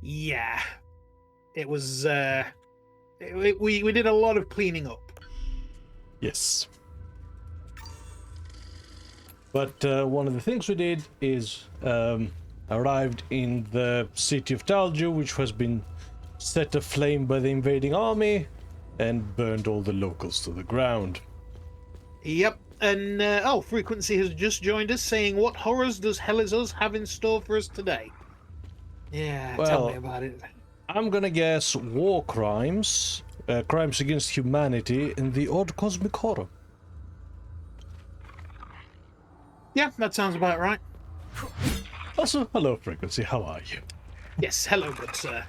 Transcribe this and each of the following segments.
Yeah. It was, we did a lot of cleaning up. Yes. But one of the things we did is arrived in the city of Talju, which has been set aflame by the invading army, and burned all the locals to the ground. Yep. And, Frequency has just joined us saying, what horrors does HellIsUs have in store for us today? Yeah, Well, tell me about it. I'm gonna guess war crimes, crimes against humanity, and the odd cosmic horror. Yeah, that sounds about right. Also, hello, Frequency, how are you? Yes, hello, good sir.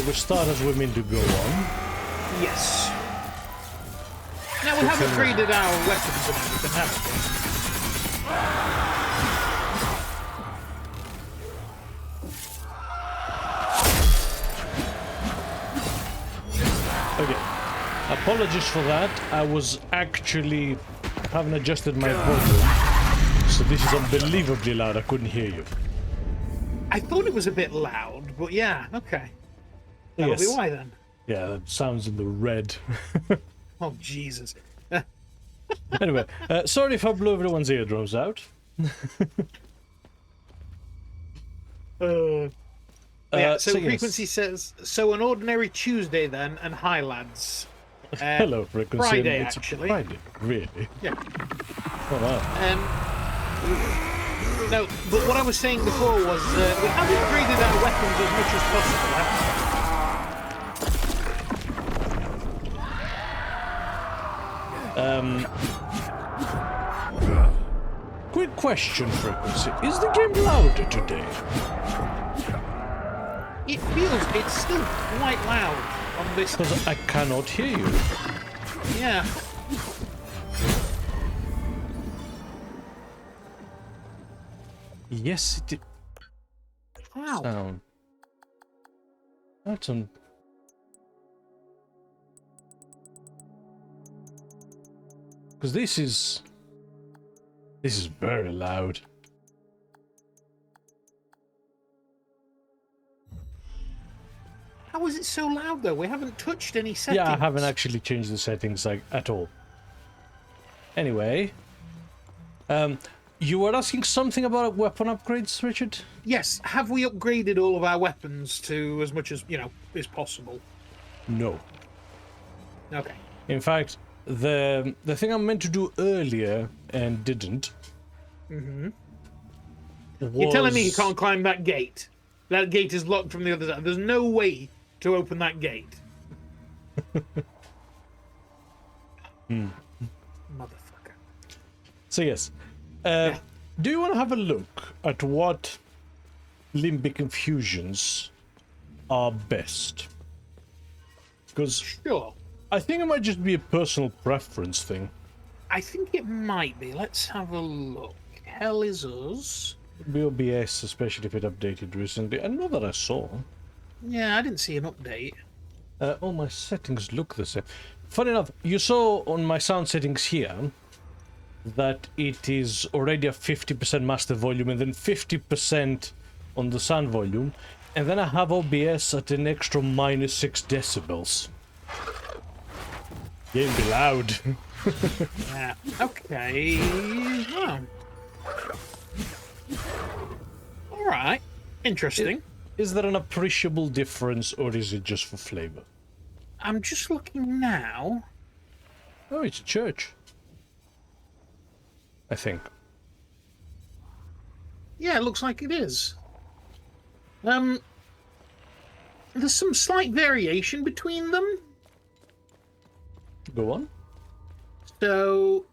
We start as we mean to go on. Yes. Now, we have upgraded our weapons and everything, haven't we? Okay. Apologies for that. I was actually haven't adjusted my volume, so this is unbelievably loud. I couldn't hear you. I thought it was a bit loud, but yeah, okay. That'll be why then. Yeah, that sounds in the red. Oh, Jesus. Anyway, sorry if I blew everyone's eardrums out. So Frequency yes. says, so an ordinary Tuesday then, and hi lads. Hello, Frequency. Friday, it's actually. Friday, really? Yeah. Oh, wow. No, but what I was saying before was we have upgraded our weapons as much as possible, haven't we? Quick question, Frequency. Is the game louder today? It feels it's still quite loud on this. Because I cannot hear you. Yeah. Yes, it did. Wow. Sound. That's on. Because this is very loud. How is it so loud though? We haven't touched any settings. Yeah, I haven't actually changed the settings like at all. Anyway, you were asking something about weapon upgrades, Richard? Yes. Have we upgraded all of our weapons to as much as is possible? No. Okay. In fact, the thing I meant to do earlier and didn't. You're telling me you can't climb that gate? That gate is locked from the other side. There's no way to open that gate. Motherfucker. So yes, do you want to have a look at what limbic infusions are best? Because Sure. I think it might just be a personal preference thing. I think it might be. Let's have a look. HellIsUs. BOBS, especially if it updated recently. I know that I saw. Yeah, I didn't see an update. All my settings look the same. Funny enough, you saw on my sound settings here that it is already a 50% master volume and then 50% on the sound volume. And then I have OBS at an extra -6 decibels. Game be loud. Yeah. Okay. Oh. All right. Interesting. Is there an appreciable difference or is it just for flavor? I'm just looking now. Oh, it's a church. I think. Yeah, it looks like it is. There's some slight variation between them. Go on. So,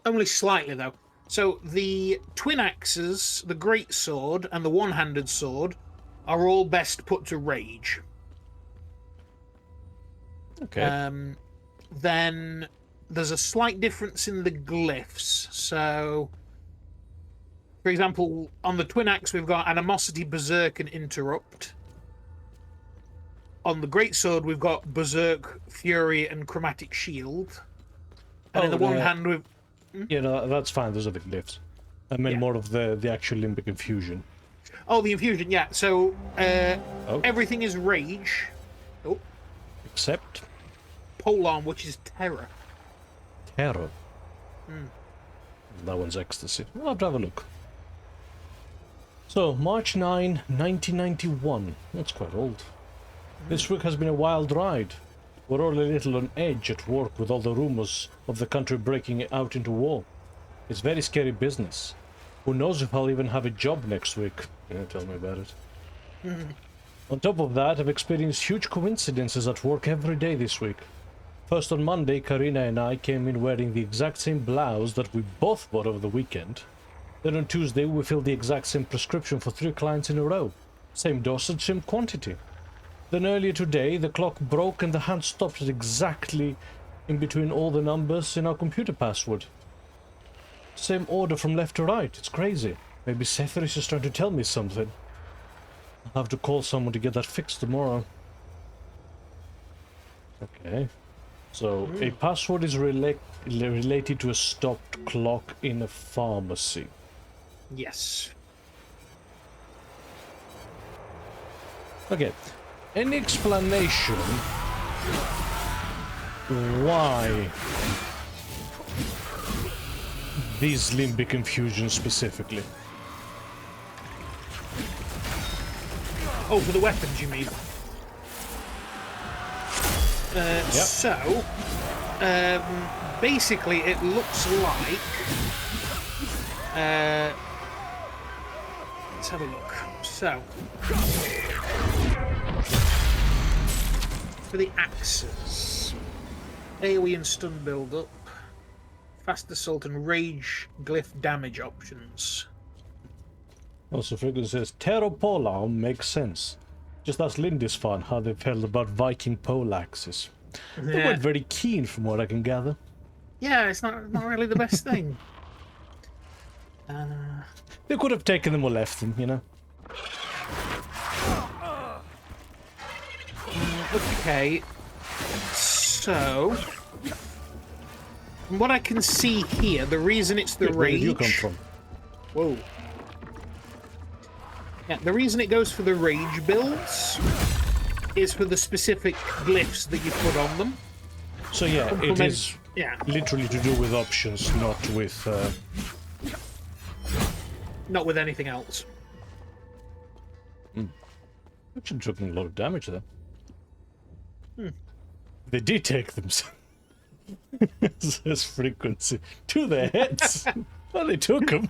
only slightly though. So the twin axes, the great sword, and the one-handed sword are all best put to rage. Okay. Then there's a slight difference in the glyphs. So, for example, on the twin axe we've got animosity, berserk, and interrupt. On the great sword we've got berserk, fury, and chromatic shield. And in the one yeah. hand with... Yeah, no, that's fine. Those are the glyphs. I meant Yeah. more of the actual limbic infusion. Oh, the infusion, yeah. So, Oh. everything is rage. Oh, Except polearm, which is terror. terror. That one's ecstasy. We'll have to have a look. So, March 9, 1991. That's quite old. This week has been a wild ride. We're all a little on edge at work with all the rumors of the country breaking out into war. It's very scary business. Who knows if I'll even have a job next week? Yeah, tell me about it. On top of that, I've experienced huge coincidences at work every day this week. First on Monday, Karina and I came in wearing the exact same blouse that we both bought over the weekend. Then on Tuesday, we filled the exact same prescription for 3 clients in a row. Same dosage, same quantity. Then earlier today, the clock broke and the hand stopped at exactly in between all the numbers in our computer password. Same order from left to right. It's crazy. Maybe Sether is just trying to tell me something. I'll have to call someone to get that fixed tomorrow. Okay. So, a password is related to a stopped clock in a pharmacy. Yes. Okay. Any explanation why these limbic infusions specifically? Oh, for the weapons, you mean? So, basically, it looks like... let's have a look. So, for the axes, AoE and stun build-up, fast assault and rage glyph damage options. Also, Friggin says, Terror polearm makes sense. Just ask Lindisfarne how they felt about Viking pole axes. They Yeah. weren't very keen from what I can gather. Yeah, it's not really the best thing. They could have taken them or left them, you know? Okay, so from what I can see here, the reason it's the Where rage. did you come from? Whoa. Yeah, the reason it goes for the rage builds is for the specific glyphs that you put on them. So yeah, it Complement- is Yeah, literally to do with options, not with... not with anything else. Actually took a lot of damage there. They did take them. Says frequency. To their heads. Well, they took them.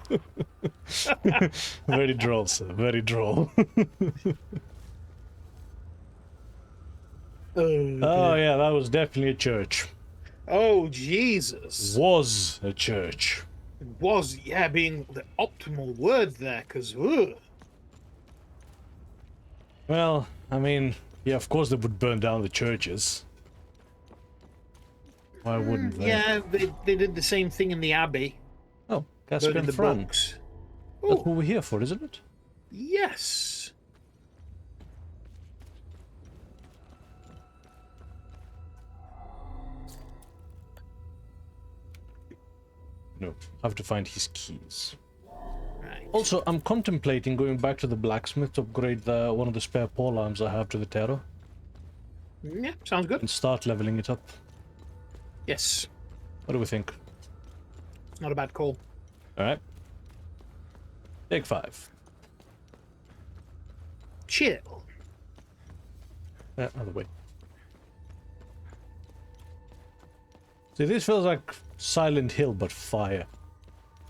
Very droll, sir. Very droll. Oh, yeah, that was definitely a church. Oh, Jesus. Was a church. It was, yeah, being the optimal word there, because, Well, I mean, yeah, of course they would burn down the churches. Why wouldn't they? yeah, they did the same thing in the Abbey, Oh, burning Caspian the Fran. books. That's Oh, what we're here for, isn't it? yes. No, have to find his keys. Right. Also, I'm contemplating going back to the blacksmith to upgrade one of the spare pole arms I have to the Terror Yeah, sounds good. and start leveling it up. Yes, What do we think? it's not a bad call. Alright. Take 5. Chill. Other way. See, this feels like Silent Hill, but fire.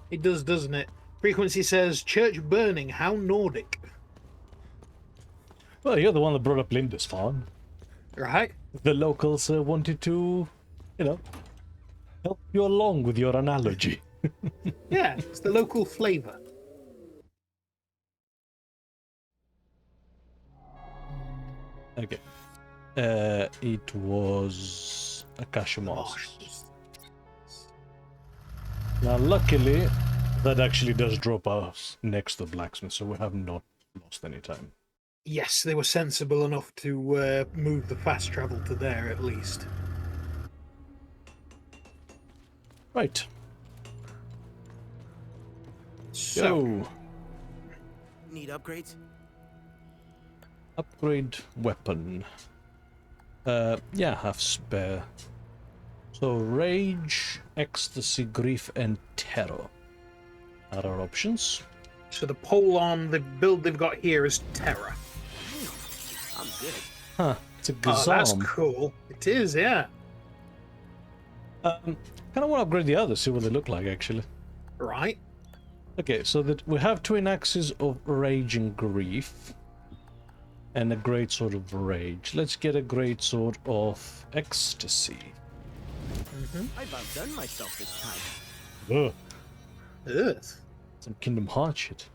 It does, doesn't it? Frequency says, church burning, how Nordic. Well, you're the one that brought up Lindisfarne. Right? The locals wanted to, you know, help you along with your analogy. Yeah, it's the local flavour. Okay. It was Akasha Mars. Now, luckily, that actually does drop us next to Blacksmith, so we have not lost any time. Yes, they were sensible enough to move the fast travel to there at least. Right. So, Go. Need upgrades? Upgrade weapon. Yeah, have spare. So rage, ecstasy, grief, and terror are our options. so the pole on the build they've got here is Terror. I'm good. Huh, it's a Oh, that's Gazam. cool. It is, yeah. Kind of want to upgrade the others, see what they look like, actually. Right. Okay, so that we have twin axes of rage and grief. And a great sword of rage. Let's get a great sword of ecstasy. I've outdone myself this time. Ugh, Ugh. some Kingdom Hearts shit.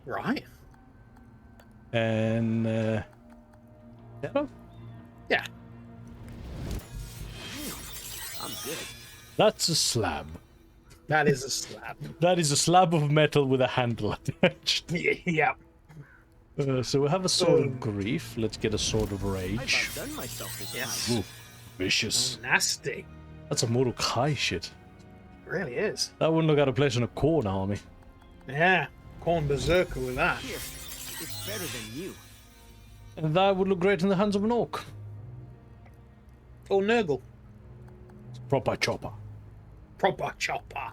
Right. And terror? Yeah. I'm good. That's a slab. That is a slab. That is a slab of metal with a handle attached. Yeah. So we have a sword of grief. Let's get a sword of I've rage. outdone myself this Yes. time. Ooh, vicious. Nasty. That's a Mordecai shit. It really is. That wouldn't look out of place in a Corn army. Yeah. Corn Berserker with that. Here, it's better than you. And that would look great in the hands of an orc. Or Nurgle. Proper chopper. Proper chopper.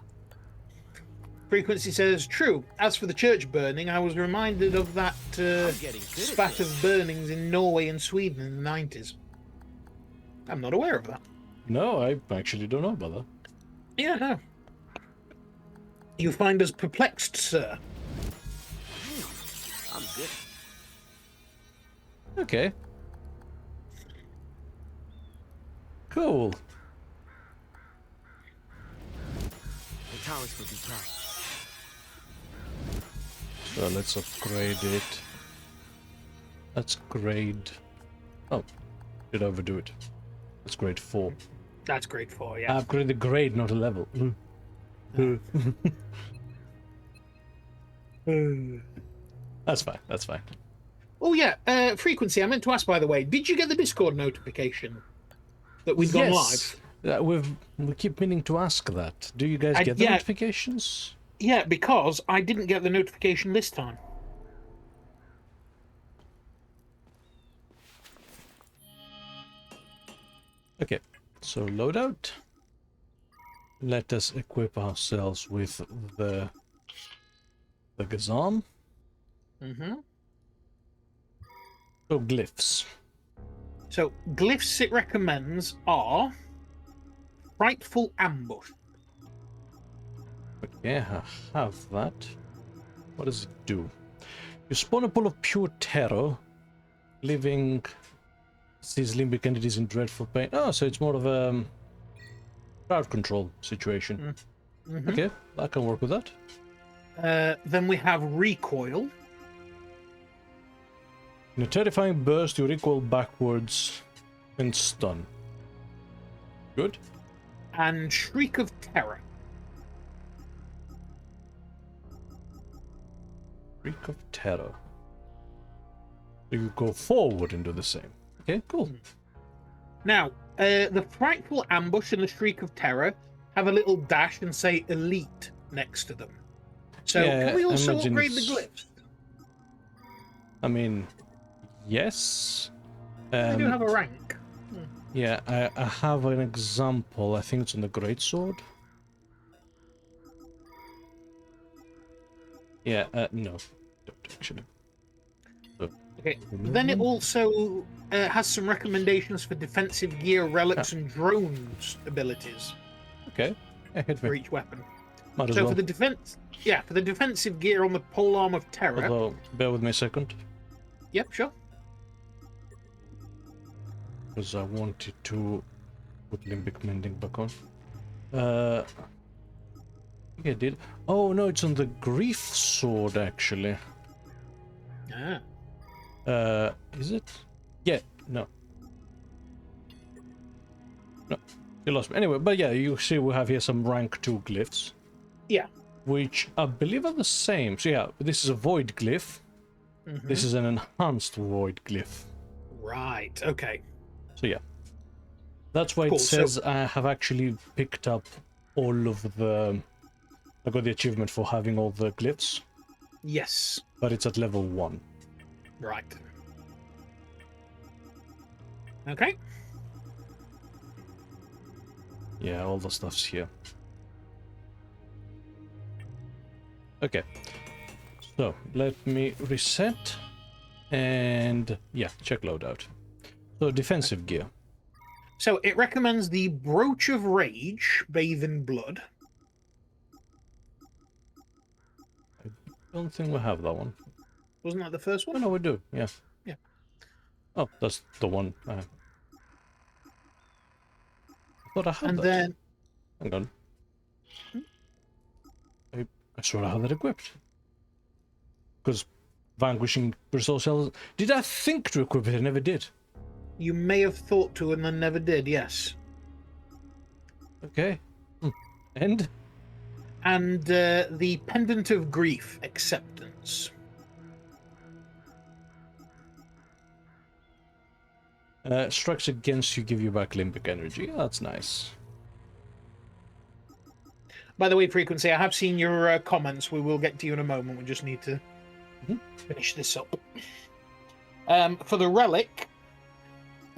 Frequency says, true. As for the church burning, I was reminded of that I'm getting good at spat this. of burnings in Norway and Sweden in the 90s. I'm not aware of that. No, I actually don't know about that. Yeah, no. You find us perplexed, sir. I'm good. Okay. Cool. The towers will be tough. So let's upgrade it. Let's grade. Oh, did I overdo it? Let's grade 4. That's grade 4, I yeah. upgraded the grade, not a level. That's fine. That's fine. Oh, yeah. Frequency, I meant to ask, by the way, did you get the Discord notification that we'd gone live? We keep meaning to ask that. Do you guys get the yeah. notifications? Yeah, because I didn't get the notification this time. Okay, so loadout. Let us equip ourselves with the Gazam. Mm-hmm. So glyphs. So, glyphs it recommends are Frightful Ambush. Okay, I have that. What does it do? You spawn a pool of pure terror, living sees limbic entities in dreadful pain. Oh, so it's more of a crowd control situation. Mm-hmm. Okay, I can work with that. Then we have Recoil. In a terrifying burst, you recoil backwards and stun. Good. And Shriek of Terror. Shriek of terror. So you go forward and do the same. Okay, cool. Now, the Frightful Ambush and the Shriek of Terror have a little dash and say Elite next to them. So, Yeah, can we also imagine upgrade the it's- glyphs? I mean, yes. They do have a rank. Yeah, I have an example. I think it's on the greatsword. Yeah, no, don't actually. Okay. Then it also has some recommendations for defensive gear, relics, and drones abilities Okay, yeah, hit for me. each weapon. Might as So well. for the for the defensive gear on the Polearm of Terror. Although, bear with me a second, Yep, sure. because I wanted to put limbic mending back on. I think I did. Oh no, it's on the grief sword actually. Ah. Is it? Yeah, no. No, you lost me. Anyway, but yeah, you see we have here some rank 2 glyphs. Yeah. Which I believe are the same. So yeah, this is a void glyph. Mhm. This is an enhanced void glyph. Right. Okay. So yeah. That's why Cool, it so- says I have actually picked up all of the... I got the achievement for having all the glyphs, Yes. but it's at level 1. Right. Okay. Yeah, all the stuff's here. Okay. So, let me reset. And, yeah, check loadout. So, defensive gear. So it recommends the Brooch of Rage, Bathe in Blood. I don't think we have that one. Wasn't that the first Oh, one? no, we do, yeah. Yeah. Oh, that's the one. I thought I had And that. then... Hang on. I swear I had that equipped. Because vanquishing resource cells... Did I think to equip it? I never did. You may have thought to and then never did, yes. Okay. And? And the Pendant of Grief, Acceptance. Strikes against you, give you back limbic energy. That's nice. By the way, Frequency, I have seen your comments. We will get to you in a moment. We just need to finish this up. For the relic,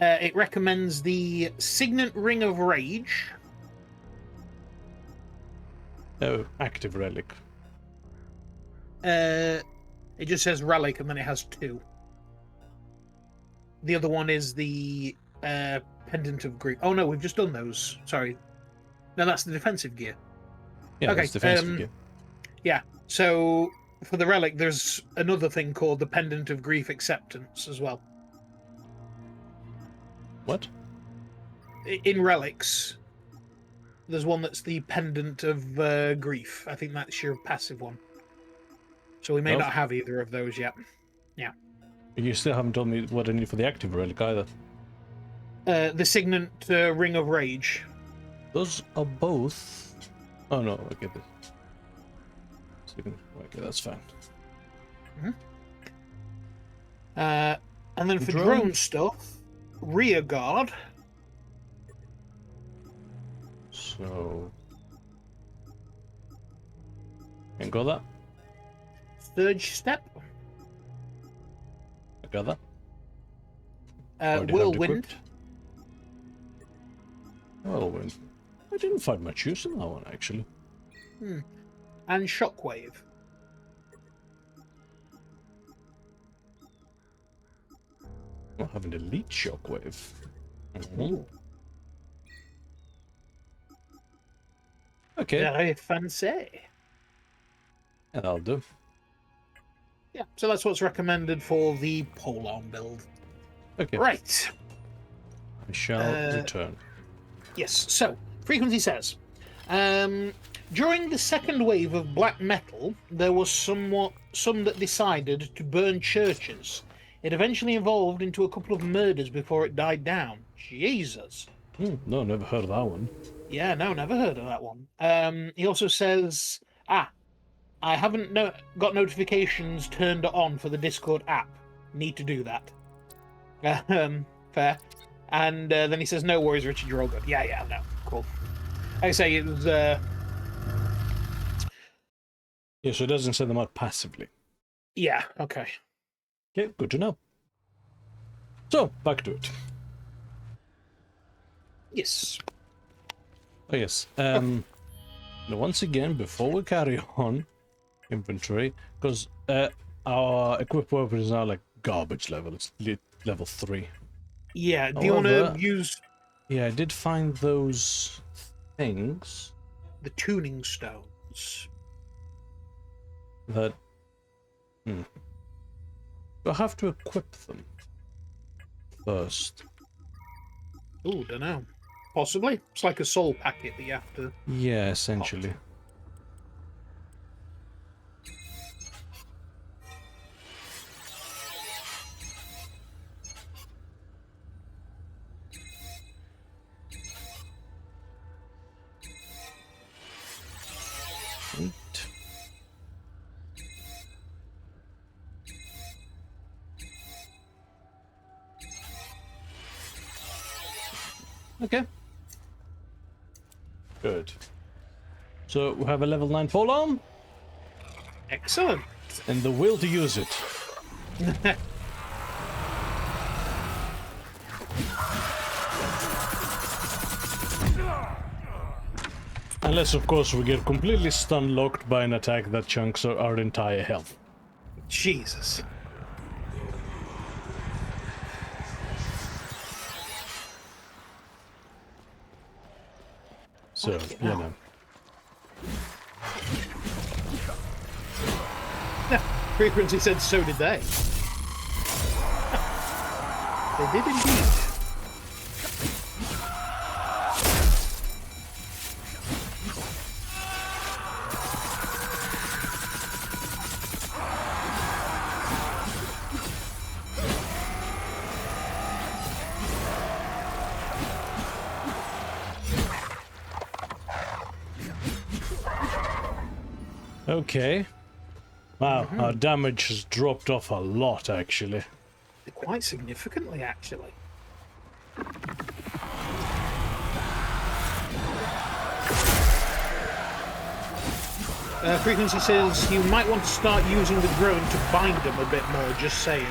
it recommends the Signet Ring of Rage. Oh, active relic. It just says relic, and then it has 2. The other one is the Pendant of Grief. Oh no, we've just done those. Sorry. No, that's the defensive gear. Yeah, Okay, that's defensive gear. Yeah, so for the relic, there's another thing called the Pendant of Grief Acceptance as well. What? In relics, there's one that's the Pendant of Grief. I think that's your passive one. So we may Oh. not have either of those yet. Yeah. You still haven't told me what I need for the active relic either. The Signet Ring of Rage. Those are both... Oh no, okay. Okay, that's fine. And then for drone stuff, Rear Guard. So... Ain't got that. Surge Step. I got that. Already have it Whirlwind. equipped. Whirlwind. I didn't find much use in that one, actually. And Shockwave. I have an elite shockwave. Ooh. Okay, Very fancy. yeah, that'll do. Yeah, so that's what's recommended for the polearm build. Okay, Right. I shall return. Yes, so, Frequency says, during the second wave of black metal, there was some that decided to burn churches. It eventually evolved into a couple of murders before it died down. Jesus. No, never heard of that one. Yeah, no, never heard of that one. He also says, I haven't got notifications turned on for the Discord app. Need to do that. Fair. And then he says, no worries, Richard, you're all good. Yeah, no, cool. Like I say, it was... Yeah, so it doesn't send them out passively. Yeah, okay. Okay, good to know. So, back to it. Yes. Oh, yes. Now, once again, before we carry on, inventory, because our equipped weapon is now like garbage level. It's level 3. Yeah, do you want to However- use Yeah, I did find those things the tuning stones? that... I have to equip them first. Oh, don't know. Possibly. It's like a soul packet that you have to... Yeah, essentially. Right. Okay. Good. So we have a level 9 polearm Excellent. and the will to use it. Unless, of course, we get completely stun locked by an attack that chunks our entire health. Jesus. So, Fucking you hell. know. Frequency said so did they. They did indeed. Okay. Wow, our damage has dropped off a lot, actually. Quite significantly, actually. Frequency says you might want to start using the drone to bind them a bit more, just saying.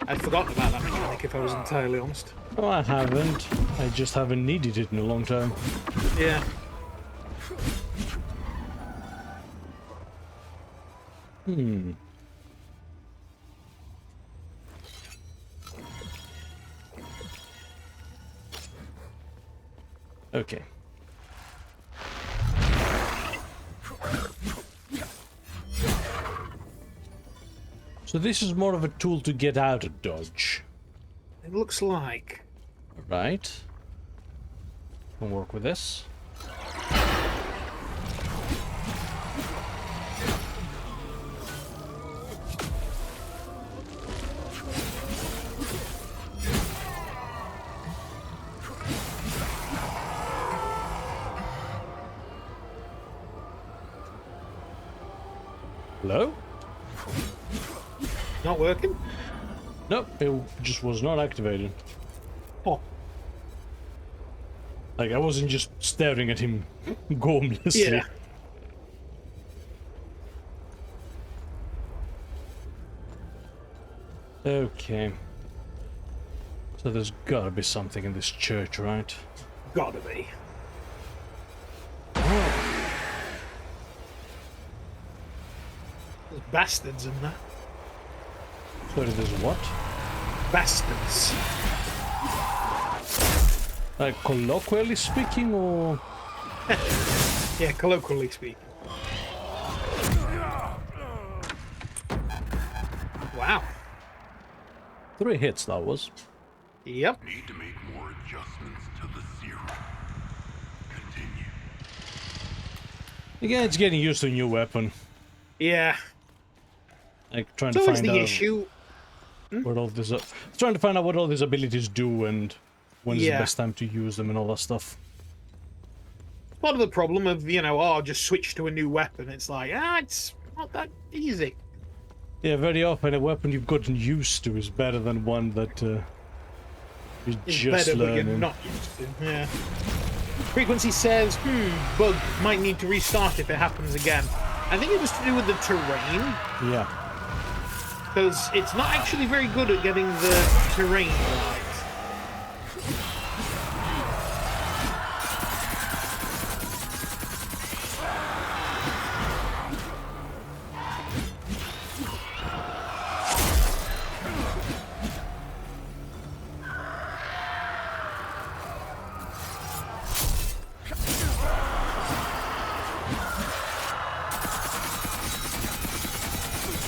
I'd forgotten about that mechanic, if I was entirely honest. No, I haven't. I just haven't needed it in a long time. Yeah. Okay. So this is more of a tool to get out of dodge, It looks like. right? Can work with this. Hello? Not working? Nope, it just was not activated. Oh. Like, I wasn't just staring at him gormlessly. Yeah. Okay. So there's gotta be something in this church, right? Gotta be. There's bastards in there. Sorry, there's what? Bastards. Like, colloquially speaking, or...? Yeah, colloquially speaking. Wow. 3 hits, that was. Yep. Need to make more adjustments to the serum. Continue. Again, it's getting used to a new weapon. Yeah. Like, trying It's to always find the out issue. what all this... trying to find out what all these abilities do and when's the Yeah. best time to use them and all that stuff. Part of the problem of, just switch to a new weapon. It's like, it's not that easy. Yeah, very often a weapon you've gotten used to is better than one that you're It's just better, but learning. you're not used to. Yeah. Frequency says, bug, might need to restart if it happens again. I think it was to do with the terrain, Yeah. because it's not actually very good at getting the terrain right.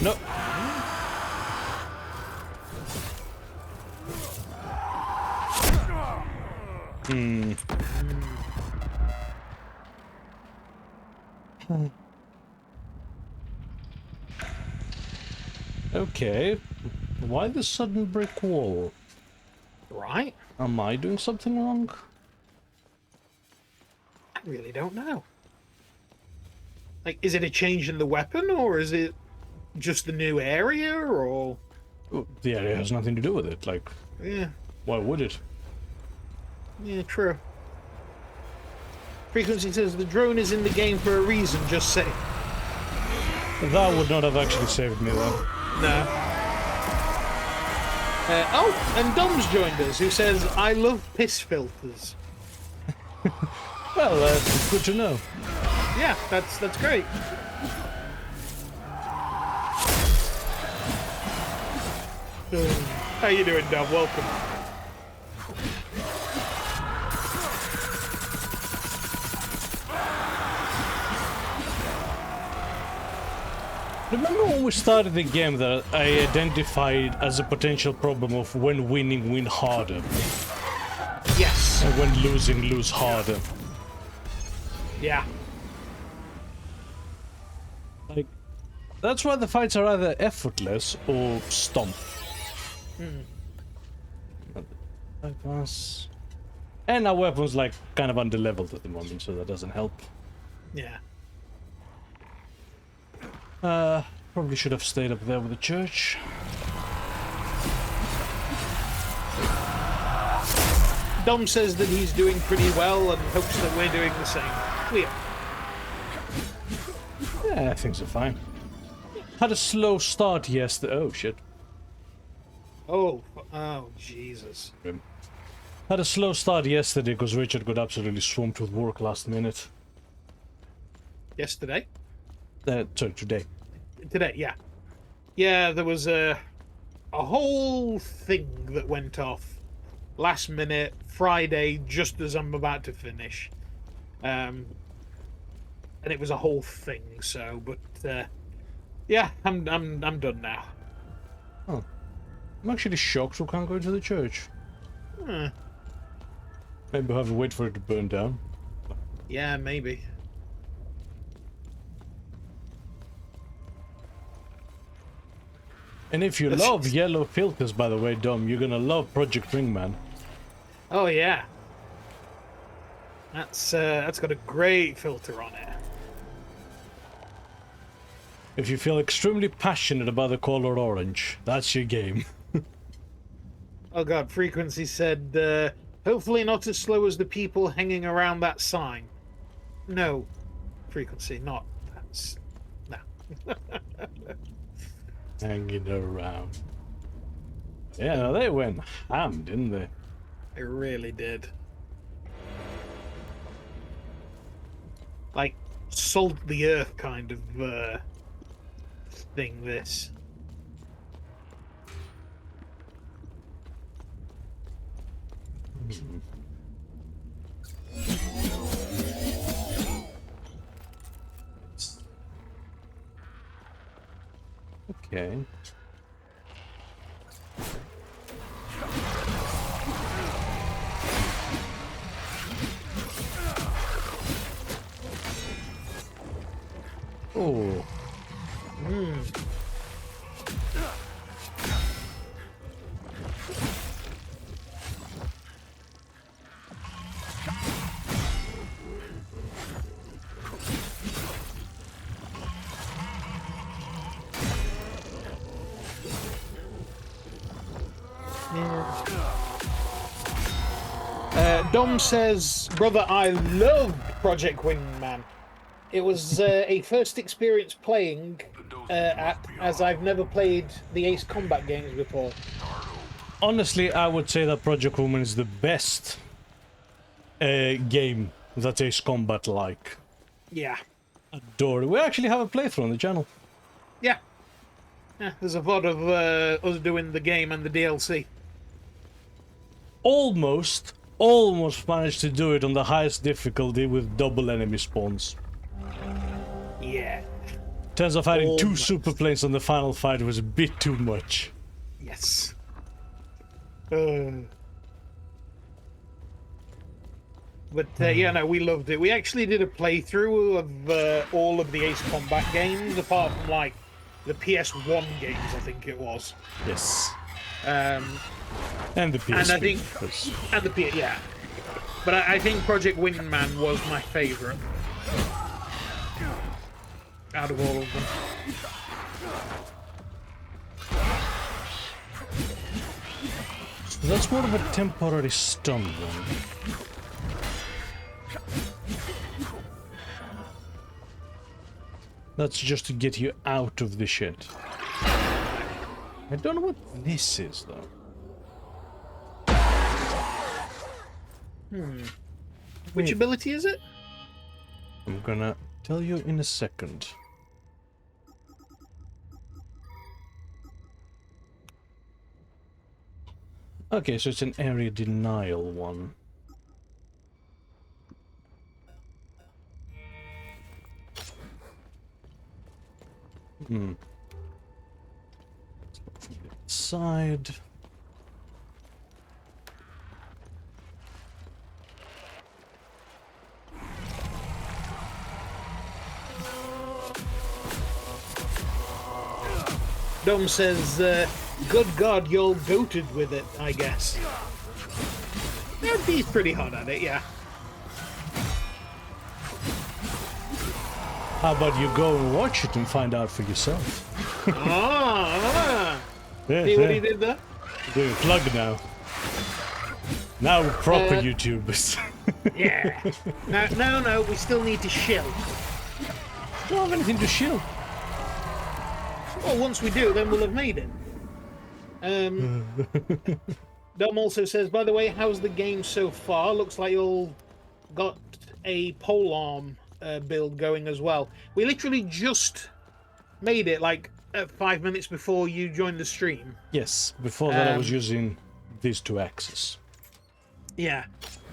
No. Okay. Why this sudden brick wall? Right? Am I doing something wrong? I really don't know. Like, is it a change in the weapon, or is it just the new area, or... Oh, the area has nothing to do with it. Like, Yeah, why would it? yeah, true. Frequency says the drone is in the game for a reason, just say. That would not have actually saved me though. No. Oh, and Dom's joined us, who says, I love piss filters. Well, good to know. Yeah, that's great. How you doing, Dom? Welcome. Remember when we started the game that I identified as a potential problem of when winning, win harder, Yes. and when losing, lose harder? Yeah. Like, that's why the fights are either effortless or stomp. Bypass. And our weapon's like kind of underleveled at the moment, so that doesn't help. Yeah. Probably should have stayed up there with the church. Dom says that he's doing pretty well and hopes that we're doing the same. Clear. Yeah, things are fine. Had a slow start yesterday. Oh shit. Oh, Jesus. Had a slow start yesterday because Richard got absolutely swamped with work last minute. Yesterday? Sorry, today. Today, yeah. Yeah, there was a whole thing that went off last minute, Friday, just as I'm about to finish. And it was a whole thing, so, but, yeah, I'm done now. Oh. I'm actually shocked we can't go into the church. Huh. Maybe we'll have to wait for it to burn down. Yeah, maybe. And if you love yellow filters, by the way, Dom, you're gonna love Project Wingman. Oh, yeah. That's got a great filter on it. If you feel extremely passionate about the color orange, that's your game. Oh god, Frequency said, hopefully not as slow as the people hanging around that sign. No, Frequency, not. That's... no. Hanging around. Yeah, no, they went ham, didn't they? It really did. Like, salt the earth kind of, thing, this. Okay. Oh. Dom says, brother, I loved Project Wingman. It was a first experience playing as I've never played the Ace Combat games before. Honestly, I would say that Project Woman is the best game that Ace Combat like. Yeah. Adore it. We actually have a playthrough on the channel. Yeah. Yeah, there's a lot of us doing the game and the DLC. Almost managed to do it on the highest difficulty with double enemy spawns. Yeah. Turns out adding two Almost. super planes on the final fight was a bit too much. Yes. But yeah, no, we loved it. We actually did a playthrough of all of the Ace Combat games, apart from like the PS1 games, I think it was. Yes. And And the PSP. I think, and the PS, yeah. But I think Project Wingman was my favourite out of all of them. So that's more of a temporary stun one. That's just to get you out of the shit. I don't know what this is, though. Which ability is it? I'm gonna tell you in a second. Okay, so it's an area denial one. Hmm. From the side. Dom says, good God, you're goated with it, I guess. Yeah, he's pretty hot at it, yeah. How about you go and watch it and find out for yourself? See what he did there? Doing a plug now. Now we're proper YouTubers. Yeah. No, we still need to shill. Don't have anything to shill. Well, once we do, then we'll have made it. Dom also says, by the way, how's the game so far? Looks like you all got a polearm build going as well. We literally just made it like 5 minutes before you joined the stream. Yes, before that I was using these two axes. Yeah,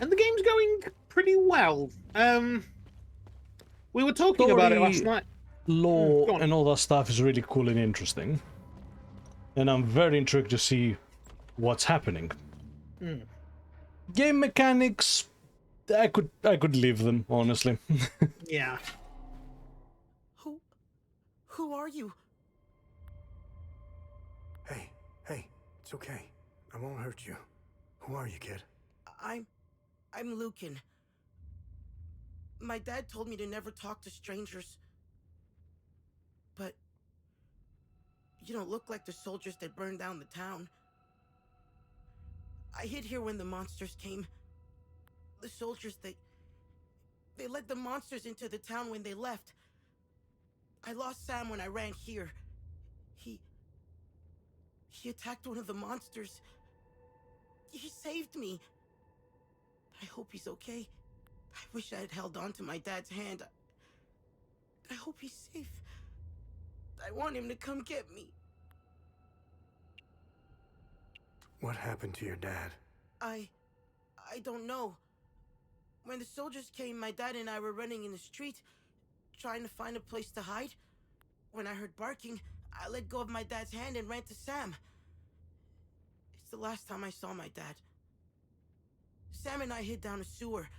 and the game's going pretty well. We were talking about it last night. Lore Go on. and all that stuff is really cool and interesting. And I'm very intrigued to see what's happening. Game mechanics, I could leave them, honestly. Yeah. Who are you? Hey, it's okay. I won't hurt you. Who are you, kid? I'm Lucan. My dad told me to never talk to strangers. But you don't look like the soldiers that burned down the town. I hid here when the monsters came. The soldiers, they led the monsters into the town when they left. I lost Sam when I ran here. He attacked one of the monsters. He saved me. I hope he's okay. I wish I had held on to my dad's hand. I hope he's safe. I want him to come get me. What happened to your dad? I don't know. When the soldiers came, my dad and I were running in the street, trying to find a place to hide. When I heard barking, I let go of my dad's hand and ran to Sam. It's the last time I saw my dad. Sam and I hid down a sewer.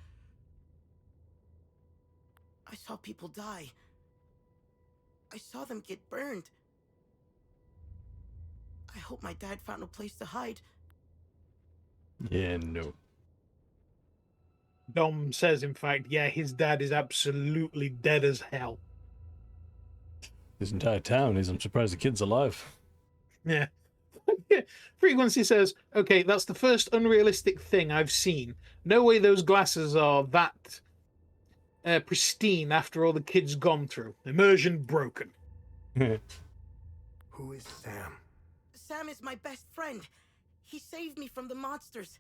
I saw people die. I saw them get burned. I hope my dad found a place to hide. Yeah, no. Dom says, in fact, yeah, his dad is absolutely dead as hell. This entire town is, I'm surprised the kid's alive. Yeah. Frequency says, okay, that's the first unrealistic thing I've seen. No way those glasses are that pristine after all the kid's gone through. Immersion broken. Who is Sam? Sam is my best friend. He saved me from the monsters.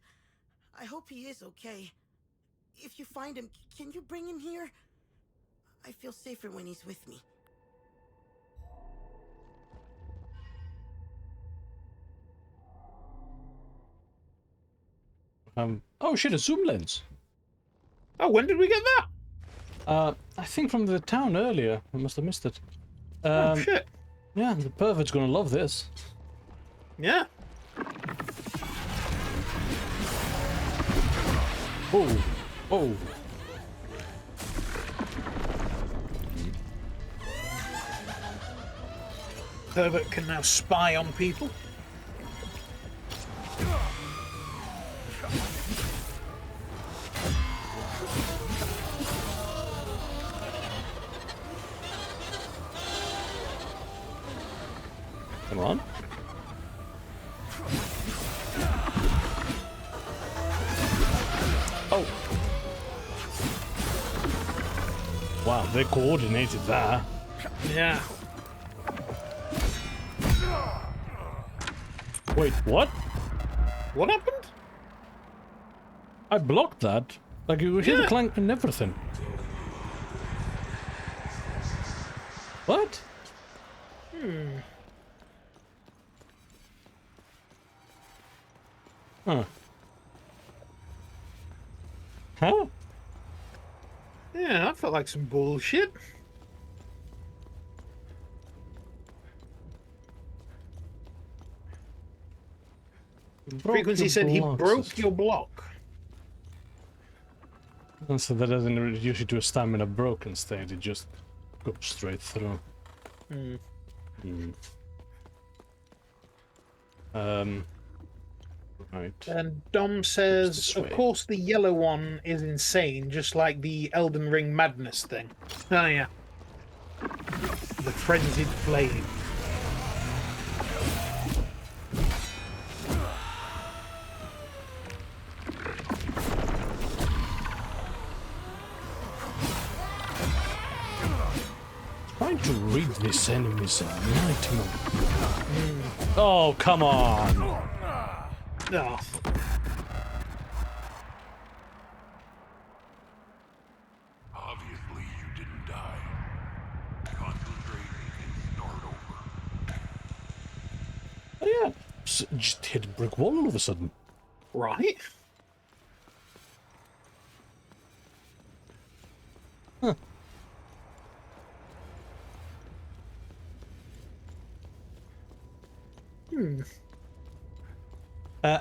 I hope he is okay. If you find him, can you bring him here? I feel safer when he's with me. Oh shit, a zoom lens. Oh, when did we get that? I think from the town earlier. I must have missed it. Oh, shit. Yeah, the pervert's gonna love this. Yeah. Oh, oh. Pervert can now spy on people. Come on. Oh. Wow, they coordinated that. Yeah. Wait, what? What happened? I blocked that. Like, you hear the Yeah. clank and everything. What? Huh. Huh? Yeah, that felt like some bullshit. Frequency your said he blocks. broke your block. And so that doesn't reduce you to a stamina broken state, it just goes straight through. Right. And Dom says, this of way. course the yellow one is insane, just like the Elden Ring madness thing. Oh yeah. The frenzied flame. Trying to read these enemies at night mode. Oh, come on! Oh. Obviously, you didn't die. Concentrate and start over. Oh, yeah. Just hit a brick wall all of a sudden. Right?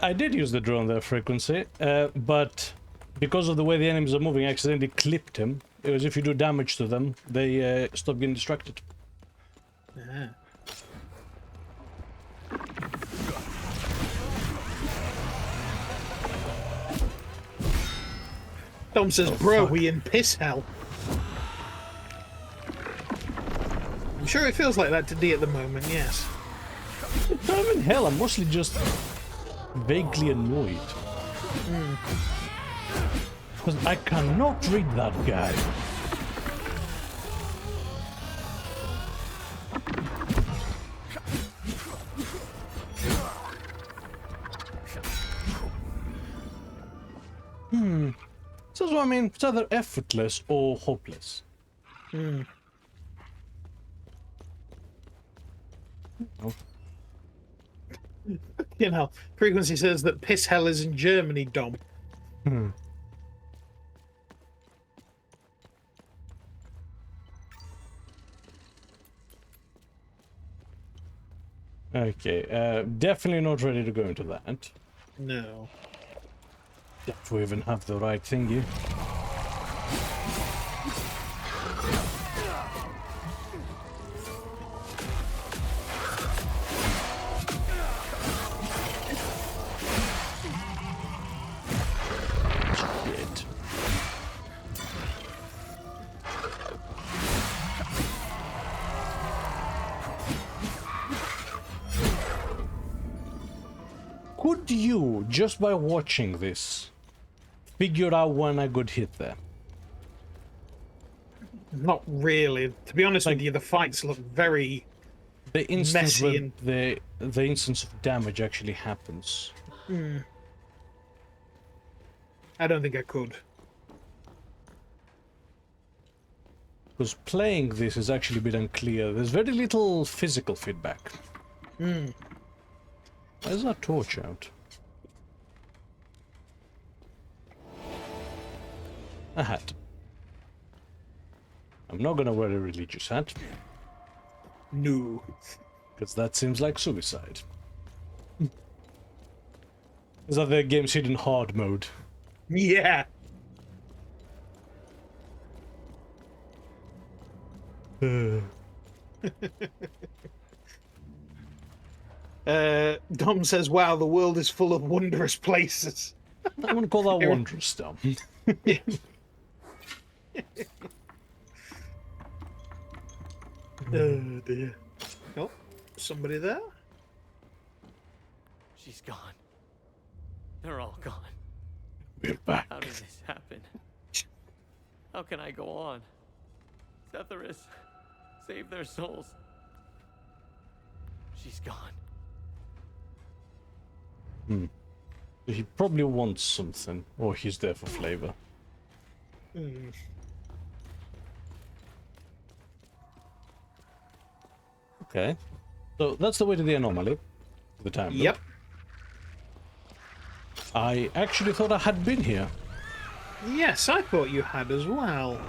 I did use the drone there, frequency, but because of the way the enemies are moving, I accidentally clipped him. It was if you do damage to them, they stop getting distracted. Yeah. Dom says, bro, we in piss hell. I'm sure it feels like that to D at the moment, yes. I'm in hell, I'm mostly just vaguely annoyed. Because I cannot read that guy. So I mean, it's either effortless or hopeless. Oh. You know, Frequency says that piss hell is in Germany, Dom. Okay, definitely not ready to go into that. No. If we even have the right thingy. Shit. Could you, just by watching this, figure out when I got hit there? Not really. To be honest with you, the fights look very The instance messy when the instance of damage actually happens. I don't think I could. Because playing this is actually a bit unclear. There's very little physical feedback. Where's that torch out? A hat. I'm not gonna wear a religious hat, No. because that seems like suicide. Is that the game's hidden hard mode? Yeah. Dom says, wow, the world is full of wondrous places. I'm gonna call that wondrous stuff. Oh dear. Oh, somebody there? She's gone. They're all gone. We're back. How did this happen? How can I go on? Setharus, save their souls. She's gone. He probably wants something, or he's there for flavor. Okay. So that's the way to the anomaly. The time loop. Yep. I actually thought I had been here. Yes, I thought you had as well.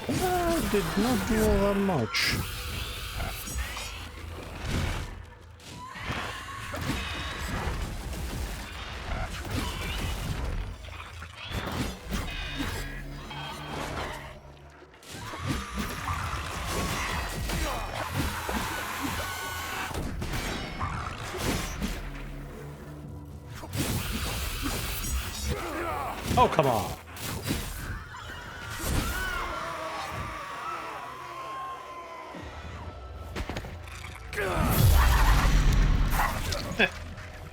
I did not do all that much. Oh, come on.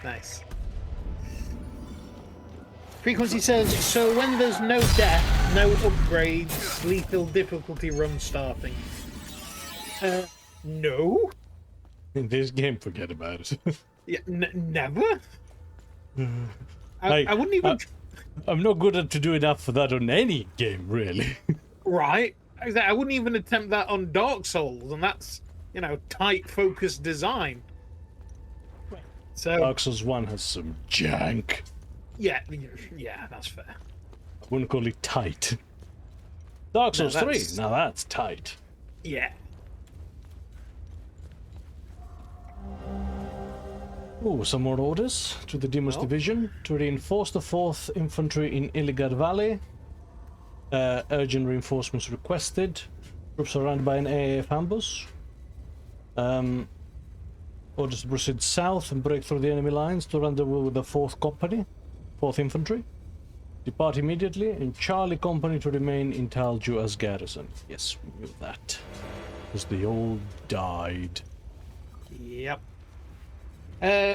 Nice. Frequency says, so when there's no death, no upgrades, lethal difficulty run starting. No? In this game, forget about it. Yeah, never? I wouldn't even... I'm not good at to do enough for that on any game, really. Right? I wouldn't even attempt that on Dark Souls, and that's, you know, tight, focused design. So, Dark Souls 1 has some jank. yeah, that's fair. I wouldn't call it tight. Dark Souls 3, now that's tight. Yeah. Ooh, some more orders to the Demons Division to reinforce the 4th Infantry in Illigad Valley. Urgent reinforcements requested. Troops surrounded by an AAF ambush. Orders to proceed south and break through the enemy lines to rendezvous with the 4th Company, 4th Infantry. Depart immediately, and Charlie Company to remain in Talju as garrison. Yes, we knew that. Because they all died. Yep.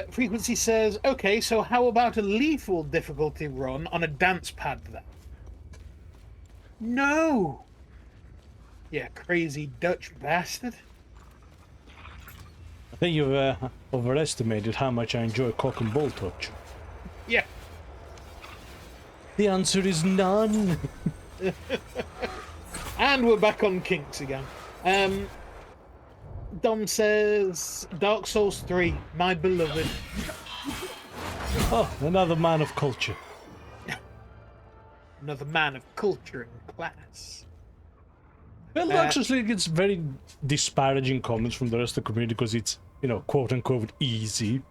Frequency says, okay, so how about a lethal difficulty run on a dance pad then? No! Yeah, crazy Dutch bastard. I think you've overestimated how much I enjoy cock and ball touch. Yeah. The answer is none. And we're back on kinks again. Dom says, Dark Souls 3, my beloved. Oh, another man of culture. Another man of culture and class. Well, Dark Souls gets very disparaging comments from the rest of the community because it's, you know, quote-unquote easy.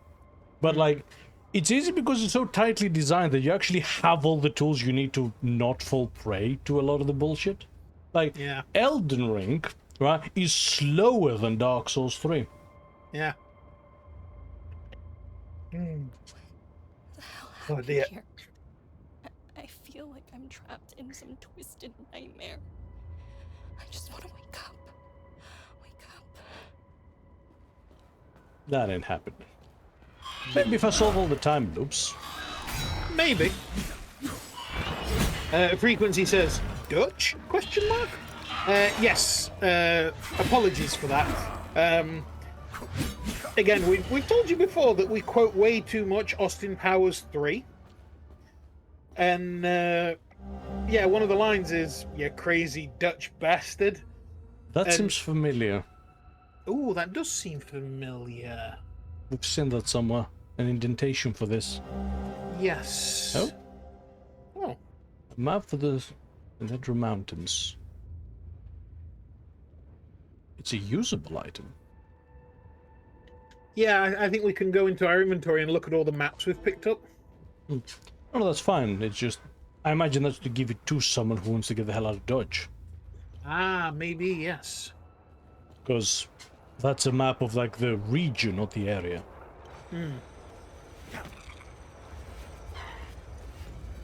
But, like, it's easy because it's so tightly designed that you actually have all the tools you need to not fall prey to a lot of the bullshit. Like, Yeah. Elden Ring, right, is slower than Dark Souls 3. Yeah. Oh dear. Here. I feel like I'm trapped in some twisted nightmare. I just want to wake up. Wake up. That ain't happening. Maybe if I solve all the time loops. Maybe. Frequency says, Dutch? Question mark? Yes. Apologies for that. Again, we've told you before that we quote way too much Austin Powers 3. And, yeah, one of the lines is, you crazy Dutch bastard. That seems familiar. Ooh, that does seem familiar. We've seen that somewhere. An indentation for this. Yes. Oh? Oh. A map for the Nedra Mountains. It's a usable item. Yeah, I think we can go into our inventory and look at all the maps we've picked up. Oh, no, that's fine. It's just... I imagine that's to give it to someone who wants to get the hell out of Dodge. Ah, maybe, yes. Because that's a map of, like, the region, not the area.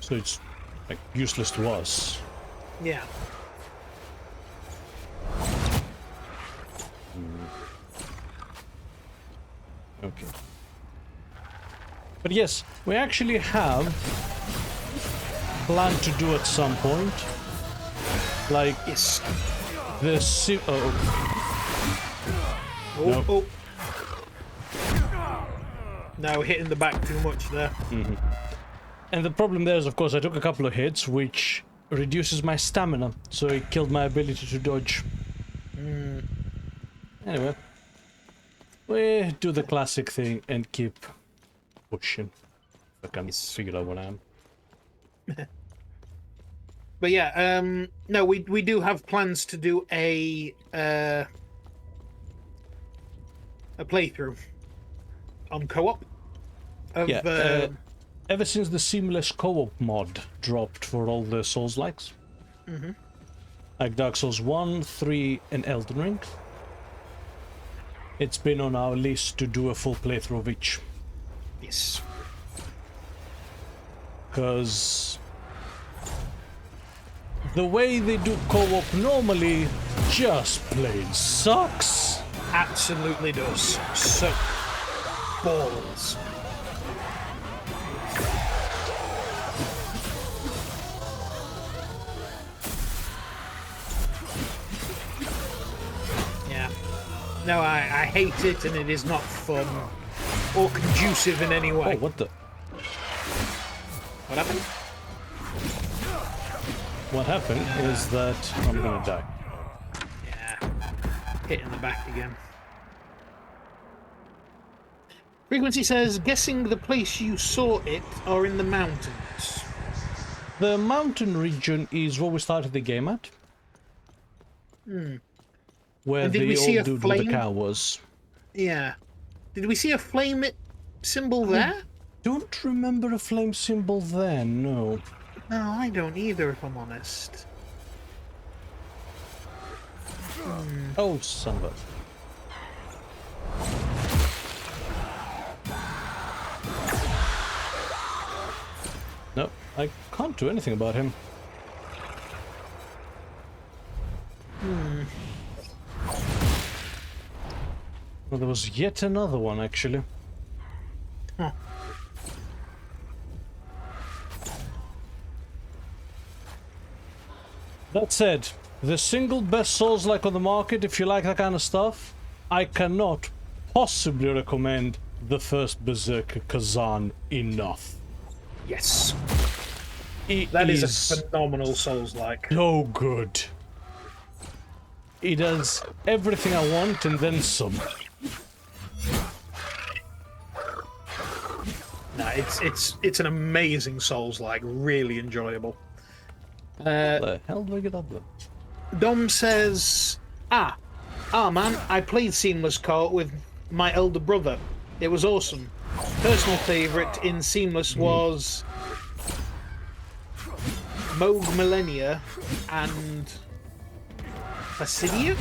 So it's, like, useless to us. Yeah. Okay. But yes, we actually have plan to do at some point. Like Yes. the Oh, Nope. oh. No, hitting the back too much there. And the problem there is, of course, I took a couple of hits, which reduces my stamina, so it killed my ability to dodge. Anyway, we do the classic thing and keep pushing. I can figure out what I am. But yeah, no, we do have plans to do a playthrough on co-op. Yeah, ever since the seamless co-op mod dropped for all the Souls-likes, like Dark Souls 1, 3, and Elden Ring, it's been on our list to do a full playthrough of each. Yes. Because the way they do co-op normally just plain sucks. Absolutely does. So balls. Yeah. No, I hate it, and it is not fun or conducive in any way. Oh, what the? What happened? What happened is that I'm gonna die. Yeah. Hit in the back again. Frequency says, guessing the place you saw it are in the mountains. The mountain region is where we started the game at. Where And did we the see old a dude with the flame? cow was. Yeah. Did we see a flame symbol there? Don't remember a flame symbol there, no. No, I don't either, if I'm honest. Oh, son of a... No, I can't do anything about him. Well, there was yet another one, actually. Huh. That said, the single best Souls-like on the market, if you like that kind of stuff, I cannot possibly recommend the first Berserker Kazan enough. Yes. It That is a phenomenal Souls-like. so good. It does everything I want and then some. No, it's an amazing Souls-like, really enjoyable. The hell do I get up there? Dom says, man, I played Seamless Co-op with my elder brother. It was awesome. Personal favourite in Seamless was Moog Millennia and Placidiac?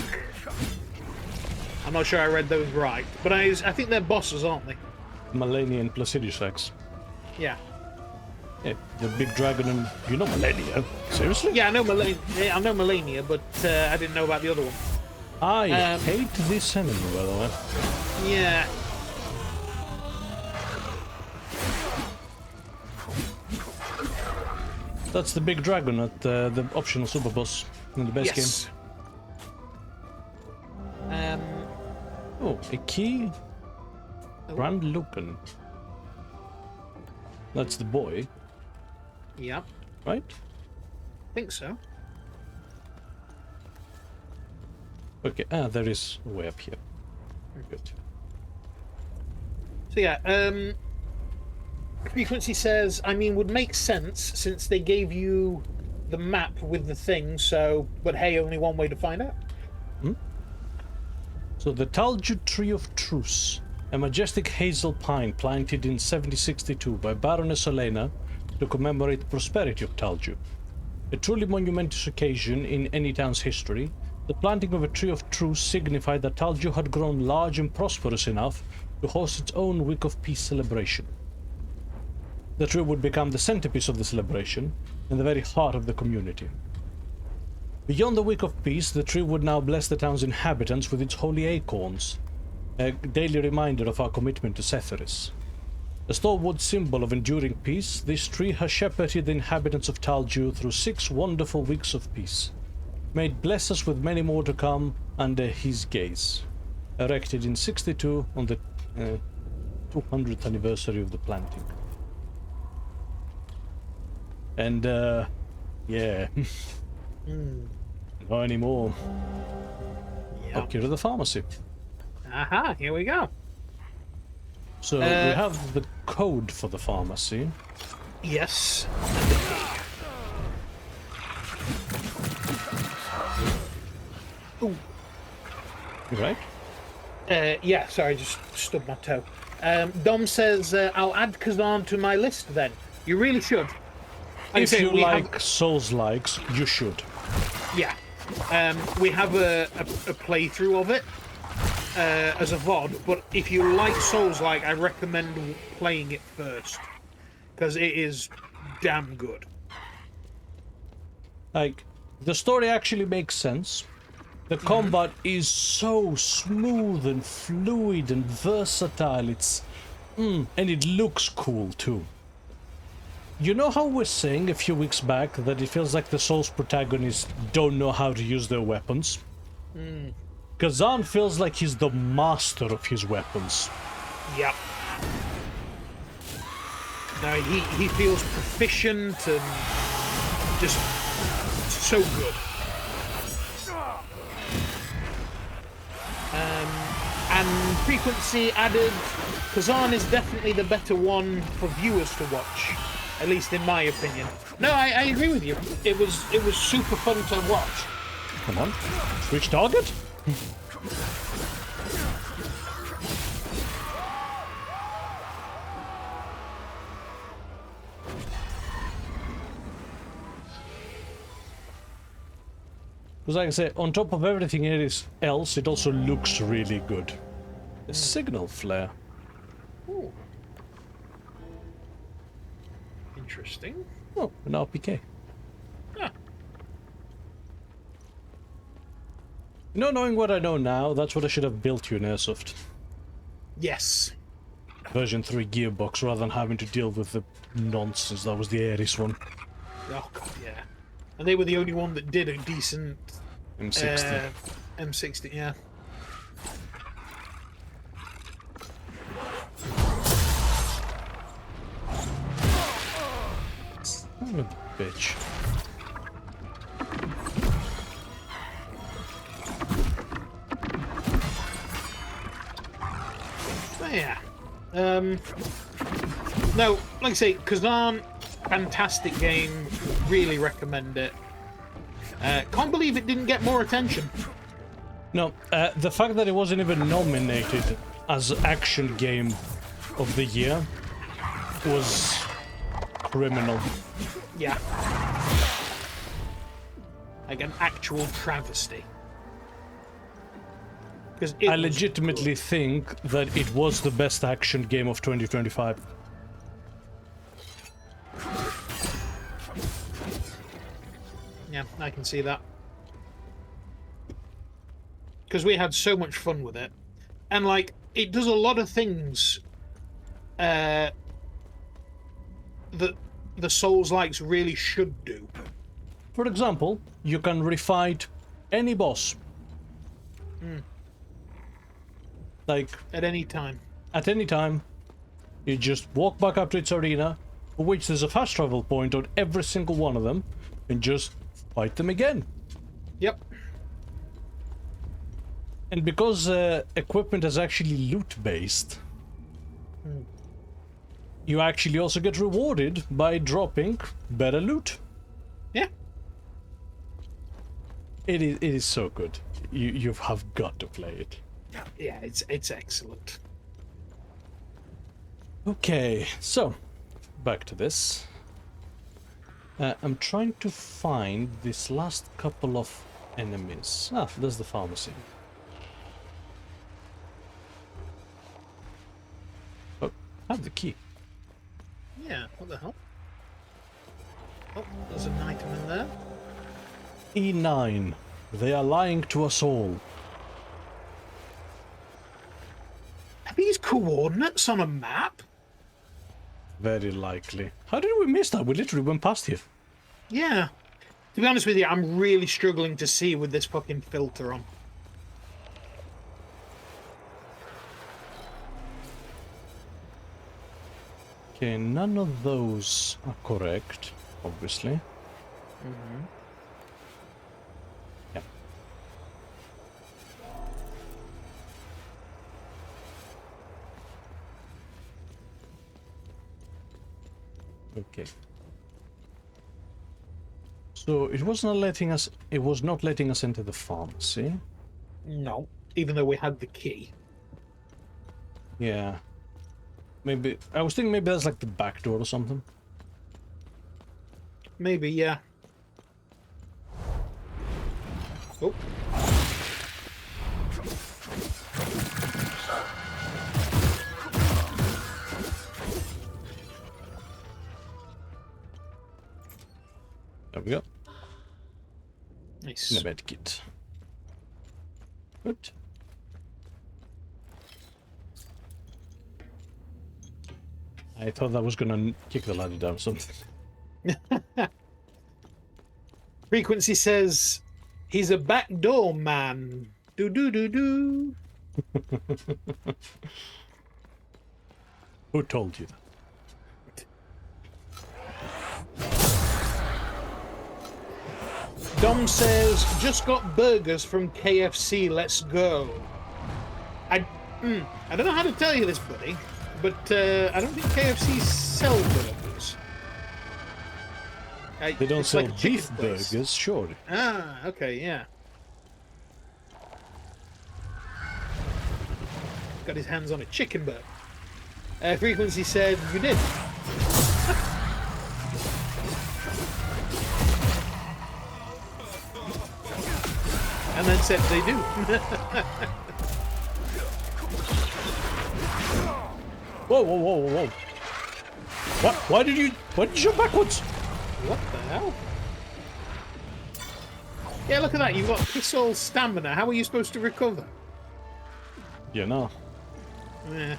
I'm not sure I read those right, but I think they're bosses, aren't they? Malenia and Placidusax. Yeah. Yeah, the big dragon and... You know Malenia? Seriously? Yeah, I know Millennia, but I didn't know about the other one. I hate this enemy, by the way. Yeah. That's the big dragon at the optional super boss in the base Yes. game. Oh, a key? Grand Lupin. That's the boy, Yeah, right? think so. Okay, there is a way up here. Good. So yeah, Frequency says, I mean, would make sense since they gave you the map with the thing, so, but hey, only one way to find out. So the Talju Tree of Truce, a majestic hazel pine planted in 1762 by Baroness Elena to commemorate the prosperity of Talju. A truly monumentous occasion in any town's history, the planting of a Tree of Truce signified that Talju had grown large and prosperous enough to host its own Week of Peace celebration. The tree would become the centerpiece of the celebration and the very heart of the community. Beyond the Week of Peace, the tree would now bless the town's inhabitants with its holy acorns, a daily reminder of our commitment to Setharis. A stalwart symbol of enduring peace, this tree has shepherded the inhabitants of Talju through 6 wonderful weeks of peace. May it bless us with many more to come under his gaze. Erected in 62 on the 200th anniversary of the planting. And, yeah. Not anymore. Yeah. Okay, to the pharmacy. Aha, here we go. So we have the code for the pharmacy. Yes. Ooh. You right? Yeah, sorry, I just stubbed my toe. Dom says, I'll add Kazan to my list then. You really should. Like If you like Souls-likes, you should. Yeah. We have a playthrough of it as a VOD, but if you like Souls-like, I recommend playing it first. Because it is damn good. Like, the story actually makes sense. The combat is so smooth and fluid and versatile. It's... and it looks cool too. You know how we're saying a few weeks back that it feels like the Souls protagonists don't know how to use their weapons? Kazan feels like he's the master of his weapons. Yep. No, he feels proficient and just so good. And frequency added, Kazan is definitely the better one for viewers to watch, at least in my opinion. No, I agree with you. It was super fun to watch. Come on, switch target? Because like I say, on top of everything else, it also looks really good. A signal flare. Ooh. Interesting. Oh, an RPK. Ah. You know, knowing what I know now, that's what I should have built you in Airsoft. Yes. Version 3 gearbox, rather than having to deal with the nonsense that was the Ares one. Oh god, yeah. And they were the only one that did a decent M60. M60, yeah. Son of a bitch. So yeah. No, like I say, Kazan, fantastic game. Really recommend it. Can't believe it didn't get more attention. No, the fact that it wasn't even nominated as Action Game of the Year was criminal. Yeah. Like an actual travesty. Because I legitimately think that it was the best action game of 2025. Yeah, I can see that. Because we had so much fun with it. And, like, it does a lot of things that the Souls-likes really should do. For example, you can refight any boss. Like, At any time. at any time, you just walk back up to its arena, for which there's a fast travel point on every single one of them, and just fight them again. Yep. And because equipment is actually loot-based, you actually also get rewarded by dropping better loot. Yeah. It is so good. You have got to play it. Yeah, it's excellent. Okay, so back to this. I'm trying to find this last couple of enemies. Ah, there's the pharmacy. Oh, I have the key. Yeah, what the hell? Oh, there's an item in there. E9. They are lying to us all. Are these coordinates on a map? Very likely. How did we miss that? We literally went past here. Yeah. To be honest with you, I'm really struggling to see with this fucking filter on. Okay, none of those are correct, obviously. Mm-hmm. Yeah. Okay. So it was not letting us. It was not letting us into the pharmacy. No. Even though we had the key. Yeah. Maybe I was thinking maybe that's like the back door or something. Maybe, yeah. Oh. There we go. Nice. The med kit. Good. I thought that was gonna kick the ladder down or something. Frequency says he's a backdoor man. Do do do do. Who told you that? Dom says, just got burgers from KFC, let's go. I don't know how to tell you this, buddy, but I don't think KFC sell burgers. They don't It's sell like a chicken beef place. burgers, surely. Ah, okay, yeah. Got his hands on a chicken burger. Frequency said, you did. And then said they do. Whoa, whoa, whoa, whoa, whoa. What? Why did you jump backwards? What the hell? Yeah, look at that. You've got piss all stamina. How are you supposed to recover? You know. Yeah.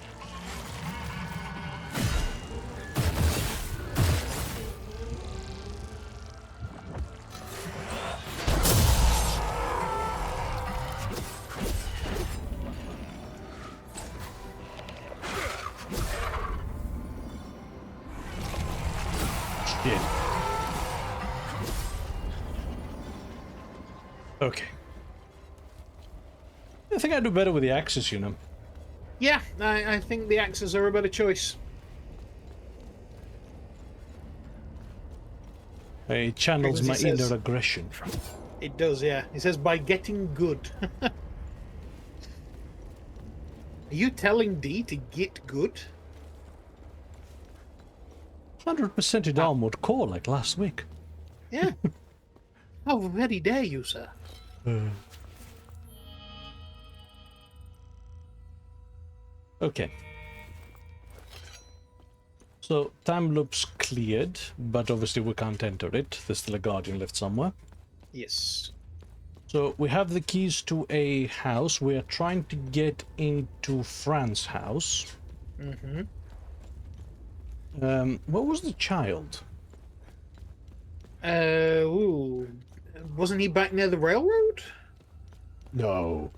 Shit. Okay. I think I do better with the axes, you know. Yeah, I think the axes are a better choice. It channels Because my he says- inner aggression. It does, yeah. He says, by getting good. Are you telling D to get good? 100% armored core like last week. Yeah. How very dare you, sir? Okay. So, time loop's cleared, but obviously we can't enter it. There's still a guardian left somewhere. Yes. So, we have the keys to a house. We are trying to get into Fran's house. Mm-hmm. Where was the child? Ooh. Wasn't he back near the railroad? No.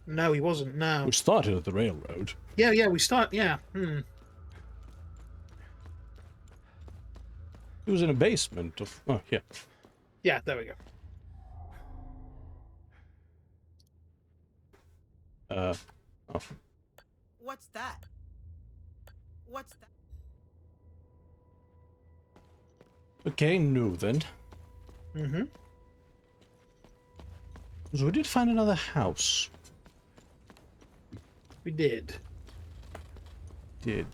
No, he wasn't, no. We started at the railroad. Yeah, we start, yeah. He was in a basement of... Oh, yeah. Yeah, there we go. Oh. What's that? What's that? Okay, no then. Mm-hmm. So we did find another house. We did. Did.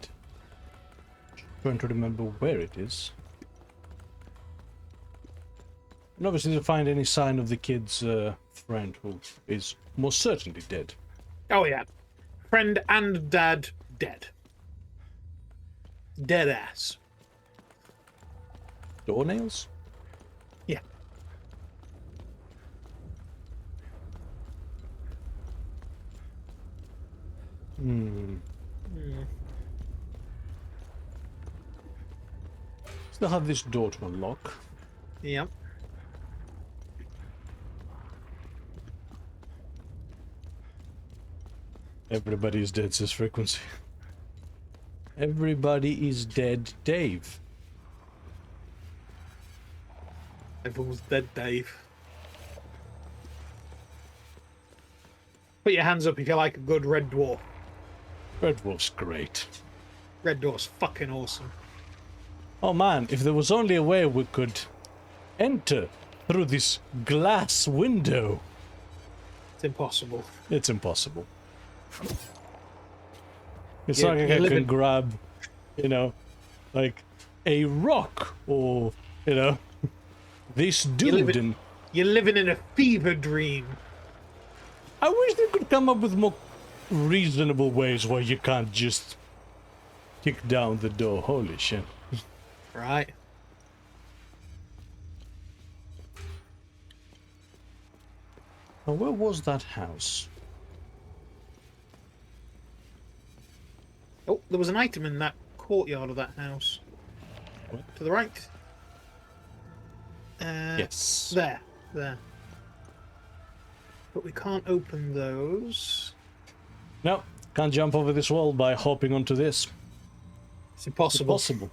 Trying to remember where it is. And obviously to find any sign of the kid's friend, who is most certainly dead. Oh, yeah. Friend and dad dead. Dead ass. Doornails? Yeah. Still have this door to unlock. Yep. Everybody is dead, says Frequency. Everybody is dead, Dave. Everyone's dead, Dave. Put your hands up if you like a good red dwarf. Red Dwarf's great. Red dwarf's fucking awesome. Oh man, if there was only a way we could enter through this glass window. It's impossible. It's impossible. It's You- not like you I live can in- grab, you know, like a rock or, you know, this live dude in- and You're living in a fever dream. I wish they could come up with more reasonable ways where you can't just kick down the door. Holy shit. Right. Now, where was that house? Oh, there was an item in that courtyard of that house. What? To the right. Yes. There. But we can't open those. No, can't jump over this wall by hopping onto this. It's impossible. Impossible.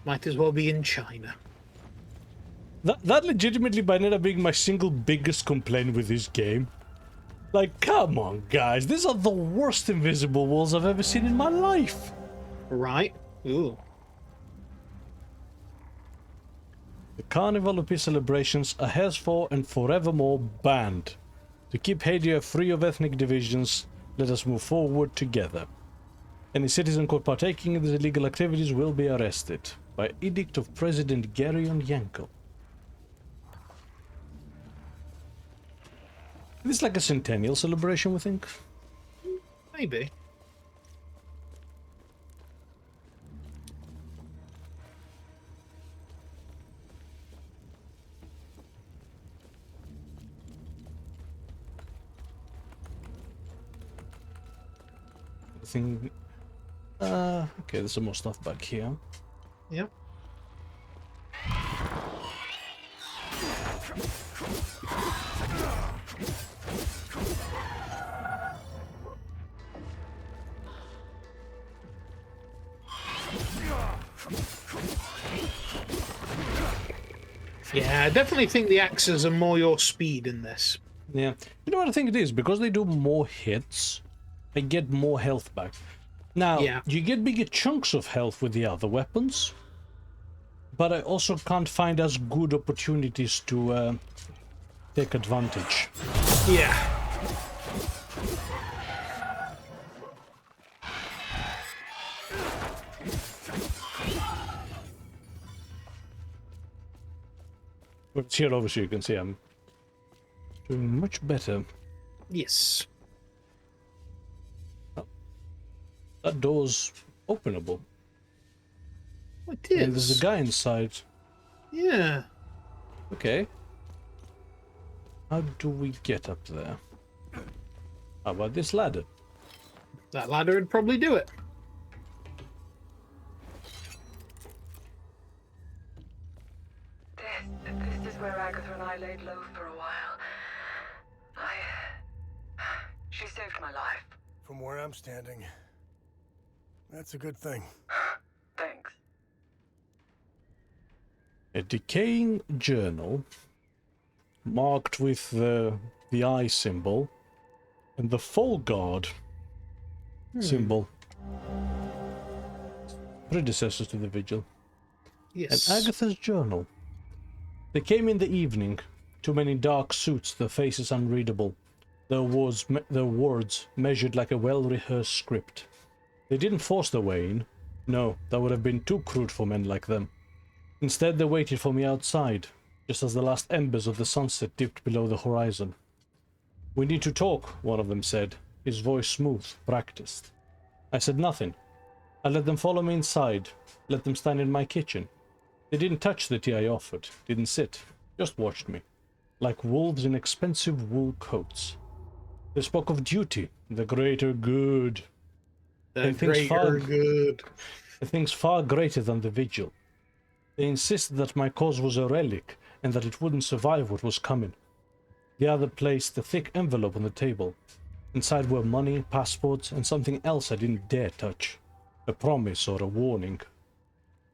Might as well be in China. That legitimately might end up being my single biggest complaint with this game. Like, come on, guys. These are the worst invisible walls I've ever seen in my life. Right. Ooh. The Carnival of Peace celebrations are henceforth and forevermore banned. To keep Hadia free of ethnic divisions, let us move forward together. Any citizen caught partaking in these illegal activities will be arrested by edict of President Gerion Yankel. This is like a centennial celebration, we think. Maybe. I think. Okay, there's some more stuff back here. Yep. Yeah, I definitely think the axes are more your speed in this. Yeah. You know what I think it is? Because they do more hits, I get more health back. Now, Yeah. you get bigger chunks of health with the other weapons, but I also can't find as good opportunities to take advantage. Yeah. But here, obviously, you can see I'm doing much better. Yes. That door's openable. It And there's is. a guy inside. Yeah. Okay. How do we get up there? How about this ladder? That ladder would probably do it. This is where Agatha and I laid low for a while. She saved my life. From where I'm standing, that's a good thing. Thanks. A decaying journal marked with the eye symbol and the Fall Guard symbol. Predecessors to the vigil. Yes. And Agatha's journal. They came in the evening, too many dark suits, their faces unreadable, their words measured like a well-rehearsed script. They didn't force their way in. No, that would have been too crude for men like them. Instead, they waited for me outside, just as the last embers of the sunset dipped below the horizon. "We need to talk," one of them said, his voice smooth, practiced. I said nothing. I let them follow me inside, let them stand in my kitchen. They didn't touch the tea I offered, didn't sit, just watched me, like wolves in expensive wool coats. They spoke of duty, the greater good. The and things greater far- good. things far greater than the vigil. They insisted that my cause was a relic, and that it wouldn't survive what was coming. The other placed a thick envelope on the table. Inside were money, passports, and something else I didn't dare touch. A promise or a warning.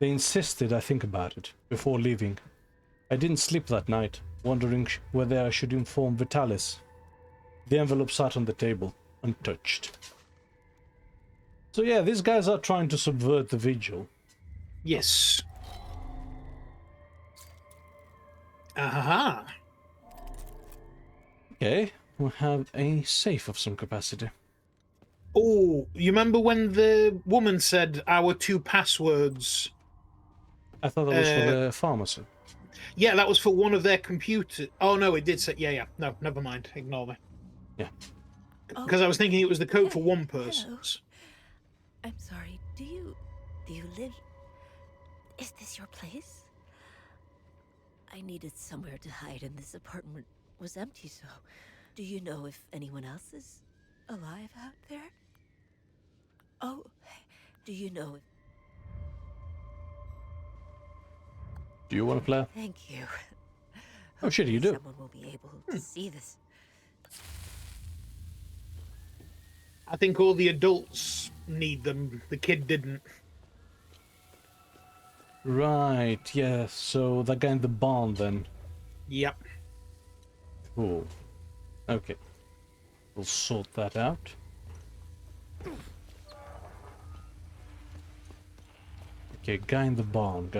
They insisted I think about it, before leaving. I didn't sleep that night, wondering whether I should inform Vitalis. The envelope sat on the table, untouched. So yeah, these guys are trying to subvert the vigil. Yes. Aha. Okay, we have a safe of some capacity. Oh, you remember when the woman said our 2 passwords? I thought that was for the pharmacy. Yeah, that was for one of their computers. Oh, no, it did say... Yeah. No, never mind. Ignore me. Yeah. Because I was thinking it was the code for one person. I'm sorry, do you live... Is this your place? I needed somewhere to hide and this apartment was empty, so... Do you know if anyone else is alive out there? Oh, do you know if... Do you want to play? Thank you. Oh shit, you do. Someone will be able to see this. I think all the adults need them. The kid didn't. Right, yeah, so that guy in the barn then. Yep. Cool. Okay. We'll sort that out. Okay, guy in the barn,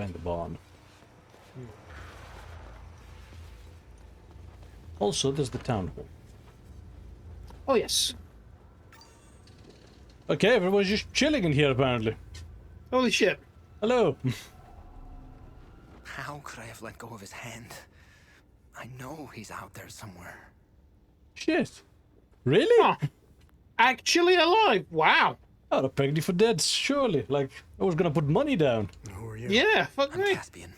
Also, there's the town hall. Oh, yes. Okay, everyone's just chilling in here, apparently. Holy shit. Hello. How could I have let go of his hand? I know he's out there somewhere. Shit. Really? Huh. Actually alive. Wow. I'd have pegged you for dead, surely. Like, I was gonna put money down. Who are you? Yeah, fuck I'm me. Caspian.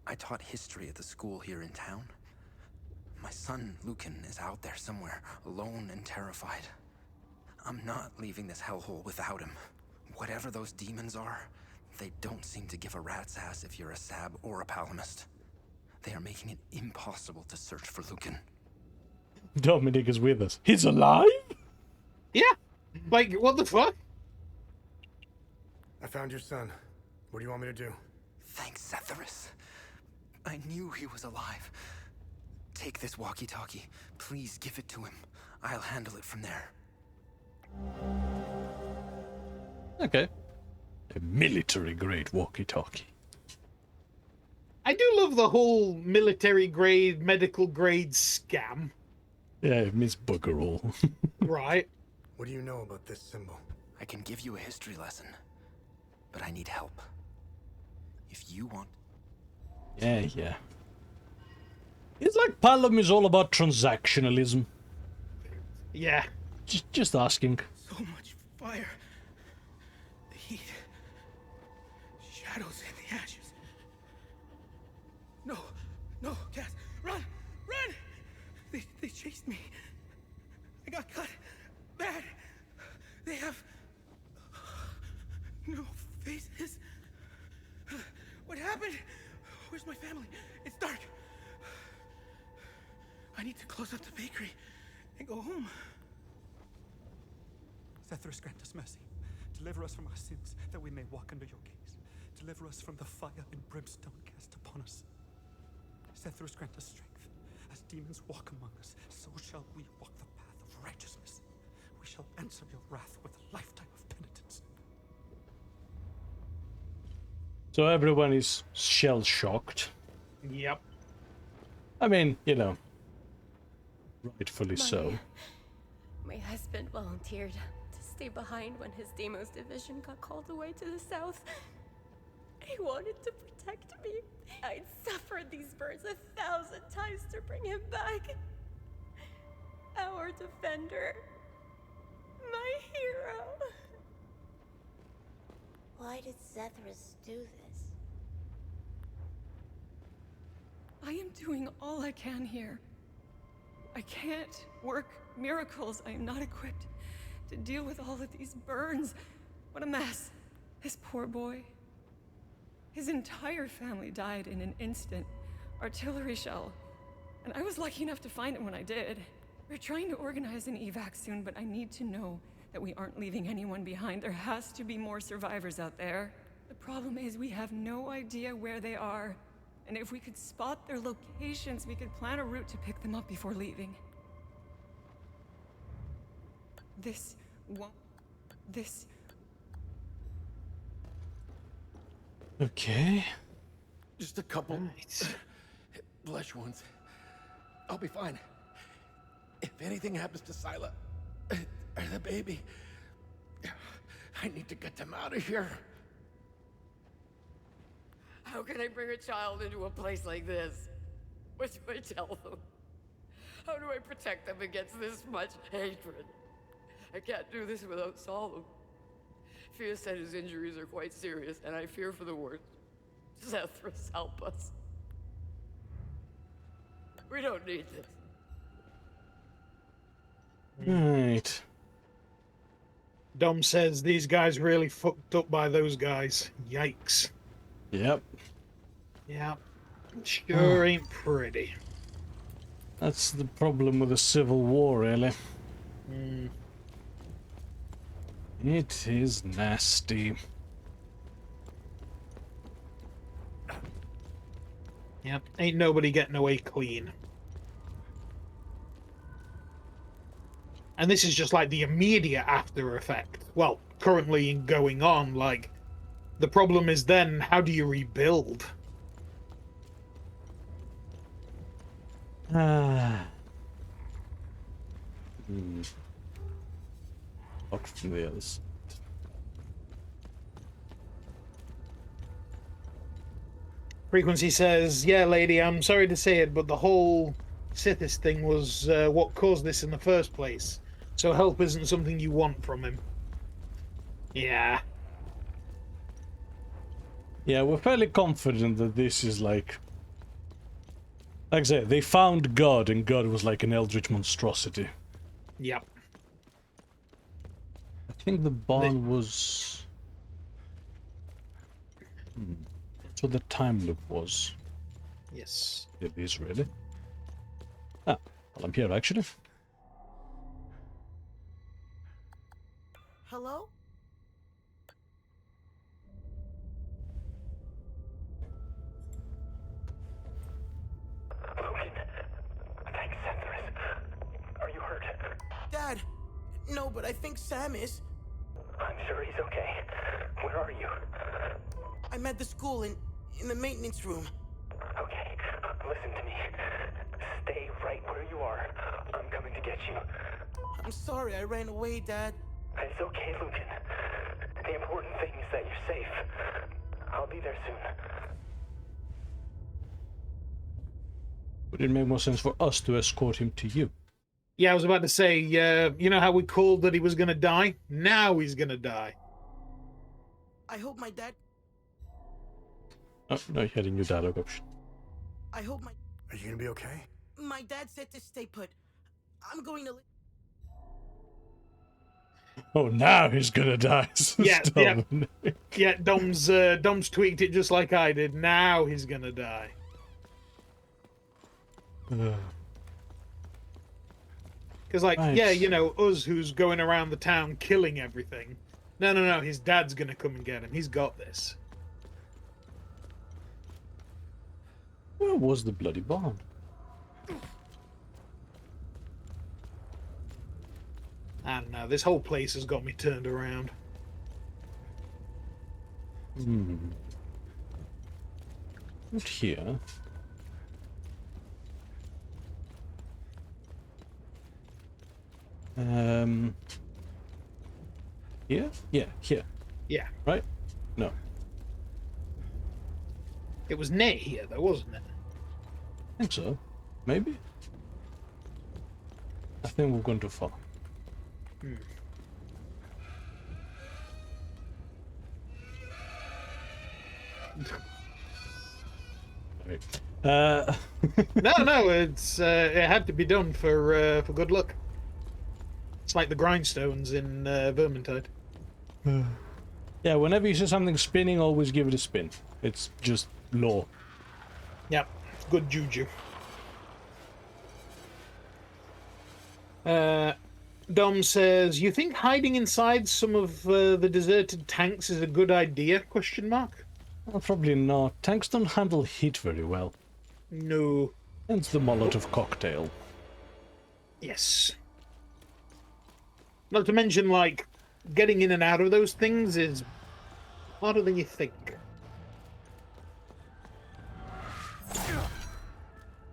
I taught history at the school here in town. My son, Lucan, is out there somewhere, alone and terrified. I'm not leaving this hellhole without him. Whatever those demons are, they don't seem to give a rat's ass if you're a Sab or a Palamist. They are making it impossible to search for Lucan. Dominic is with us. He's alive? Yeah. Like, what the fuck? I found your son. What do you want me to do? Thanks, Setharus. I knew he was alive. Take this walkie-talkie. Please give it to him. I'll handle it from there. Okay. A military-grade walkie-talkie. I do love the whole military-grade, medical-grade scam. Yeah, it means bugger all. Right. What do you know about this symbol? I can give you a history lesson, but I need help. If you want... Yeah. It's like Palam is all about transactionalism. Yeah. Just asking. So much fire. The heat. Shadows in the ashes. No, Cass, run! They chased me. I got cut. Bad. They have... no faces. What happened? Where's my family? It's dark. I need to close up the bakery and go home. Setharus, grant us mercy. Deliver us from our sins, that we may walk under your gaze. Deliver us from the fire and brimstone cast upon us. Setharus, grant us strength. As demons walk among us, so shall we walk the path of righteousness. We shall answer your wrath with a lifetime of penitence. So everyone is shell-shocked. Yep. I mean, you know, rightfully so. My husband volunteered to stay behind when his Deimos division got called away to the south. He wanted to protect me. I'd suffered these birds 1,000 times to bring him back. Our defender. My hero. Why did Setharus do this? I am doing all I can here. I can't work miracles. I am not equipped to deal with all of these burns. What a mess. This poor boy. His entire family died in an instant. Artillery shell. And I was lucky enough to find him when I did. We're trying to organize an evac soon, but I need to know that we aren't leaving anyone behind. There has to be more survivors out there. The problem is we have no idea where they are. And if we could spot their locations, we could plan a route to pick them up before leaving. This won't... This... Okay. Just a couple flesh wounds. I'll be fine. If anything happens to Sila or the baby, I need to get them out of here. How can I bring a child into a place like this? What do I tell them? How do I protect them against this much hatred? I can't do this without Solemn. Fia said his injuries are quite serious, and I fear for the worst. Zethras, help us. We don't need this. Right. Dom says these guys really fucked up by those guys. Yikes. Yep. Yeah. Sure ain't pretty. That's the problem with the Civil War, really. It is nasty. Yep. Ain't nobody getting away clean. And this is just like the immediate after effect. Well, currently going on, like, the problem is then, how do you rebuild? Out from the others. Frequency says, yeah, lady, I'm sorry to say it, but the whole Sithis thing was what caused this in the first place. So help isn't something you want from him. Yeah. Yeah, we're fairly confident that this is like I said, they found God, and God was like an eldritch monstrosity. Yep. I think the barn was... That's what the time loop was. Yes. It is, really. Ah, well, I'm here, actually. Hello? Logan. Thanks, Zethras. Are you hurt? Dad! No, but I think Sam is. I'm sure he's okay. Where are you? I'm at the school in the maintenance room. Okay, listen to me. Stay right where you are. I'm coming to get you. I'm sorry I ran away, Dad. It's okay, Lucan. The important thing is that you're safe. I'll be there soon. Would it make more sense for us to escort him to you? Yeah, I was about to say, you know how we called that he was going to die? Now he's going to die. I hope my dad... Oh, no, you had a new dialogue option. I hope my... Are you gonna be okay? My dad said to stay put. I'm going to... Oh, now he's gonna die. Yeah, yeah, Dom's tweaked it just like I did. Now he's gonna die. Because, like, right. yeah, you know, us who's going around the town killing everything. No, his dad's gonna come and get him. He's got this. Where was the bloody barn? I don't know. This whole place has got me turned around. Not here. Here? Yeah, here. Yeah. Right? No. It was near here, though, wasn't it? I think so. Maybe? I think we've gone too far. Right. No, it's it had to be done for good luck. It's like the grindstones in Vermintide. Yeah, whenever you see something spinning, always give it a spin. It's just law. Yep, good juju. Dom says, "You think hiding inside some of the deserted tanks is a good idea?" Question mark. Well, probably not. Tanks don't handle heat very well. No. Hence the Molotov cocktail. Yes. Not to mention, like, getting in and out of those things is harder than you think.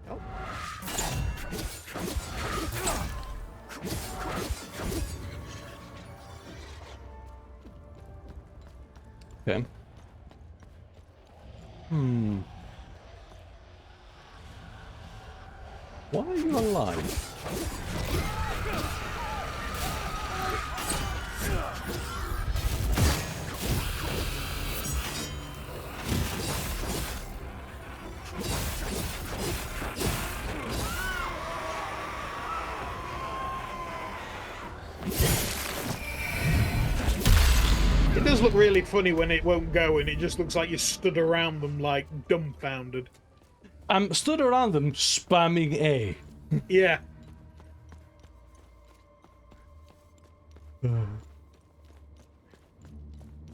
Oh. Okay. Why are you alive? It does look really funny when it won't go, and it just looks like you stood around them like dumbfounded. I'm stood around them spamming A. Yeah.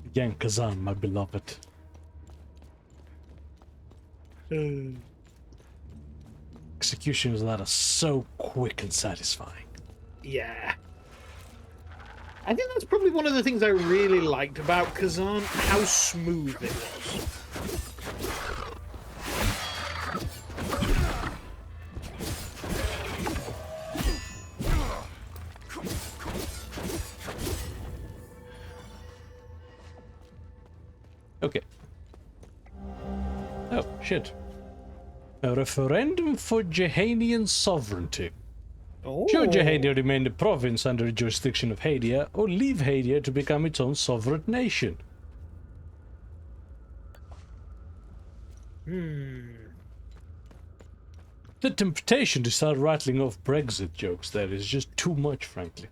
Again, Kazan, my beloved. Executions that are so quick and satisfying. Yeah. I think that's probably one of the things I really liked about Kazan, how smooth it was. Okay. Oh, shit. A referendum for Jehanian sovereignty. Oh. Should Jehania remain a province under the jurisdiction of Hadia, or leave Hadia to become its own sovereign nation? The temptation to start rattling off Brexit jokes there is just too much, frankly.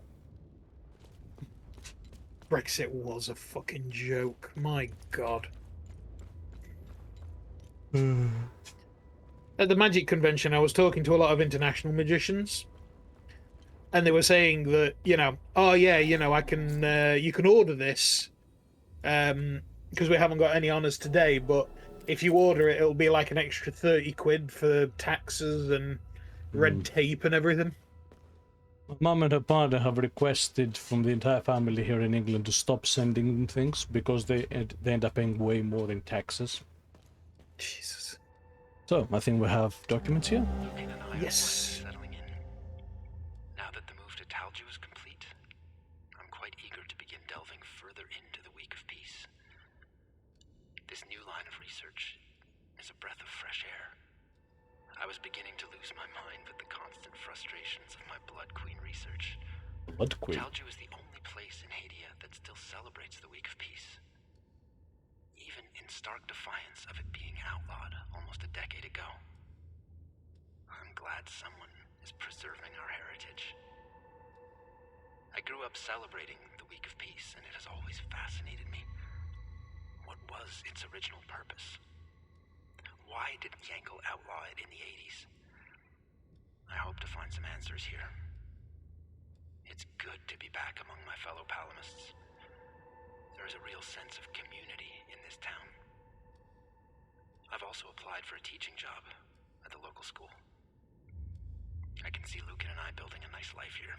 Brexit was a fucking joke. My God. At the Magic Convention, I was talking to a lot of international magicians, and they were saying that, you know, oh yeah, you know, I can, you can order this, because we haven't got any honors today, but if you order it, it'll be like an extra 30 quid for taxes and red tape and everything. My mum and her partner have requested from the entire family here in England to stop sending them things because they end up paying way more in taxes. Jesus. So, I think we have documents here. Yes. Now that the move to Talju is complete, I'm quite eager to begin delving further into the Week of Peace. This new line of research is a breath of fresh air. I was beginning to lose my mind with the constant frustrations of my Blood Queen research. Blood Queen? Talju is the only place in Hadia that still celebrates the Week of Peace. Even in stark defiance of it being outlawed almost a decade ago. I'm glad someone is preserving our heritage. I grew up celebrating the Week of Peace, and it has always fascinated me. What was its original purpose? Why did Yankel outlaw it in the 80s? I hope to find some answers here. It's good to be back among my fellow Palamists. There is a real sense of community in this town. I've also applied for a teaching job at the local school. I can see Lucan and I building a nice life here.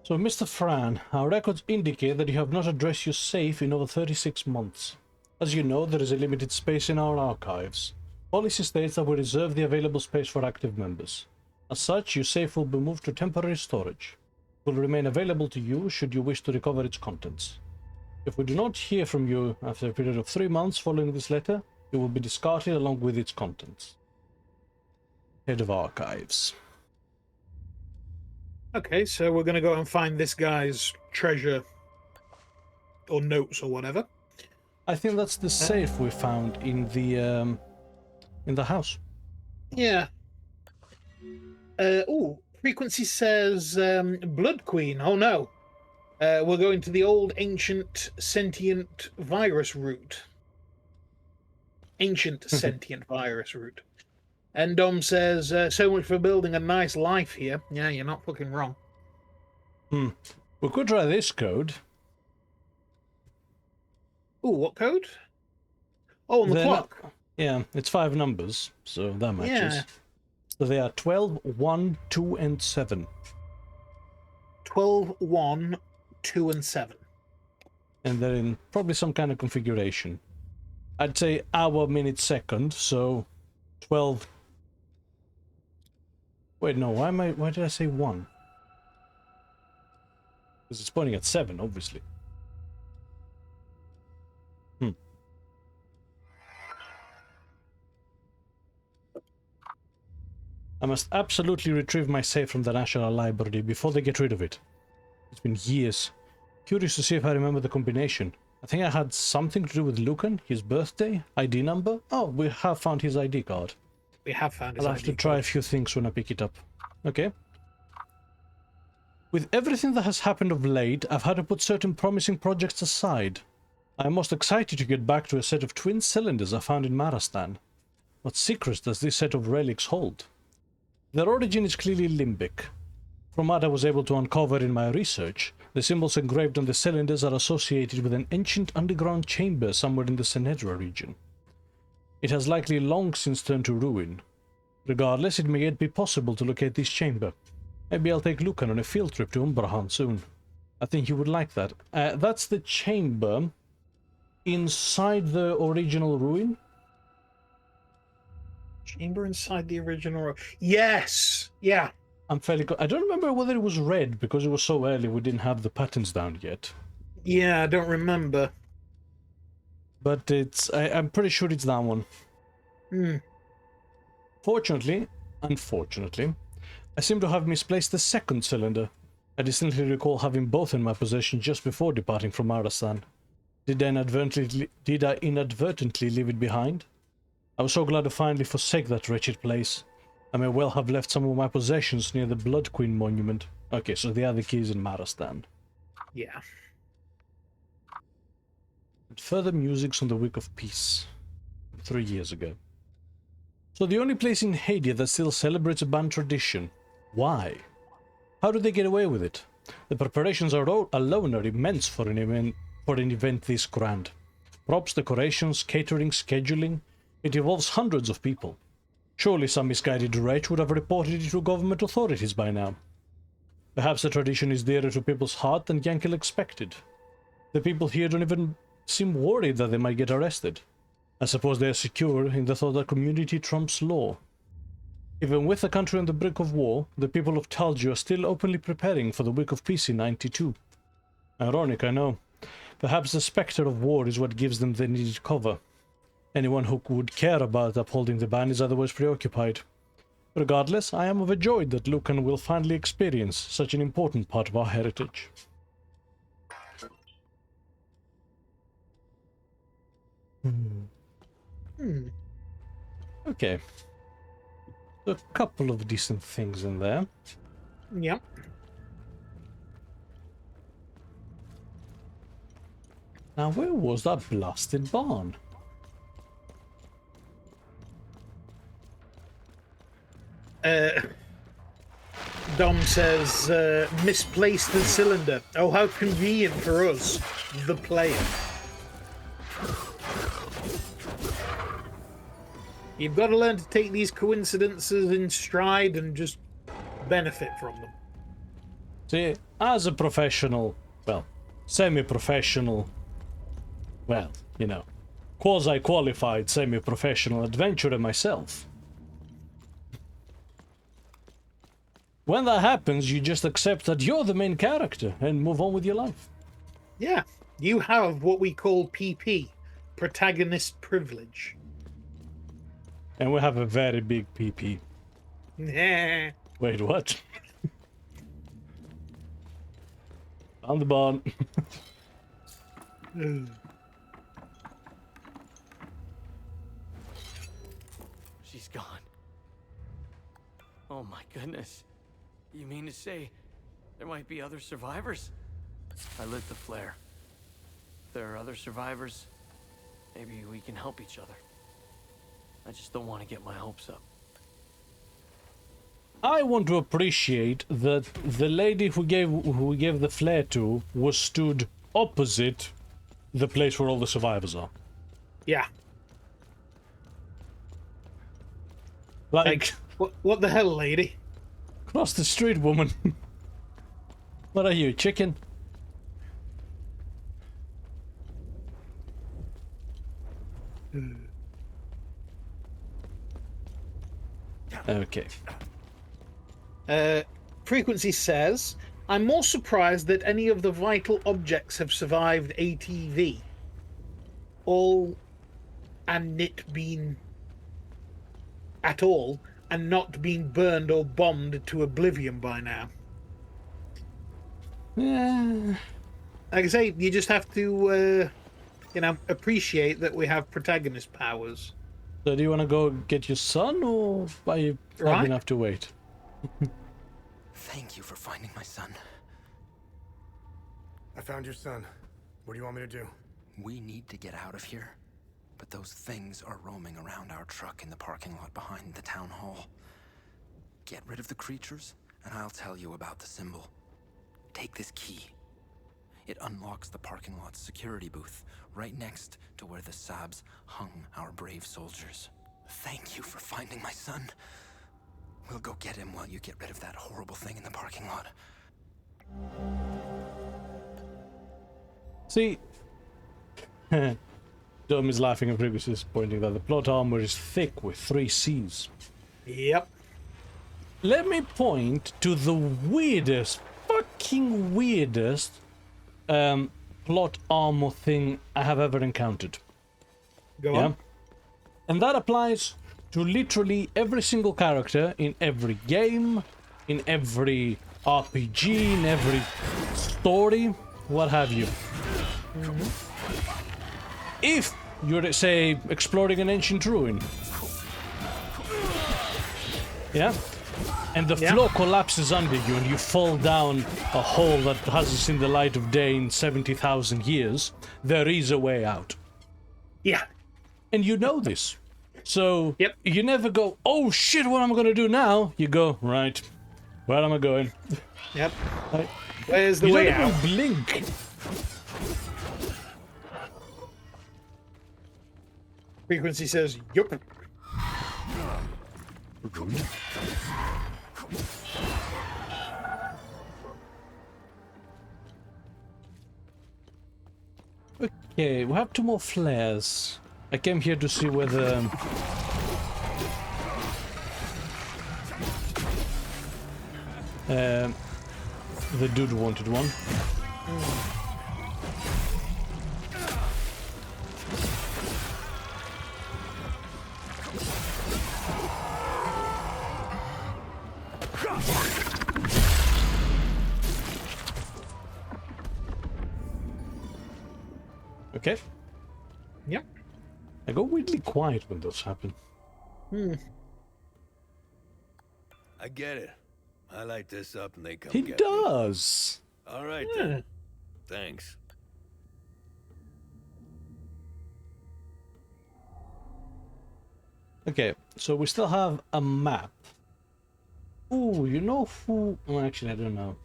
So, Mr. Fran, our records indicate that you have not addressed your safe in over 36 months. As you know, there is a limited space in our archives. Policy states that we reserve the available space for active members. As such, your safe will be moved to temporary storage. It will remain available to you should you wish to recover its contents. If we do not hear from you after a period of 3 months following this letter, it will be discarded along with its contents. Head of Archives. Okay, so we're going to go and find this guy's treasure or notes or whatever. I think that's the safe we found in the house. Yeah. Frequency says Blood Queen. Oh no. We're going to the old ancient sentient virus route. Ancient sentient virus route. And Dom says, so much for building a nice life here. Yeah, you're not fucking wrong. We could try this code. Ooh, what code? Oh, on the clock. Yeah, it's 5 numbers, so that matches. Yeah. So they are 12, 1, 2, and 7. 12, 1, 2, and 7. And they're in probably some kind of configuration. I'd say hour, minute, second, so 12. Wait, no, why did I say 1? Because it's pointing at 7, obviously. I must absolutely retrieve my safe from the National Library before they get rid of it. It's been years. Curious to see if I remember the combination. I think I had something to do with Lucan, his birthday, ID number. Oh, we have found his ID card. We have found his I'll have ID to try card. a few things when I pick it up. Okay. With everything that has happened of late, I've had to put certain promising projects aside. I am most excited to get back to a set of twin cylinders I found in Marastan. What secrets does this set of relics hold? Their origin is clearly limbic. From what I was able to uncover in my research, the symbols engraved on the cylinders are associated with an ancient underground chamber somewhere in the Senedra region. It has likely long since turned to ruin. Regardless, it may yet be possible to locate this chamber. Maybe I'll take Lucan on a field trip to Umbrahan soon. I think he would like that. That's the chamber inside the original ruin. Chamber inside the original. Yes! Yeah. I'm fairly. I don't remember whether it was red because it was so early we didn't have the patterns down yet. Yeah, I don't remember. But it's. I'm pretty sure it's that one. Fortunately, unfortunately, I seem to have misplaced the second cylinder. I distinctly recall having both in my possession just before departing from Arasan. Did I inadvertently leave it behind? I was so glad to finally forsake that wretched place. I may well have left some of my possessions near the Blood Queen monument. Okay, so the other key is in Marastan. Yeah. And further musics on the Week of Peace. 3 years ago. So the only place in Hadia that still celebrates a band tradition. Why? How do they get away with it? The preparations alone are immense for an event this grand. Props, decorations, catering, scheduling. It involves hundreds of people. Surely some misguided wretch would have reported it to government authorities by now. Perhaps the tradition is dearer to people's heart than Yankel expected. The people here don't even seem worried that they might get arrested. I suppose they are secure in the thought that community trumps law. Even with the country on the brink of war, the people of Talju are still openly preparing for the Week of Peace in 92. Ironic, I know. Perhaps the specter of war is what gives them the needed cover. Anyone who would care about upholding the ban is otherwise preoccupied. Regardless, I am overjoyed that Lucan will finally experience such an important part of our heritage. Okay. A couple of decent things in there. Yep. Now, where was that blasted barn? Dom says, misplaced the cylinder. Oh, how convenient for us, the player. You've got to learn to take these coincidences in stride and just benefit from them. See, as a professional, well, semi-professional, well, you know, quasi-qualified semi-professional adventurer myself, when that happens, you just accept that you're the main character and move on with your life. Yeah, you have what we call PP, protagonist privilege. And we have a very big PP. Nah. Wait, what? On the barn. She's gone. Oh my goodness. You mean to say there might be other survivors? I lit the flare. If there are other survivors, maybe we can help each other. I just don't want to get my hopes up. I want to appreciate that the lady who we gave the flare to was stood opposite the place where all the survivors are. Yeah. Like what the hell, lady? Cross the street, woman. What are you, chicken? Okay. Frequency says, I'm more surprised that any of the vital objects have survived ATV. All and it been at all and not been burned or bombed to oblivion by now. Yeah. Like I say, you just have to, appreciate that we have protagonist powers. So do you want to go get your son, or are you happy enough to wait? Thank you for finding my son. I found your son. What do you want me to do? We need to get out of here. But those things are roaming around our truck in the parking lot behind the town hall. Get rid of the creatures, and I'll tell you about the symbol. Take this key. It unlocks the parking lot's security booth, right next to where the Sabs hung our brave soldiers. Thank you for finding my son. We'll go get him while you get rid of that horrible thing in the parking lot. See, Dom is laughing at Prigus, pointing that the plot armor is thick with 3 C's. Yep. Let me point to the weirdest, fucking weirdest plot armor thing I have ever encountered. Go on. And that applies to literally every single character in every game, in every RPG, in every story, what have you. If you're, say, exploring an ancient ruin, and the floor collapses under you and you fall down a hole that hasn't seen the light of day in 70,000 years, there is a way out. Yeah. And you know this. So you never go, oh shit, what am I going to do now? You go, right, where am I going? Yep. Right. Where's the way out? You don't even blink. Frequency says, yup. Okay, we have 2 more flares. I came here to see whether the dude wanted one. Okay. Yep. I go weirdly quiet when those happen. I get it. I light this up and they come He get does. me. All right then. Thanks. Okay, so we still have a map. Ooh, you know who... Well, actually, I don't know.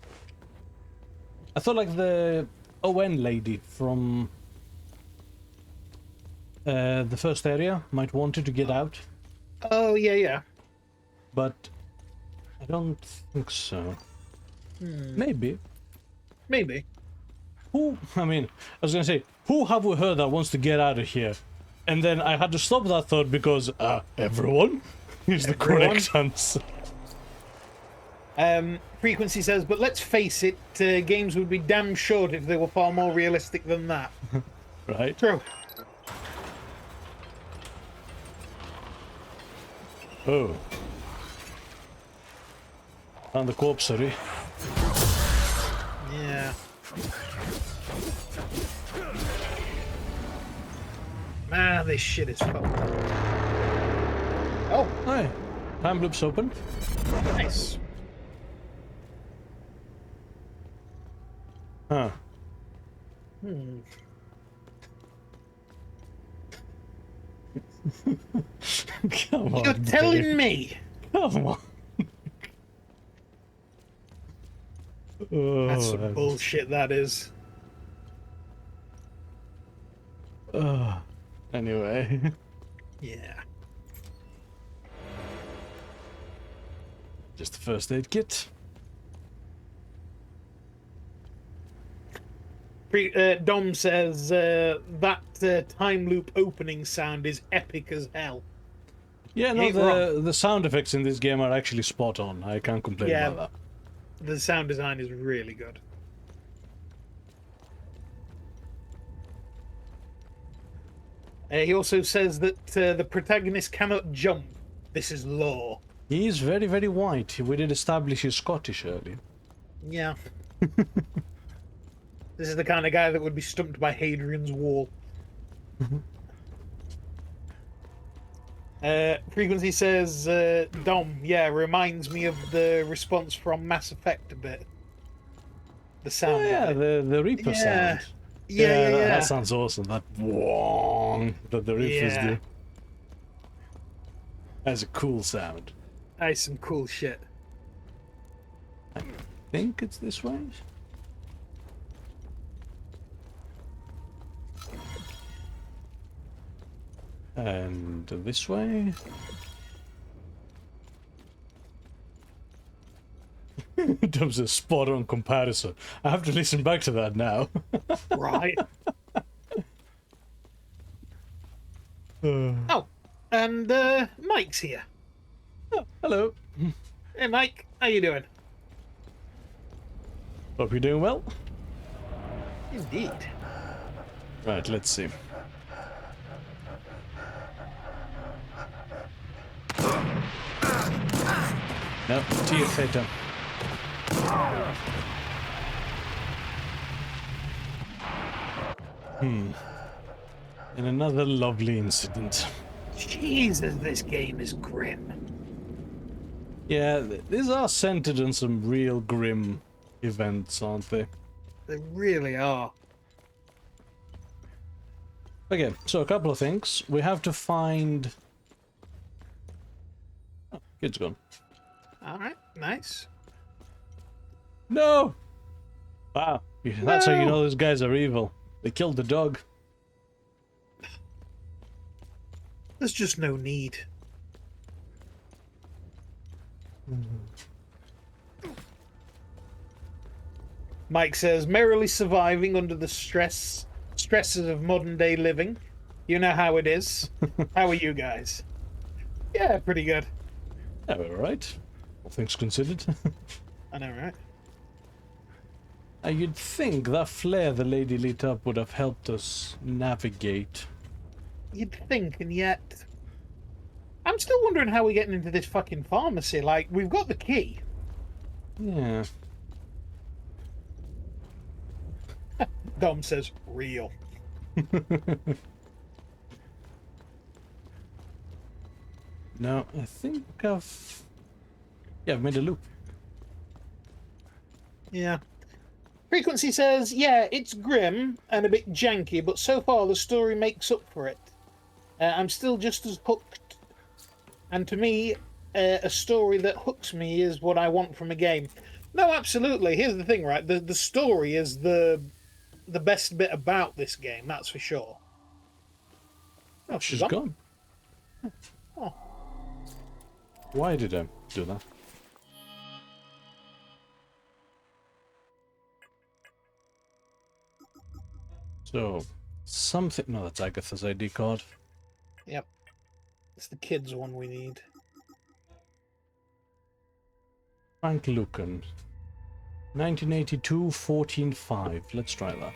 I thought like the ON lady from the first area might want to get out. Oh, yeah. But I don't think so. Maybe. Who, I mean, I was gonna say, who have we heard that wants to get out of here? And then I had to stop that thought because, everyone is the correct answer. Frequency says, but let's face it, games would be damn short if they were far more realistic than that. Right? True. Oh. Found the corpse, sorry. Yeah. Man, this shit is fucked up. Oh. Hi. Time loop's open. Nice. Hmm. Come on, You're telling babe. me? Come on. That's Oh, some bullshit, that is. Anyway. Yeah. Just the first aid kit. Dom says that time loop opening sound is epic as hell. Yeah, You no, ain't wrong. the sound effects in this game are actually spot on. I can't complain Yeah, about that. the sound design is really good. He also says that the protagonist cannot jump. This is law. He is very, very white. We did establish he's Scottish earlier. Yeah. This is the kind of guy that would be stumped by Hadrian's Wall. Frequency says, Dom, yeah, reminds me of the response from Mass Effect a bit. The sound. Oh, yeah, of it. the Reaper sound. Yeah. That sounds awesome. That wong that the Reapers do. That's a cool sound. That's some cool shit. I think it's this way. And this way. Dom's a spot on comparison. I have to listen back to that now. Right. Oh, and Mike's here. Oh, hello. Hey, Mike. How you doing? Hope you're doing well. Indeed. Right, let's see. No, Tia Theta. And another lovely incident. Jesus, this game is grim. Yeah, these are centered on some real grim events, aren't they? They really are. Okay, so a couple of things. We have to find... Oh, kid's gone. Alright, nice. No! Wow, that's how you know those guys are evil. They killed the dog. There's just no need. Mike says, merrily surviving under the stresses of modern day living. You know how it is. How are you guys? Yeah, pretty good. Yeah, we're alright. All things considered. I know, right? You'd think that flare the lady lit up would have helped us navigate. You'd think, and yet... I'm still wondering how we're getting into this fucking pharmacy. Like, we've got the key. Yeah. Dom says, real. No, I think I've... Yeah, I've made a loop. Yeah. Frequency says, yeah, it's grim and a bit janky, but so far the story makes up for it. I'm still just as hooked. And to me, a story that hooks me is what I want from a game. No, absolutely. Here's the thing, right? The story is the best bit about this game, that's for sure. Oh, she's gone. Oh. Why did I do that? So, something... No, that's Agatha's ID card. Yep. It's the kids one we need. Frank Lucan. 1982, 14.5. Let's try that.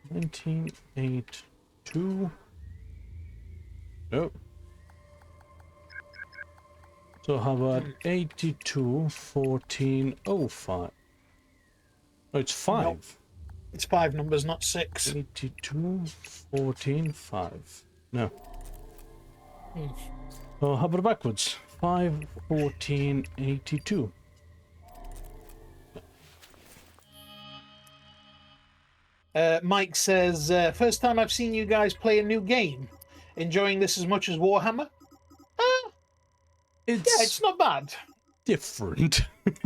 1982. No. So how about 82, 14.05? Oh, it's 5. Nope. It's 5 numbers, not 6. 82, 14.5. No. Hmm. Oh, how about backwards? 5, 14, 82. Mike says, first time I've seen you guys play a new game. Enjoying this as much as Warhammer? It's not bad. Different.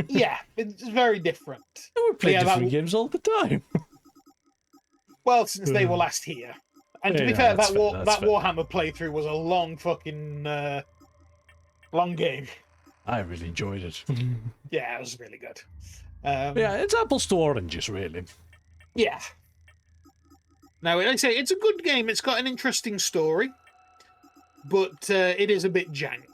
Yeah, it's very different. We play different games all the time. Well, since they were last here. And to be fair, that Warhammer playthrough was a long fucking long game. I really enjoyed it. Yeah, it was really good. Yeah, it's apples to oranges, really. Yeah. Now, like I say, it's a good game. It's got an interesting story, but it is a bit jank.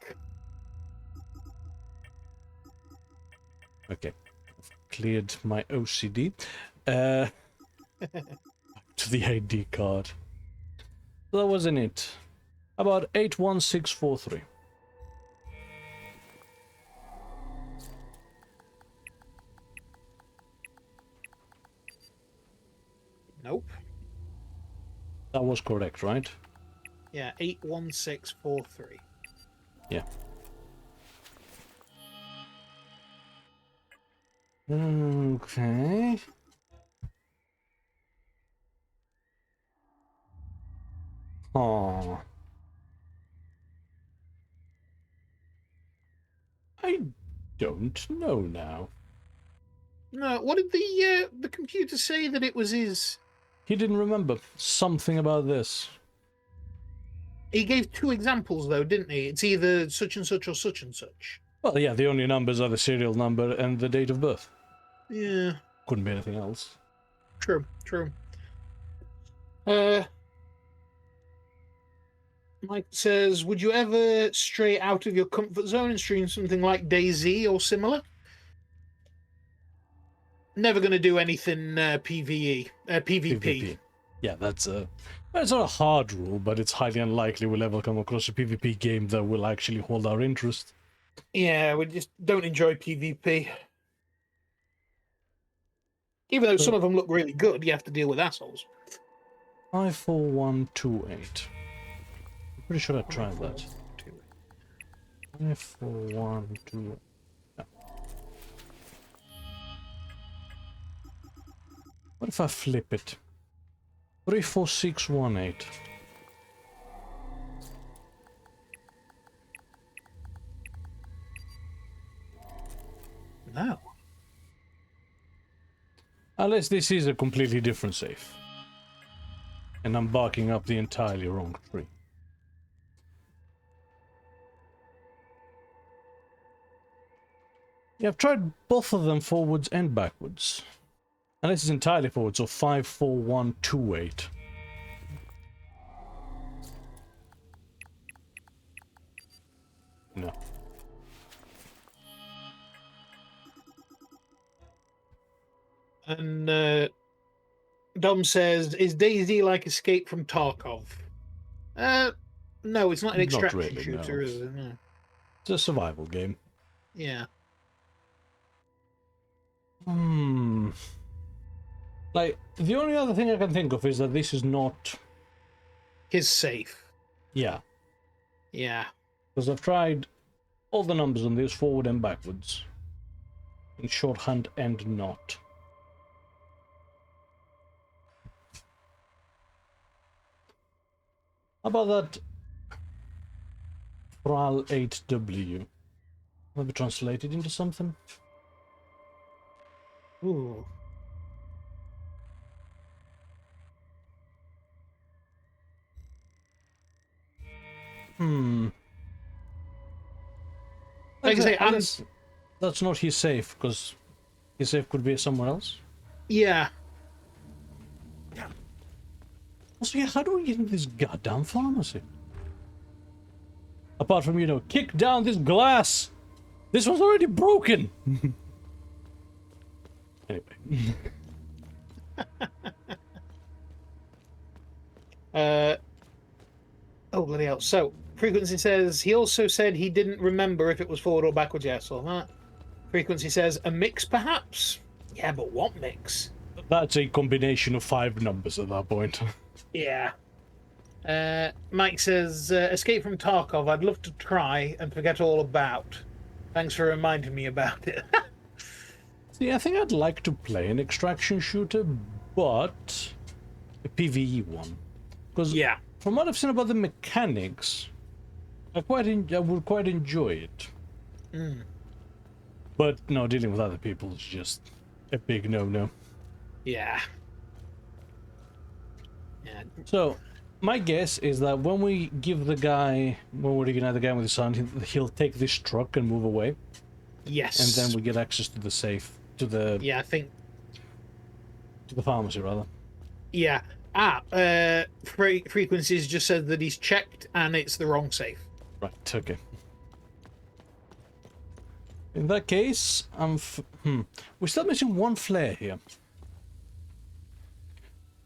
Okay, I've cleared my OCD. To the ID card. That wasn't it. About 81643. Nope. That was correct, right? Yeah, 81643. Yeah. Okay. Oh. I don't know now. No, what did the computer say that it was his? He didn't remember something about this. He gave 2 examples though, didn't he? It's either such and such or such and such. Well, yeah, the only numbers are the serial number and the date of birth. Yeah. Couldn't be anything else. True, true. Mike says, would you ever stray out of your comfort zone and stream something like DayZ or similar? Never going to do anything PvP. Yeah, that's it's not a hard rule, but it's highly unlikely we'll ever come across a PvP game that will actually hold our interest. Yeah, we just don't enjoy PvP. Even though some of them look really good, you have to deal with assholes. 54128. I'm pretty sure I tried that. 54128. Yeah. What if I flip it? 34618. No. Unless this is a completely different safe. And I'm barking up the entirely wrong tree. Yeah, I've tried both of them forwards and backwards. And this is entirely forward, so 54128. No. And Dom says, is DayZ like Escape from Tarkov? No, it's not an extraction really, shooter, no. is it? No. It's a survival game. Yeah. Like, the only other thing I can think of is that this is not... His safe. Yeah. Yeah. Because I've tried all the numbers on this, forward and backwards. In shorthand and not. How about that Pral 8W? Maybe translated into something? Ooh. Like I say, that's not his safe, because his safe could be somewhere else. Yeah. Also, yeah, how do we get into this goddamn pharmacy? Apart from, you know, kick down this glass! This one's already broken! Anyway. Oh, bloody hell. So, Frequency says, he also said he didn't remember if it was forward or backwards. Yeah, so that. Frequency says, a mix perhaps? Yeah, but what mix? That's a combination of 5 numbers at that point. Yeah. Mike says, Escape from Tarkov, I'd love to try and forget all about. Thanks for reminding me about it. See, I think I'd like to play an extraction shooter, but a PvE one. Because yeah, from what I've seen about the mechanics, I would quite enjoy it. Mm. But no, dealing with other people is just a big no-no. Yeah. Yeah. So, my guess is that when we give the guy, when we reignite the guy with his son, he'll take this truck and move away. Yes. And then we get access to the safe, to the... Yeah, I think... To the pharmacy, rather. Yeah. Frequencies just said that he's checked and it's the wrong safe. Right, okay. In that case, we're still missing one flare here.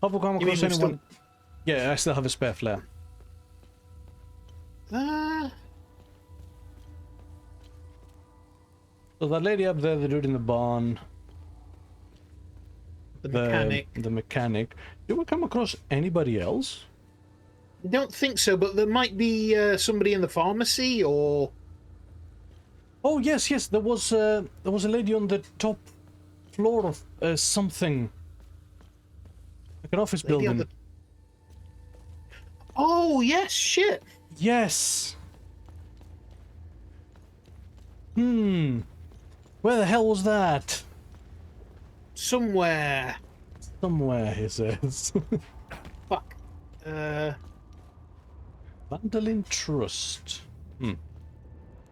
Have we come across anyone? Yeah, I still have a spare flare. So that lady up there, the dude in the barn, the mechanic. The mechanic. Did we come across anybody else? I don't think so, but there might be somebody in the pharmacy, or... Oh yes, there was a lady on the top floor of something, like an office building. Oh yes, shit. Yes. Where the hell was that? Somewhere. Somewhere, he says. Fuck. Vandalin Trust. Would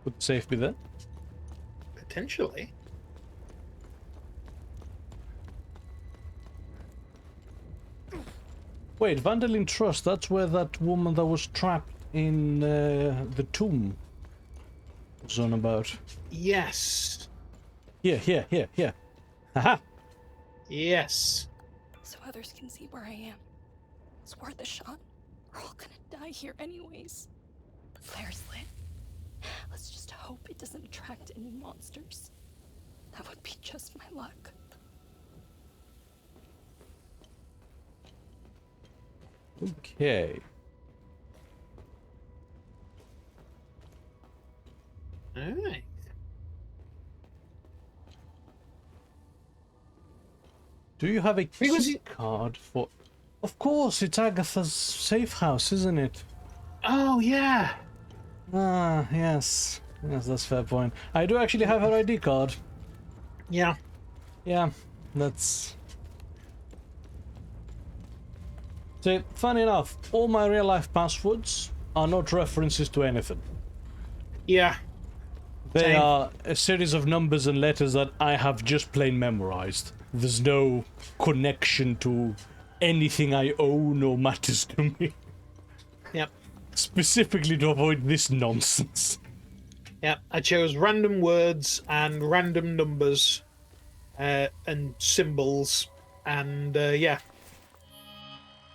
the safe be there? Potentially. Wait, Vandalin Trust, that's where that woman that was trapped in the tomb was on about. Yes. Here. Haha! Yes. So others can see where I am. It's worth a shot. We're all gonna die here anyways. The flare's lit. Let's just hope it doesn't attract any monsters. That would be just my luck. Okay. Alright. Do you have a key card for... Of course, it's Agatha's safe house, isn't it? Oh, yeah. Ah, yes. Yes, that's a fair point. I do actually have her ID card. Yeah. Yeah, that's... So, funny enough, all my real-life passwords are not references to anything. Yeah. They are a series of numbers and letters that I have just plain memorized. There's no connection to anything I own or matters to me. Yep. Specifically to avoid this nonsense. Yep, I chose random words and random numbers and symbols, and yeah.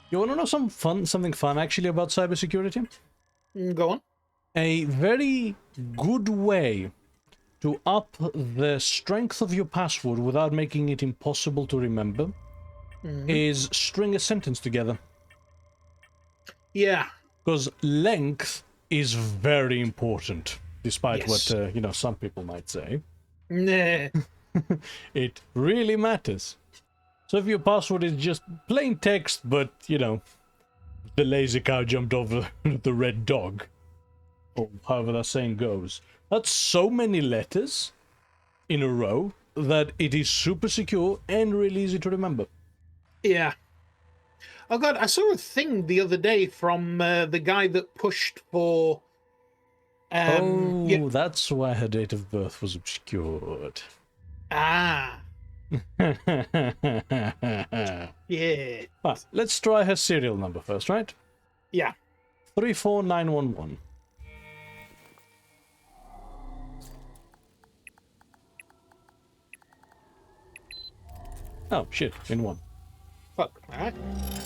You want to know something fun actually about cybersecurity? Go on. A very good way to up the strength of your password without making it impossible to remember is string a sentence together. Yeah. Because length is very important, despite what, some people might say. Nah. It really matters. So if your password is just plain text, but, the lazy cow jumped over the red dog, or however that saying goes, that's so many letters in a row that it is super secure and really easy to remember. Yeah. Oh god, I saw a thing the other day from the guy that pushed for... that's why her date of birth was obscured. Ah. Yeah. Ah, let's try her serial number first, right? Yeah. 34911. Oh, shit, in one. Fuck, alright.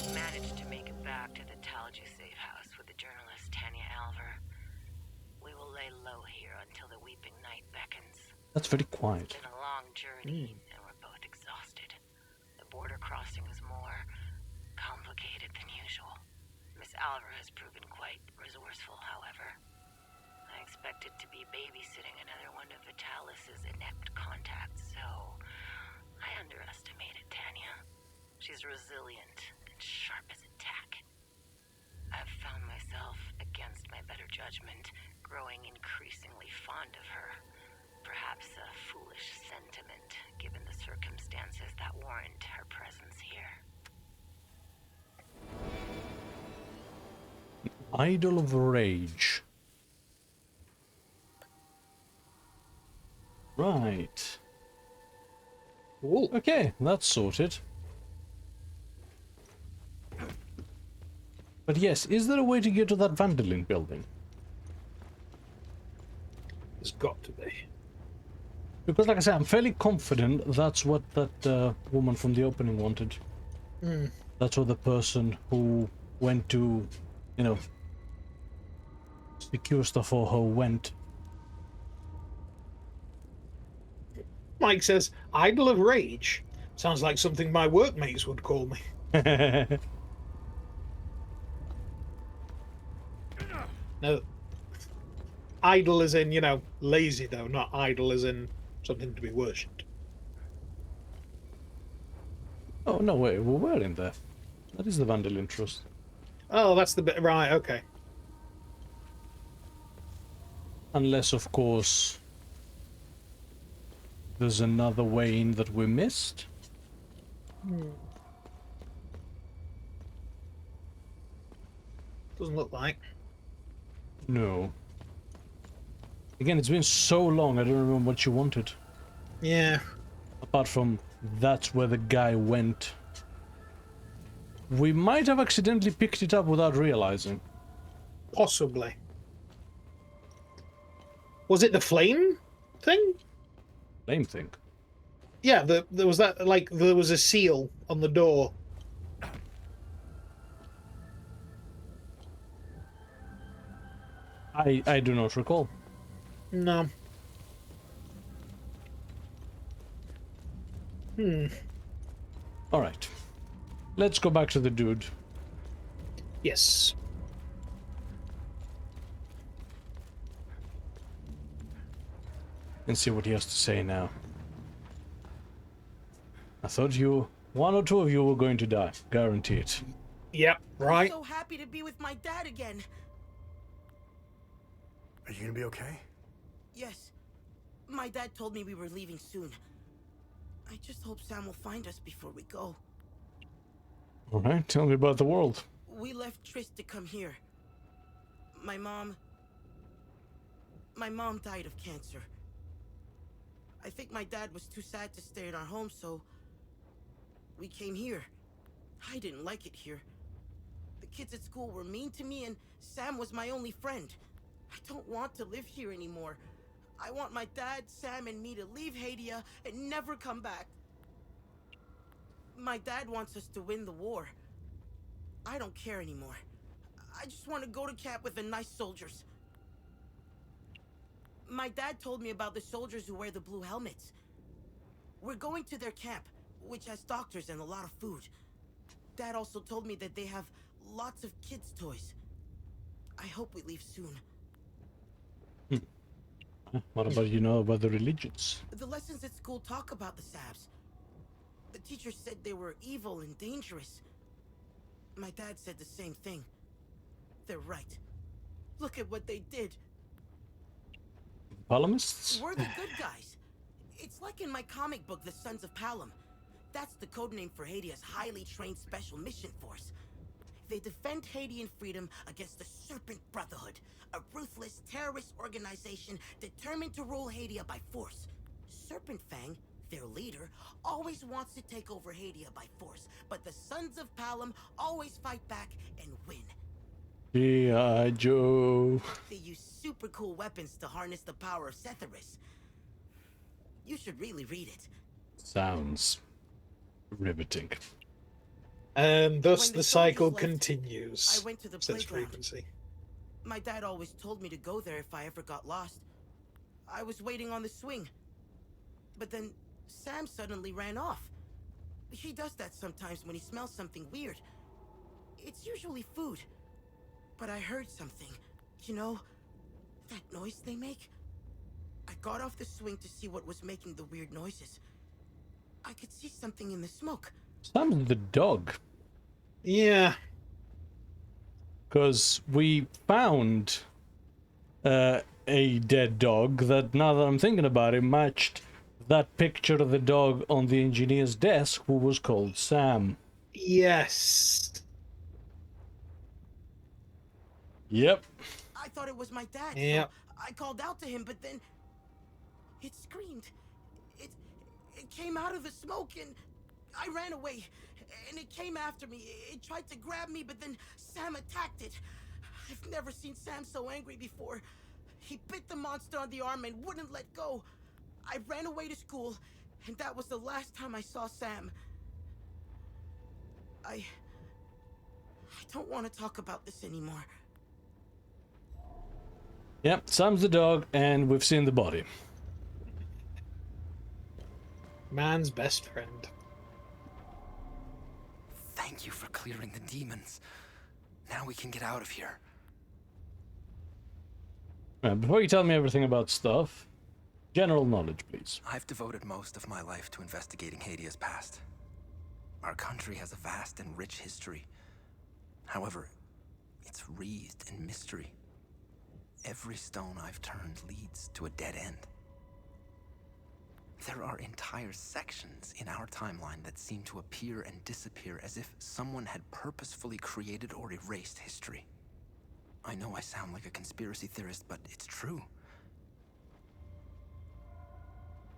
Managed to make it back to the Talju safe house with the journalist Tanya Alver. We will lay low here until the weeping night beckons. That's very quiet. It's been a long journey, and we're both exhausted. The border crossing was more complicated than usual. Miss Alver has proven quite resourceful, however. I expected to be babysitting another one of Vitalis' inept contacts, so I underestimated Tanya. She's resilient and sharp. sharp as a tack. I've found myself, against my better judgment, growing increasingly fond of her. Perhaps a foolish sentiment, given the circumstances that warrant her presence here. Idol of Rage. Right. Ooh. Okay, that's sorted. But yes, is there a way to get to that Vandalin building? There's got to be. Because, like I said, I'm fairly confident that's what that woman from the opening wanted. Hmm. That's what the person who went to, you know, secure stuff for her went. Mike says, Idol of Rage. Sounds like something my workmates would call me. No. Idol as in, you know, lazy though, not idol as in something to be worshipped. Oh, no, wait, we were in there. That is the Vandalin Trust. Oh, that's the bit, right, okay. Unless, of course, there's another way in that we missed. Doesn't look like. No. Again, it's been so long, I don't remember what you wanted. Yeah. Apart from, that's where the guy went. We might have accidentally picked it up without realizing. Possibly. Was it the flame thing? Flame thing? Yeah, there was that, like, there was a seal on the door. I do not recall. No. Alright. Let's go back to the dude. Yes. And see what he has to say now. I thought one or two of you were going to die. Guarantee it. Yep, right. I'm so happy to be with my dad again. Are you gonna be okay? Yes. My dad told me we were leaving soon. I just hope Sam will find us before we go. Alright, tell me about the world. We left Tris to come here. My mom died of cancer. I think my dad was too sad to stay in our home, so we came here. I didn't like it here. The kids at school were mean to me, and Sam was my only friend. I don't want to live here anymore. I want my dad, Sam, and me to leave Hadia and never come back. My dad wants us to win the war. I don't care anymore. I just want to go to camp with the nice soldiers. My dad told me about the soldiers who wear the blue helmets. We're going to their camp, which has doctors and a lot of food. Dad also told me that they have lots of kids' toys. I hope we leave soon. What about about the religions? The lessons at school talk about the Sabs. The teacher said they were evil and dangerous. My dad said the same thing. They're right. Look at what they did. Palamists? We're the good guys. It's like in my comic book, The Sons of Palam. That's the codename for Hadia's highly trained special mission force. They defend Hadian freedom against the Serpent Brotherhood, a ruthless terrorist organization determined to rule Hadia by force. Serpent Fang, their leader, always wants to take over Hadia by force, but the Sons of Palam always fight back and win. G.I. Joe. They use super cool weapons to harness the power of Setharis. You should really read it. Sounds riveting. And thus When the soldiers cycle left, continues. I went to the Says playground. Frequency. My dad always told me to go there if I ever got lost. I was waiting on the swing. But then Sam suddenly ran off. He does that sometimes when he smells something weird. It's usually food. But I heard something. You know, that noise they make? I got off the swing to see what was making the weird noises. I could see something in the smoke. Sam's the dog. Yeah. Because we found a dead dog that, now that I'm thinking about it, matched that picture of the dog on the engineer's desk who was called Sam. Yes. Yep. I thought it was my dad, Yep. so I called out to him, but then it screamed. It came out of the smoke, and I ran away. And it came after me. It tried to grab me, but then Sam attacked it. I've never seen Sam so angry before. He bit the monster on the arm and wouldn't let go. I ran away to school, and that was the last time I saw Sam. I don't want to talk about this anymore. Yep, Sam's the dog, and we've seen the body. Man's best friend. Thank you for clearing the demons. Now we can get out of here. Right, before you tell me everything about stuff, general knowledge, please. I've devoted most of my life to investigating Hadia's past. Our country has a vast and rich history. However, it's wreathed in mystery. Every stone I've turned leads to a dead end. There are entire sections in our timeline that seem to appear and disappear as if someone had purposefully created or erased history. I know I sound like a conspiracy theorist, but it's true.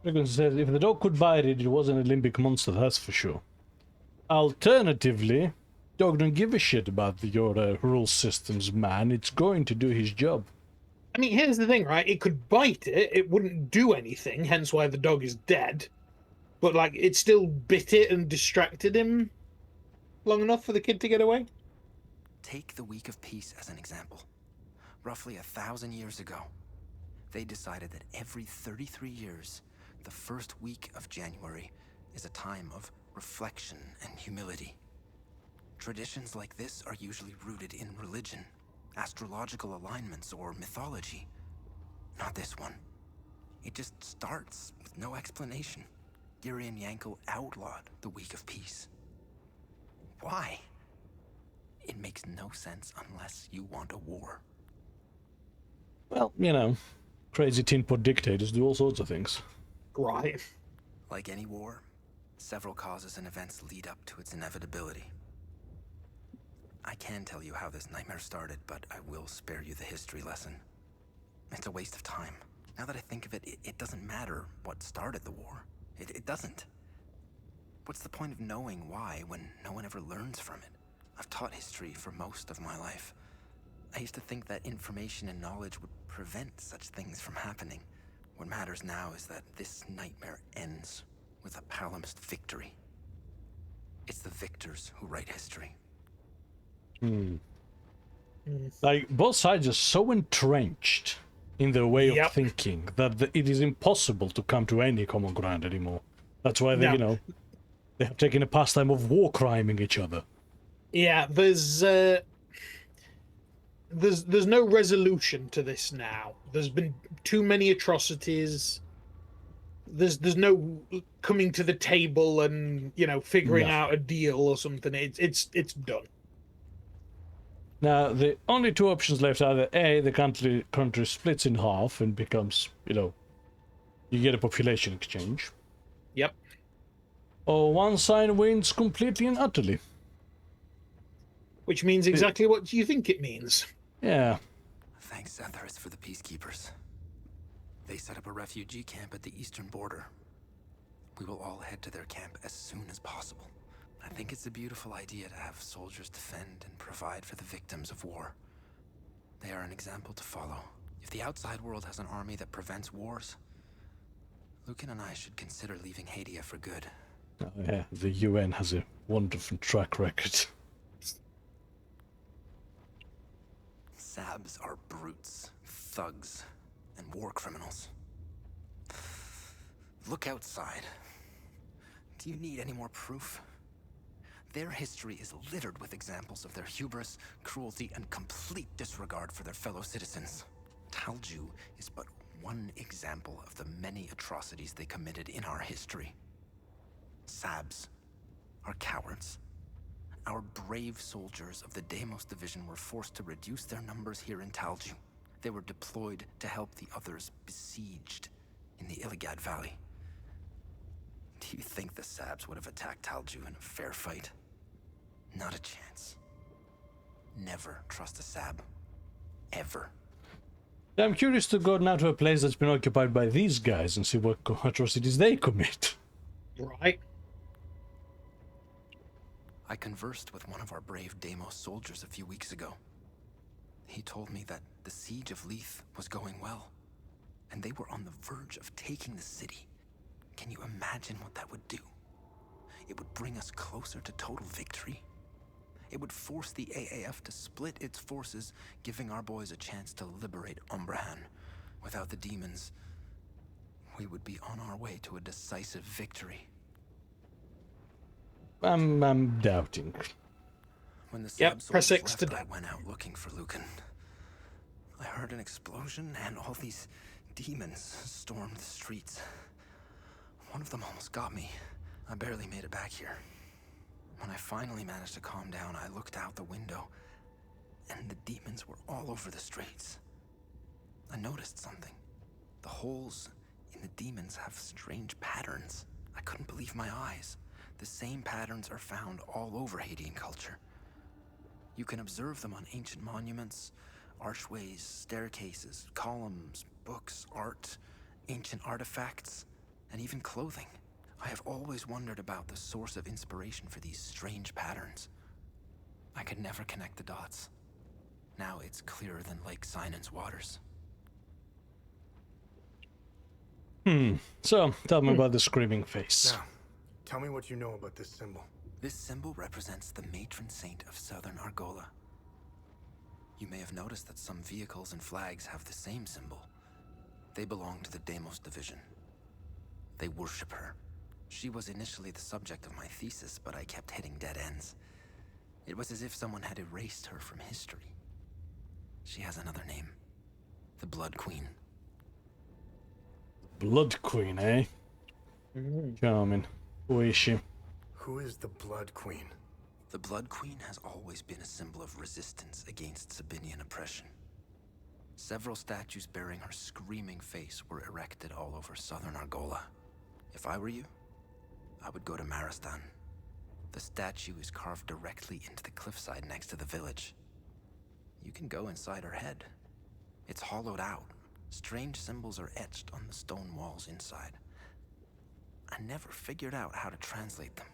Dragon says if the dog could bite it, it wasn't a limbic monster, that's for sure. Alternatively, dog don't give a shit about your rule systems, man. It's going to do his job. I mean, here's the thing, right? It could bite it, it wouldn't do anything, hence why the dog is dead. But, like, it still bit it and distracted him long enough for the kid to get away. Take the Week of Peace as an example. Roughly 1,000 years ago, they decided that every 33 years, the first week of January is a time of reflection and humility. Traditions like this are usually rooted in religion, astrological alignments, or mythology. Not this one. It just starts with no explanation. Giri and Yankel outlawed the Week of Peace. Why? It makes no sense unless you want a war. Well, you know, crazy tin pot dictators do all sorts of things. Right. Like any war, several causes and events lead up to its inevitability. I can tell you how this nightmare started, but I will spare you the history lesson. It's a waste of time. Now that I think of it, it doesn't matter what started the war. It doesn't. What's the point of knowing why when no one ever learns from it? I've taught history for most of my life. I used to think that information and knowledge would prevent such things from happening. What matters now is that this nightmare ends with a palimpsest victory. It's the victors who write history. Like, both sides are so entrenched in their way of thinking that it is impossible to come to any common ground anymore. That's why they, you know, they have taken a pastime of war criming each other. Yeah, there's no resolution to this now. There's been too many atrocities. There's no coming to the table and, you know, figuring out a deal or something. It's done. Now, the only two options left are that A, the country splits in half and becomes, you know, you get a population exchange. Yep. Or one side wins completely and utterly. Which means exactly what you think it means. Yeah. Thanks, Zetheris, for the peacekeepers. They set up a refugee camp at the eastern border. We will all head to their camp as soon as possible. I think it's a beautiful idea to have soldiers defend and provide for the victims of war. They are an example to follow. If the outside world has an army that prevents wars, Lucan and I should consider leaving Hadia for good. Oh, yeah, the UN has a wonderful track record. Sabs are brutes, thugs, and war criminals. Look outside. Do you need any more proof? Their history is littered with examples of their hubris, cruelty, and complete disregard for their fellow citizens. Talju is but one example of the many atrocities they committed in our history. Sabs are cowards. Our brave soldiers of the Deimos Division were forced to reduce their numbers here in Talju. They were deployed to help the others besieged in the Illigad Valley. Do you think the Sabs would have attacked Talju in a fair fight? Not a chance. Never trust a Sab. Ever. I'm curious to go now to a place that's been occupied by these guys and see what atrocities they commit. Right. I conversed with one of our brave Deimos soldiers a few weeks ago. He told me that the siege of Leith was going well, and they were on the verge of taking the city. Can you imagine what that would do? It would bring us closer to total victory. It would force the AAF to split its forces, giving our boys a chance to liberate Umbrahan. Without the demons, we would be on our way to a decisive victory. I'm doubting. When the Yep, press soldiers X to left, I doubt. went out looking for Lucan. I heard an explosion and all these demons stormed the streets. One of them almost got me. I barely made it back here. When I finally managed to calm down, I looked out the window, and the demons were all over the streets. I noticed something. The holes in the demons have strange patterns. I couldn't believe my eyes. The same patterns are found all over Hadean culture. You can observe them on ancient monuments, archways, staircases, columns, books, art, ancient artifacts, and even clothing. I have always wondered about the source of inspiration for these strange patterns. I could never connect the dots. Now it's clearer than Lake Sinan's waters. So, tell me about the screaming face. Now, tell me what you know about this symbol. This symbol represents the matron saint of southern Argola. You may have noticed that some vehicles and flags have the same symbol. They belong to the Deimos Division. They worship her. She was initially the subject of my thesis, but I kept hitting dead ends. It was as if someone had erased her from history. She has another name. The Blood Queen. Blood Queen, eh? Charming. Who is she? Who is the Blood Queen? The Blood Queen has always been a symbol of resistance against Sabinian oppression. Several statues bearing her screaming face were erected all over southern Argola. If I were you, I would go to Maristan. The statue is carved directly into the cliffside next to the village. You can go inside her head. It's hollowed out. Strange symbols are etched on the stone walls inside. I never figured out how to translate them.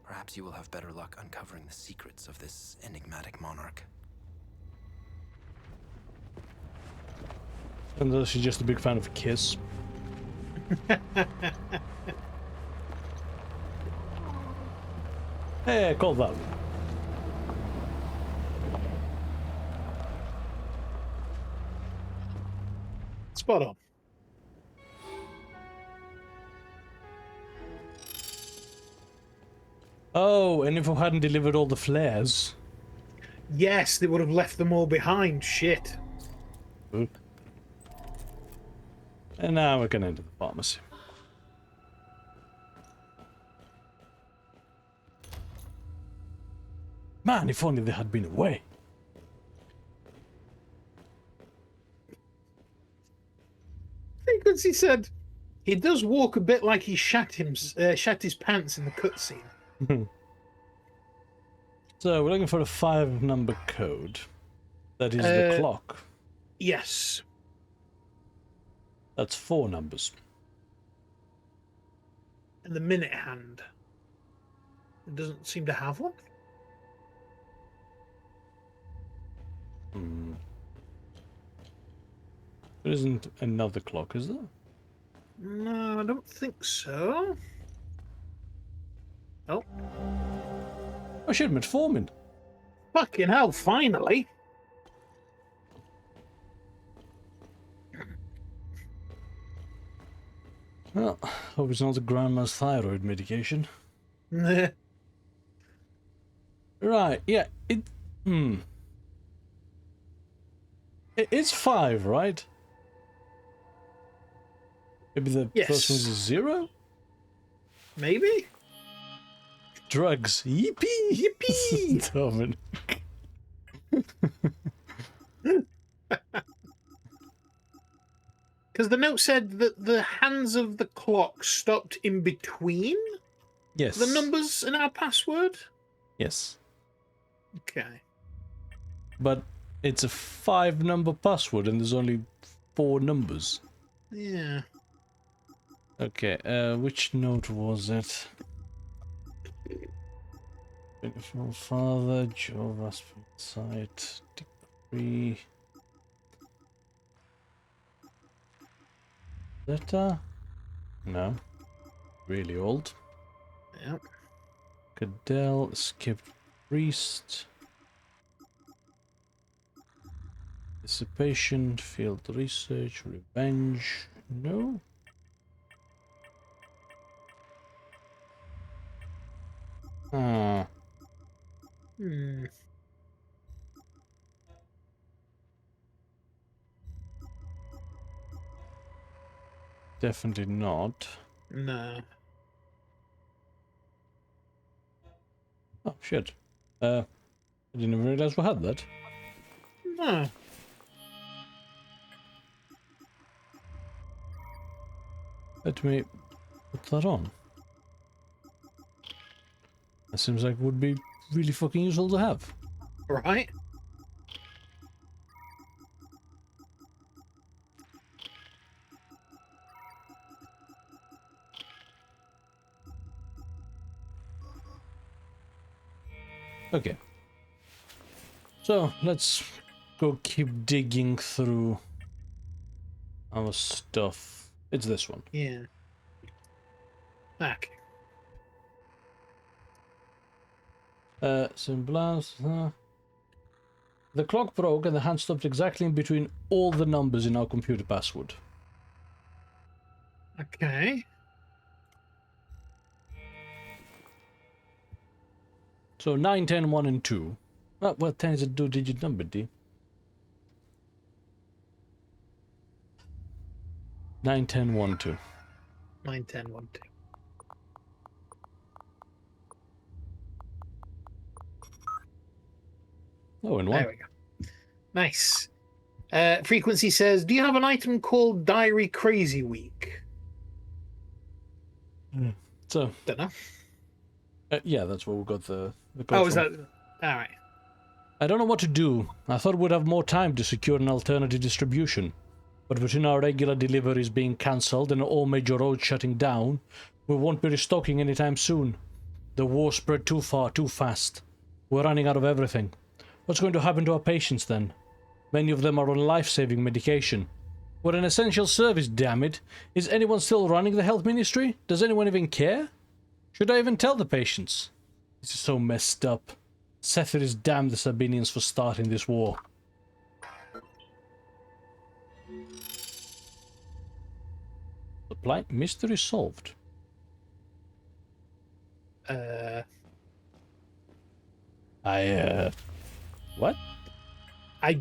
Perhaps you will have better luck uncovering the secrets of this enigmatic monarch. And she's just a big fan of Kiss. Hey, call that. Spot on. Oh, and if I hadn't delivered all the flares. Yes, they would have left them all behind. Shit. Oop. And now we can enter the pharmacy. Man, if only they had been away. Because he said he does walk a bit like he shat his pants in the cutscene. So we're looking for a 5-number code. That is the clock. Yes. That's 4 numbers. And the minute hand. It doesn't seem to have one. There isn't another clock, is there? No, I don't think so. Oh. Oh shit, metformin. Fucking hell, finally. Well, hope it's not the grandma's thyroid medication. Right, yeah, It's 5, right? Maybe the Yes. first one's a 0? Maybe? Drugs. Yippee! Yippee! Dominic. Because the note said that the hands of the clock stopped in between Yes. the numbers in our password. Yes. Okay. But it's a 5-number password and there's only 4 numbers. Yeah. Okay, which note was it? From Father, Jehovah's site, decree. Letter? No. Really old. Yep. Cadell, skipped priest. Dissipation, field research, revenge. No. Ah. Hmm. Definitely not. No. Oh, shit. I didn't even realize we had that. No. Let me put that on. That seems like it would be really fucking useful to have. Right? Okay. So, let's go keep digging through our stuff. It's this one. Yeah. Okay. Semblance. The clock broke and the hand stopped exactly in between all the numbers in our computer password. Okay. So 9, 10, 1, and 2. Well, 10 is a 2-digit number, D. 9, 10, 1, 2. 9, 10, 1, 2. Oh, and 1. There we go. Nice. Frequency says, do you have an item called Diary Crazy Week? So, Don't know. Yeah, that's where we got the code Oh, is from. that... Alright. I don't know what to do. I thought we'd have more time to secure an alternative distribution. But between our regular deliveries being cancelled and all major roads shutting down, we won't be restocking anytime soon. The war spread too far, too fast. We're running out of everything. What's going to happen to our patients then? Many of them are on life-saving medication. We're an essential service, damn it. Is anyone still running the health ministry? Does anyone even care? Should I even tell the patients? This is so messed up. Sethiris damned the Sabinians for starting this war. Supply mystery solved. What? I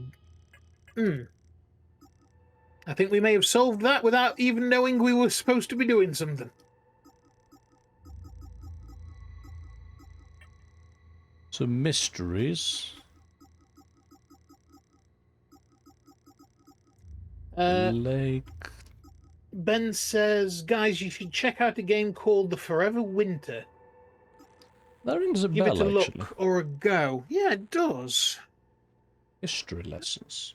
think we may have solved that without even knowing we were supposed to be doing something. So mysteries. Lake. Ben says, guys, you should check out a game called The Forever Winter. That rings a Give bell, it a look actually. or a go. Yeah, it does. History lessons.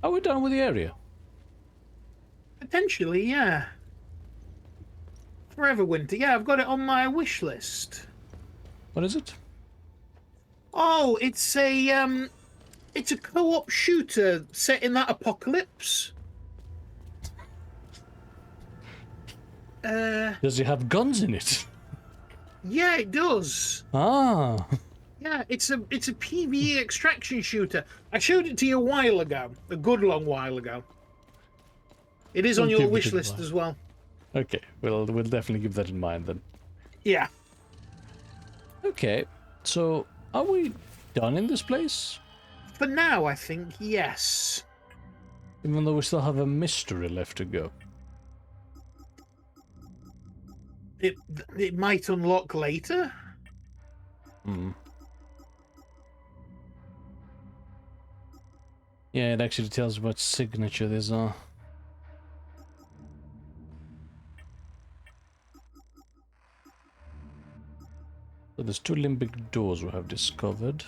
Are we done with the area? Potentially, yeah. Forever Winter. Yeah, I've got it on my wish list. What is it? Oh, it's a co-op shooter set in that apocalypse. Does it have guns in it? Yeah, it does. Ah. Yeah, it's a PvE extraction shooter. I showed it to you a while ago, a good long while ago. It is on your wish list as well. Okay, we'll definitely keep that in mind then. Yeah. Okay, so are we done in this place? For now, I think yes. Even though we still have a mystery left to go. It might unlock later. Hmm. Yeah, it actually tells what signature these are. So there's 2 limbic doors we have discovered.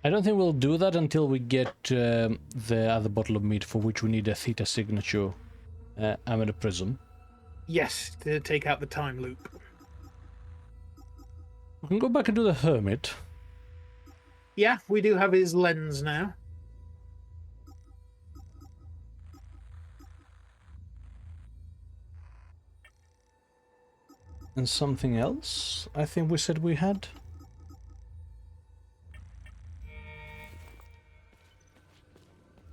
I don't think we'll do that until we get the other bottle of meat, for which we need a theta signature and a prism. Yes, to take out the time loop. We can go back and do the hermit. Yeah, we do have his lens now. And something else I think we said we had.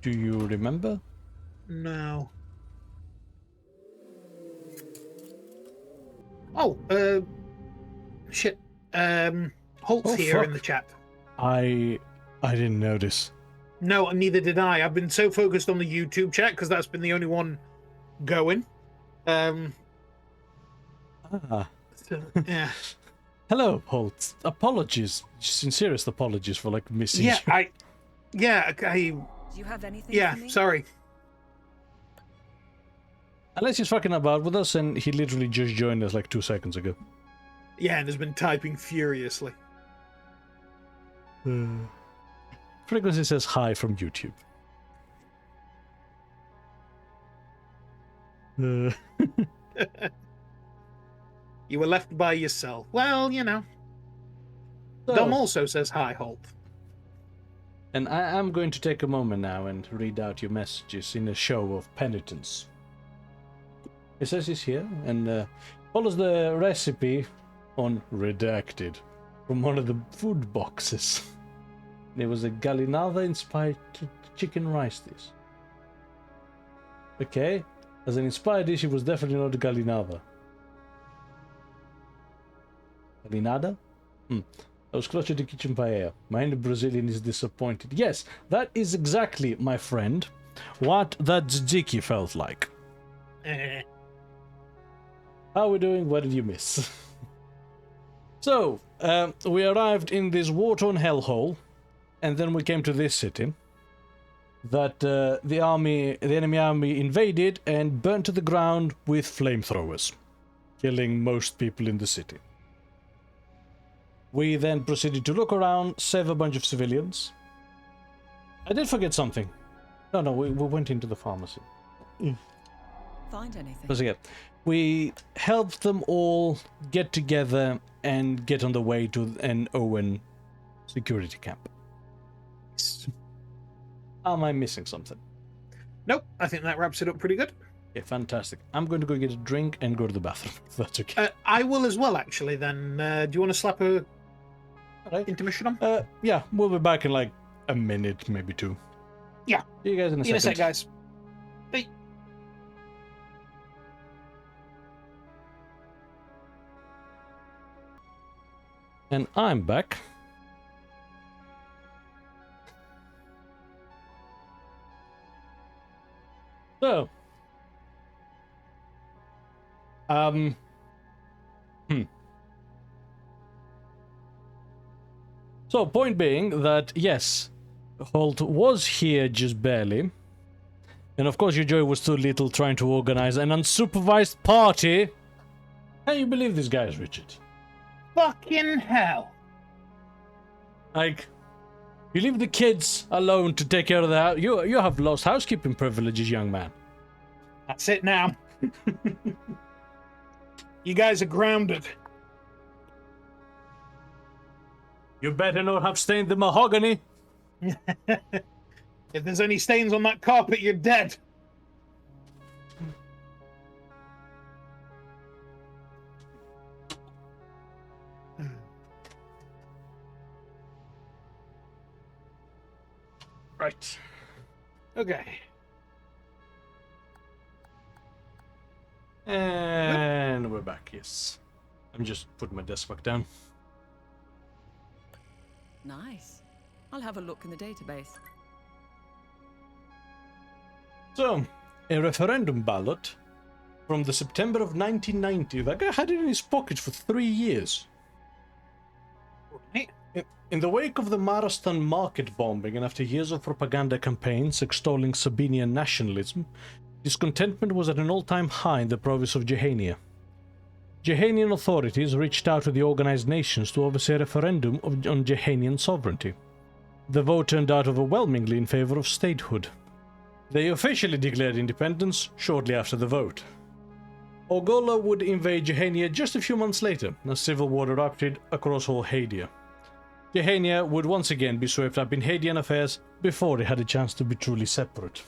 Do you remember? No. Oh, shit. Holt's here fuck. in the chat. I didn't notice. No, neither did I. I've been so focused on the YouTube chat because that's been the only one going. Ah. So, yeah. Hello, Holt. Apologies, sincerest apologies for like missing Yeah, you. I. Do you have anything Yeah, for me? sorry. Unless he's fucking about with us, and he literally just joined us like 2 seconds ago. Yeah, and has been typing furiously. Frequency says hi from YouTube. You were left by yourself. Well, you know. So- Dom also says hi, Holt. And I am going to take a moment now and read out your messages in a show of penitence. It says he's here and follows the recipe on redacted from one of the food boxes. There was a Gallinada inspired chicken rice dish. Okay, as an inspired dish, it was definitely not Gallinada. Gallinada? I was closer to kitchen paella. My inner Brazilian is disappointed. Yes, that is exactly, my friend, what that tzatziki felt like. How are we doing? What did you miss? So, we arrived in this war-torn hellhole, and then we came to this city that the enemy army invaded and burnt to the ground with flamethrowers, killing most people in the city. We then proceeded to look around, save a bunch of civilians. I did forget something. No, we went into the pharmacy. Find anything? Because again, we helped them all get together and get on the way to an Owen security camp. Am I missing something? Nope, I think that wraps it up pretty good. Yeah, fantastic. I'm going to go get a drink and go to the bathroom, if that's okay. I will as well, actually, then. Do you want to slap a intermission on? Yeah, we'll be back in like a minute, maybe 2. Yeah. See you guys in a See you in a second. sec, guys. Bye. And I'm back. So, So, point being that, yes, Holt was here just barely. And of course your Joy was too little trying to organize an unsupervised party. Can you believe these guys, Richard? Fucking hell. Like, you leave the kids alone to take care of the house. You have lost housekeeping privileges, young man. That's it now. You guys are grounded. You better not have stained the mahogany. If there's any stains on that carpet, you're dead. Right. Okay. And we're back, yes. I'm just putting my desk back down. Nice. I'll have a look in the database. So, a referendum ballot from the September of 1990. That guy had it in his pocket for 3 years. In the wake of the Marastan market bombing and after years of propaganda campaigns extolling Sabinian nationalism, discontentment was at an all-time high in the province of Jehania. Jehanian authorities reached out to the organized nations to oversee a referendum on Jehanian sovereignty. The vote turned out overwhelmingly in favor of statehood. They officially declared independence shortly after the vote. Orgola would invade Jehania just a few months later, as civil war erupted across all Hadia. Jehania would once again be swept up in Hadian affairs before it had a chance to be truly separate.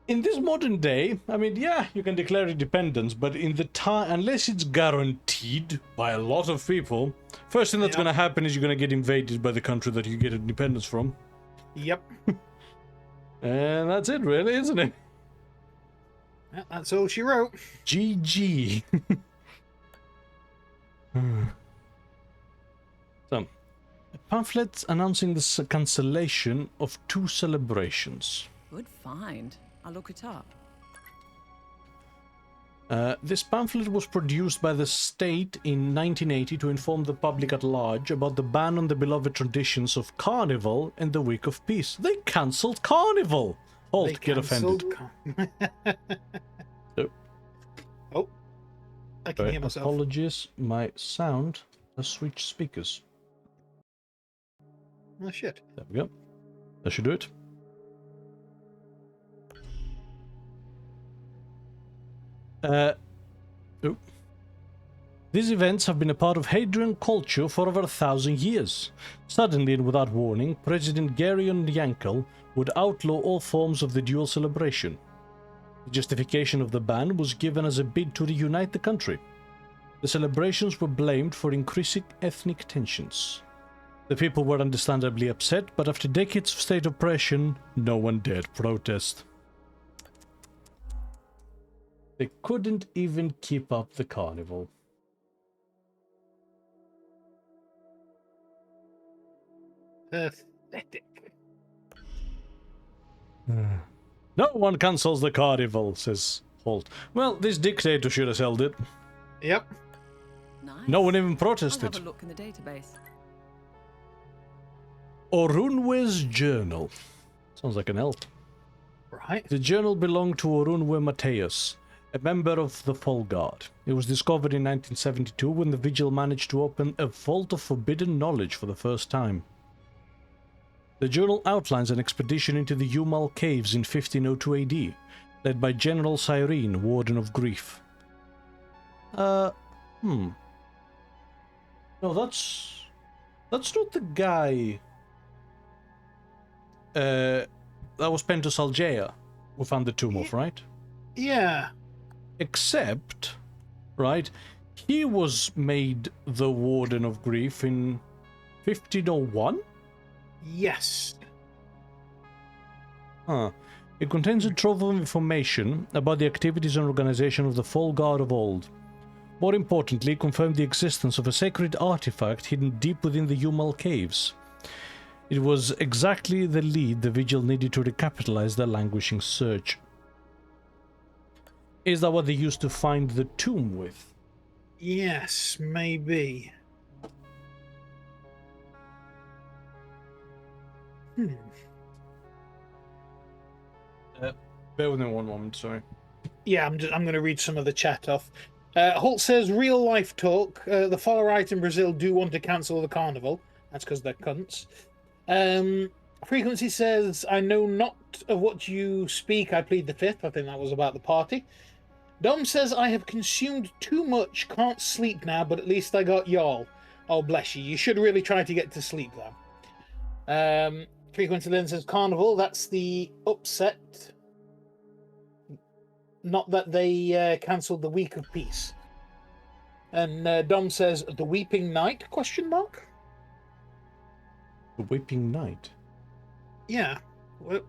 In this modern day, I mean, yeah, you can declare independence, but in the time, unless it's guaranteed by a lot of people, first thing that's going to happen is you're going to get invaded by the country that you get independence from. Yep. And that's it, really, isn't it? Yeah, that's all she wrote. GG. So, pamphlets announcing the cancellation of 2 celebrations. Good find. I'll look it up. This pamphlet was produced by the state in 1980 to inform the public at large about the ban on the beloved traditions of Carnival and the Week of Peace. They cancelled Carnival! Halt, get offended. Oh, I can hear myself. Apologies, my sound has switched speakers. Oh, shit. There we go. That should do it. These events have been a part of Hadrian culture for over 1,000 years. Suddenly and without warning, President Garion Yankel would outlaw all forms of the dual celebration. The justification of the ban was given as a bid to reunite the country. The celebrations were blamed for increasing ethnic tensions. The people were understandably upset, but after decades of state oppression, no one dared protest. They couldn't even keep up the carnival. Pathetic. No one cancels the carnival, says Holt. Well, this dictator should have held it. Yep. Nice. No one even I'll protested. have a look in the database. Orunwe's journal. Sounds like an elf. Right. The journal belonged to Orunwe Mateus, a member of the Fall Guard. It was discovered in 1972 when the Vigil managed to open a vault of forbidden knowledge for the first time. The journal outlines an expedition into the Umal Caves in 1502 AD, led by General Cyrene, Warden of Grief. No, that's not the guy. That was Pentus Algea who found the tomb of, right? Yeah. Except, right, he was made the Warden of Grief in 1501? Yes. Huh. It contains a trove of information about the activities and organization of the Fall Guard of old. More importantly, it confirmed the existence of a sacred artifact hidden deep within the Umal Caves. It was exactly the lead the Vigil needed to recapitalize their languishing search. Is that what they used to find the tomb with? Yes, maybe. Bear with me one moment, sorry. Yeah, I'm going to read some of the chat off. Holt says, real life talk. The far right in Brazil do want to cancel the carnival. That's because they're cunts. Frequency says, I know not of what you speak. I plead the fifth. I think that was about the party. Dom says, I have consumed too much. Can't sleep now, but at least I got y'all. Oh, bless you. You should really try to get to sleep, though. Frequency then says, carnival. That's the upset. Not that they cancelled the Week of Peace. And Dom says, the Weeping Night, question mark? The Weeping Night? Yeah. Was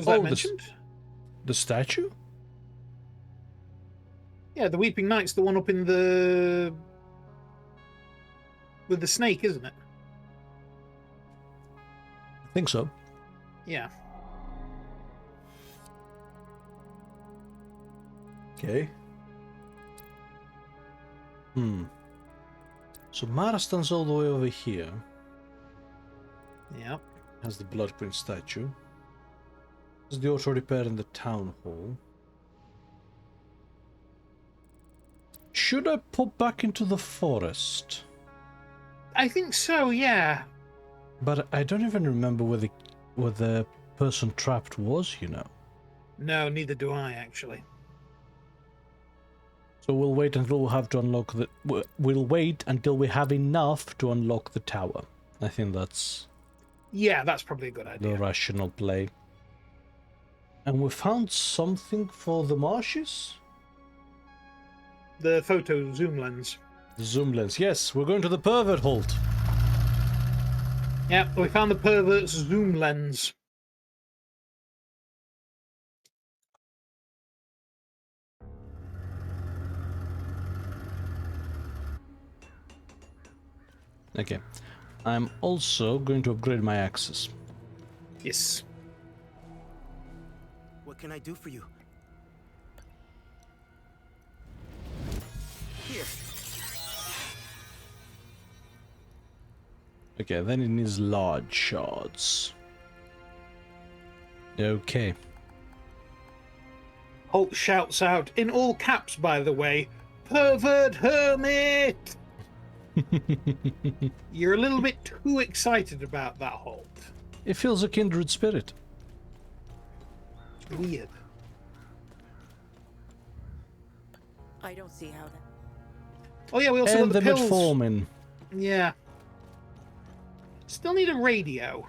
that mentioned? The statue? Yeah, the Weeping Knight's the one up in the... with the snake, isn't it? I think so. Yeah. Okay. So Marastan's all the way over here. Yep. Has the Blood Prince statue. There's the auto repair in the town hall. Should I pop back into the forest? I think so, yeah. But I don't even remember where the person trapped was, you know. No, neither do I, actually. So we'll wait until we have to unlock the... We'll wait until we have enough to unlock the tower. I think that's... Yeah, that's probably a good idea. The rational play. And we found something for the marshes? The photo zoom lens. The zoom lens, yes. We're going to the pervert halt. Yep, we found the pervert's zoom lens. Okay. I'm also going to upgrade my axes. Yes. What can I do for you? Here. Okay, then it needs large shards. Okay. Holt shouts out, in all caps by the way, "Pervert Hermit!" You're a little bit too excited about that, Holt. It feels a kindred spirit. Weird. I don't see how that... Oh yeah, we also and got the pills. metformin. Yeah. Still need a radio.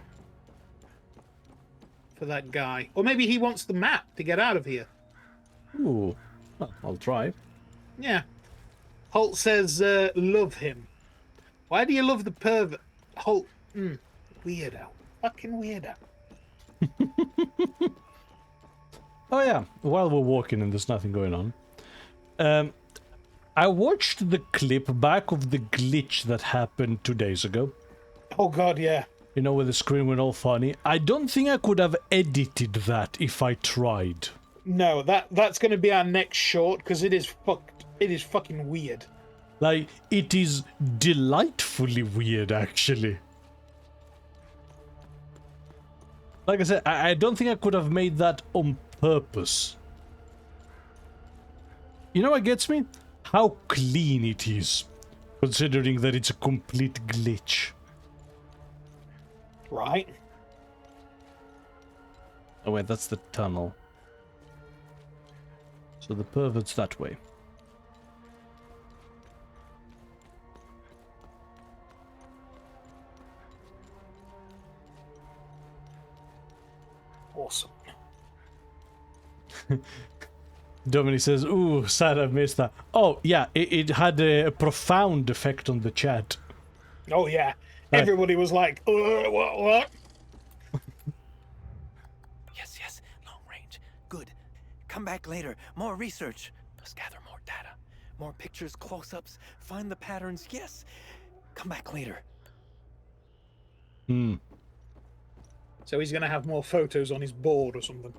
For that guy. Or maybe he wants the map to get out of here. Ooh. Well, I'll try. Yeah. Holt says, love him. Why do you love the pervert? Holt, weirdo. Fucking weirdo. Oh yeah, while we're walking and there's nothing going on. I watched the clip back of the glitch that happened 2 days ago. Oh god, yeah. You know, where the screen went all funny. I don't think I could have edited that if I tried. No, that's going to be our next short, because it is fucking weird. Like, it is delightfully weird, actually. Like I said, I don't think I could have made that on purpose. You know what gets me? How clean it is, considering that it's a complete glitch. Right. Oh wait, that's the tunnel. So the pervert's that way. Awesome. Dominic says, ooh, sad I missed that. Oh, yeah, it had a profound effect on the chat. Oh, yeah. Everybody was like, what? Yes, long range. Good. Come back later. More research. Let's gather more data. More pictures, close-ups. Find the patterns. Yes. Come back later. So he's going to have more photos on his board or something.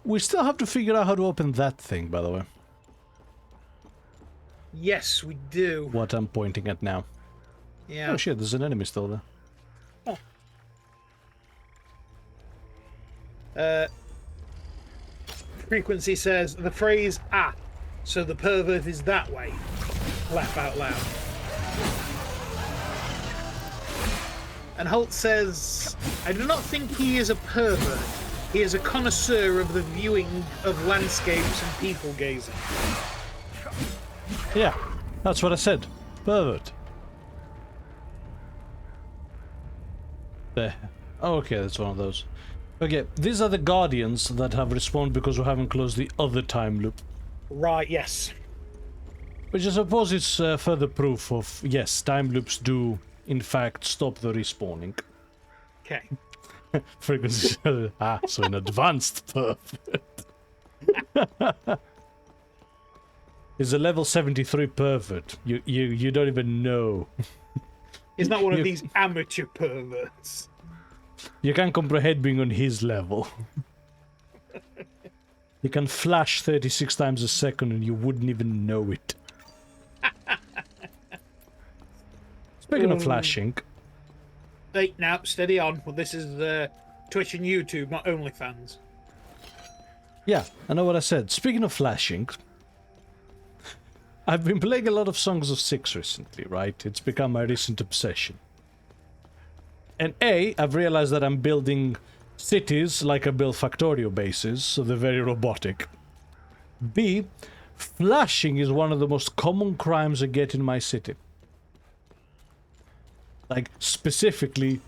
We still have to figure out how to open that thing, by the way. Yes, we do. What I'm pointing at now. Yeah. Oh shit, there's an enemy still there. Oh. Frequency says the phrase "ah," so the pervert is that way. Laugh out loud. And Holt says, I do not think he is a pervert. He is a connoisseur of the viewing of landscapes and people gazing. Yeah, that's what I said. Pervert. There. Oh, okay, that's one of those. Okay, these are the guardians that have respawned because we haven't closed the other time loop. Right, yes. Which I suppose is further proof of, yes, time loops do, in fact, stop the respawning. Okay. Frequency. So an advanced pervert. He's a level 73 pervert. You don't even know. He's not one of these amateur perverts. You can't comprehend being on his level. You can flash 36 times a second and you wouldn't even know it. Speaking of flashing... Hey, now, steady on. Well, this is Twitch and YouTube, not OnlyFans. Yeah, I know what I said. Speaking of flashing... I've been playing a lot of Songs of Six recently, right? It's become my recent obsession. And A, I've realized that I'm building cities like I build Factorio bases, so they're very robotic. B, flashing is one of the most common crimes I get in my city. Like, specifically,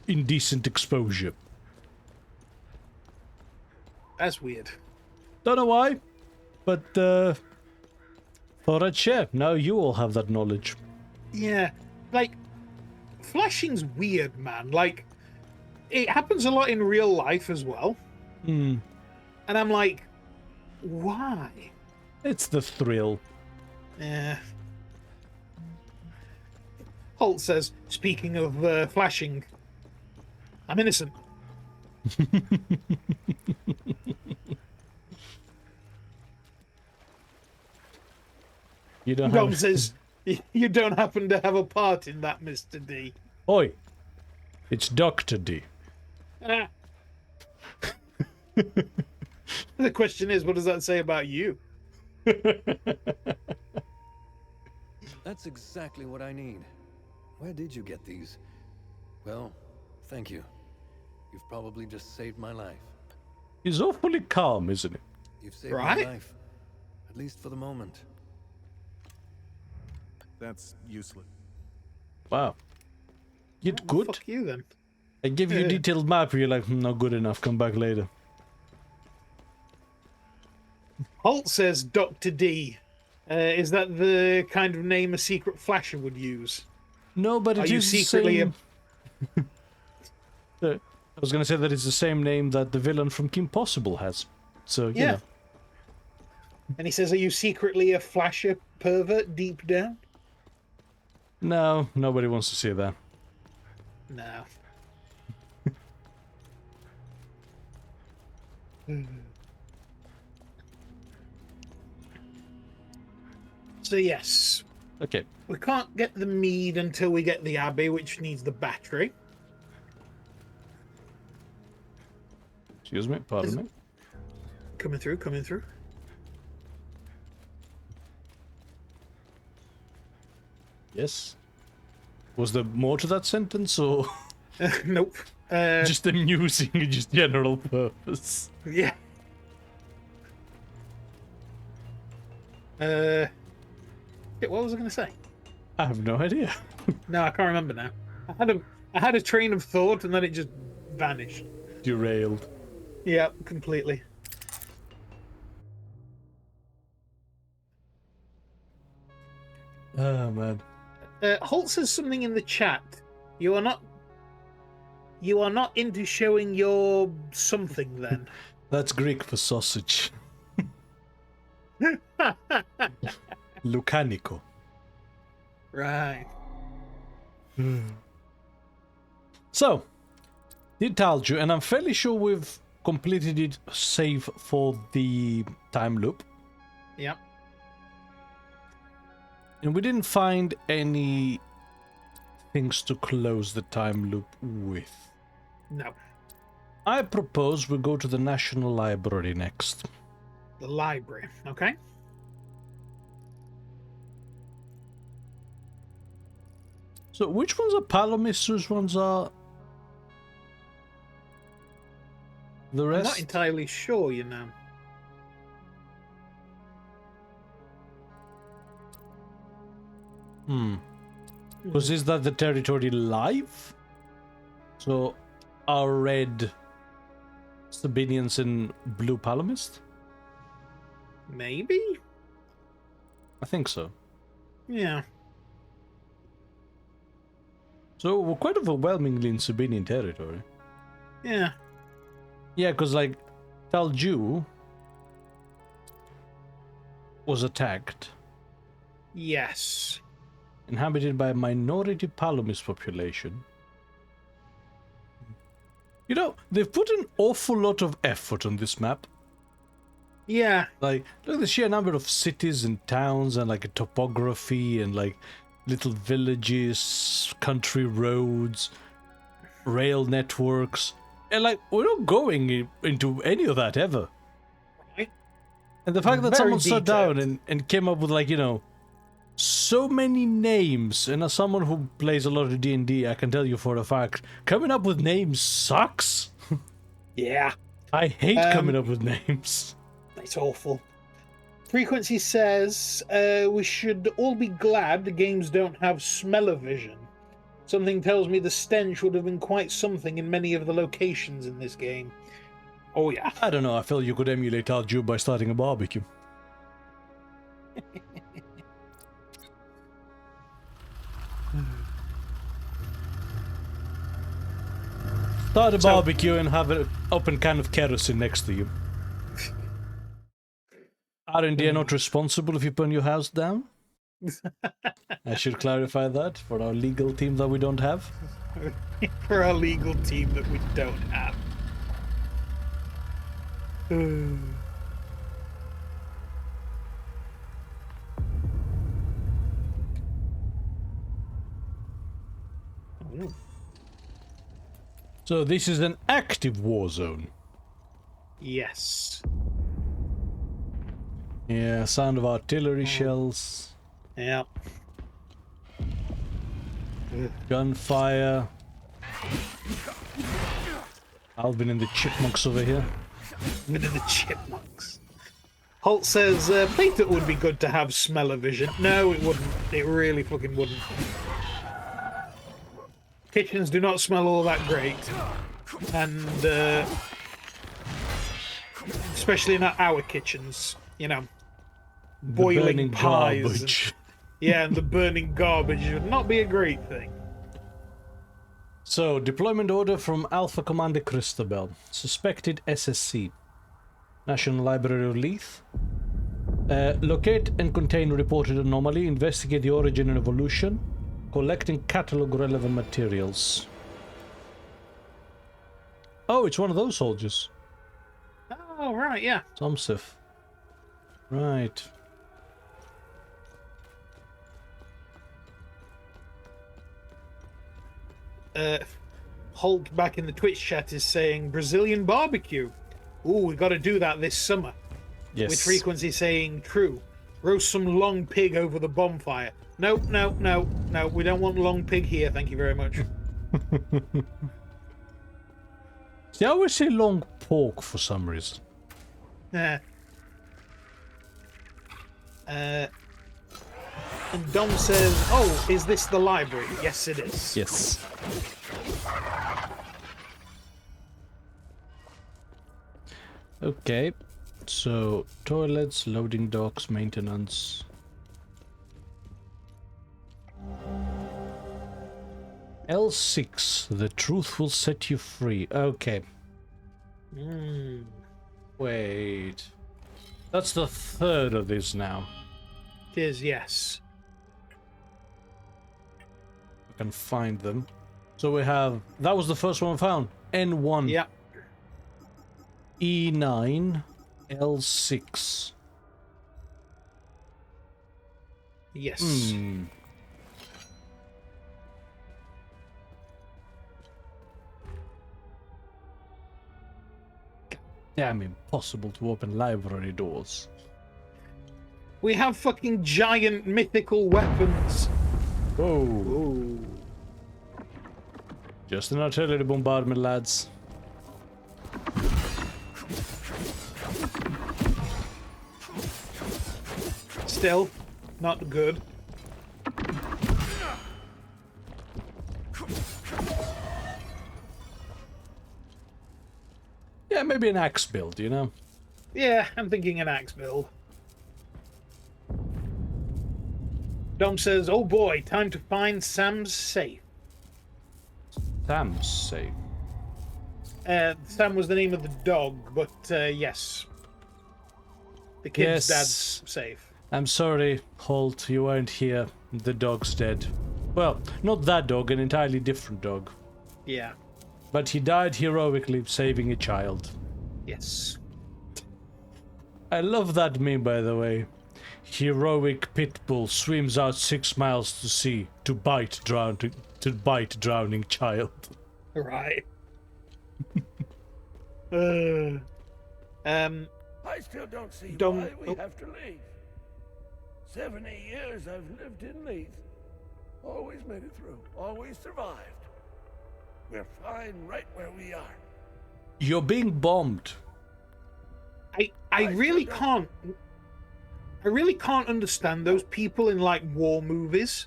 indecent exposure. That's weird. Don't know why, but, thought I'd share. Now you all have that knowledge. Yeah, like, flashing's weird, man. Like, it happens a lot in real life as well. Hmm. And I'm like, why? It's the thrill. Yeah. Holt says, speaking of flashing, I'm innocent. You don't Dom have... says, you don't happen to have a part in that, Mr. D. Oi! It's Dr. D. Ah. The question is, what does that say about you? That's exactly what I need. Where did you get these? Well, thank you. You've probably just saved my life. He's awfully calm, isn't he? You've saved my life. At least for the moment. That's useless. Wow. You'd good? Fuck you, then. I give you a detailed map, you're like, not good enough, come back later. Holt says Dr. D. Is that the kind of name a secret flasher would use? No, but Are it you is secretly the same... I was going to say that it's the same name that the villain from Kim Possible has. So, you know. And he says, are you secretly a flasher pervert deep down? No, nobody wants to see that. No. So yes. Okay. We can't get the mead until we get the abbey, which needs the battery. Excuse me, pardon me. Coming through, coming through. Yes. Was there more to that sentence, or...? Nope. Just amusing, just general purpose. Yeah. Shit, what was I going to say? I have no idea. No, I can't remember now. I had a train of thought and then it just vanished. Derailed. Yeah, completely. Oh, man. Holt says something in the chat. You are not into showing your something then. That's Greek for sausage. Lucanico. Right. So, did told you, and I'm fairly sure we've completed it save for the time loop. Yep. And we didn't find any things to close the time loop with. No. I propose we go to the National Library next. The library, okay? So, which ones are Palomis, whose ones are the rest? I'm not entirely sure, you know. Because is that the territory live? So, are red Sabinians and blue Palomist? Maybe? I think so. Yeah. So, we're quite overwhelmingly in Sabinian territory. Yeah. Yeah, because, like, Talju was attacked. Yes. Inhabited by a minority Palomist population. You know, they've put an awful lot of effort on this map. Yeah. Like, look at the sheer number of cities and towns and like a topography and like little villages, country roads, rail networks. And like, we're not going into any of that ever. Right. And the fact that Very someone sat detailed. down and came up with like, you know, so many names, and as someone who plays a lot of D&D, I can tell you for a fact, coming up with names sucks. Yeah. I hate coming up with names. It's awful. Frequency says we should all be glad the games don't have smell-o-vision. Something tells me the stench would have been quite something in many of the locations in this game. Oh yeah. I don't know, I felt you could emulate Alju by starting a barbecue. Start a barbecue and have an open can of kerosene next to you. R&D are not responsible if you burn your house down. I should clarify that for our legal team that we don't have. For our legal team that we don't have. So this is an active war zone. Yes. Yeah, sound of artillery shells. Yeah. Gunfire. Alvin and the chipmunks over here. Rid of the chipmunks. Holt says, Plate would be good to have smell-o-vision. No, it wouldn't. It really fucking wouldn't. Kitchens do not smell all that great. And, especially not our kitchens, you know. Boiling pies. Garbage. Yeah, and the burning garbage would not be a great thing. So, deployment order from Alpha Commander Christabel. Suspected SSC. National Library of Leith. Locate and contain reported anomaly. Investigate the origin and evolution. Collect and catalog relevant materials. Oh, it's one of those soldiers. Oh, right, yeah. Tomsif. Right. Holt back in the Twitch chat is saying Brazilian barbecue. Ooh, we got to do that this summer. Yes. With Frequency saying true. Roast some long pig over the bonfire. No, no, no, no. We don't want long pig here. Thank you very much. See, I always say long pork for some reason. Yeah. And Dom says, "Oh, is this the library?" Yes, it is. Yes. Okay, so toilets, loading docks, maintenance. L6, the truth will set you free. Okay. Wait. That's the third of this now. It is, yes. I can find them. So we have... That was the first one we found. N1. Yeah. E9. L6. Yes. Damn impossible to open library doors. We have fucking giant mythical weapons. Whoa. Ooh. Just an artillery bombardment, lads. Still, not good. Yeah, maybe an axe build, you know? Yeah, I'm thinking an axe build. Dom says, "Oh boy, time to find Sam's safe." Sam's safe? Sam was the name of the dog, but yes. The kid's dad's safe. I'm sorry, Holt, you weren't here. The dog's dead. Well, not that dog, an entirely different dog. Yeah. But he died heroically, saving a child. Yes. I love that meme, by the way. Heroic pit bull swims out 6 miles to sea to bite drowning child. Right. I still don't see Don't- why we have to leave. 70 years I've lived in Leith. Always made it through. Always survived. We're fine right where we are. You're being bombed. I really can't understand those people in like war movies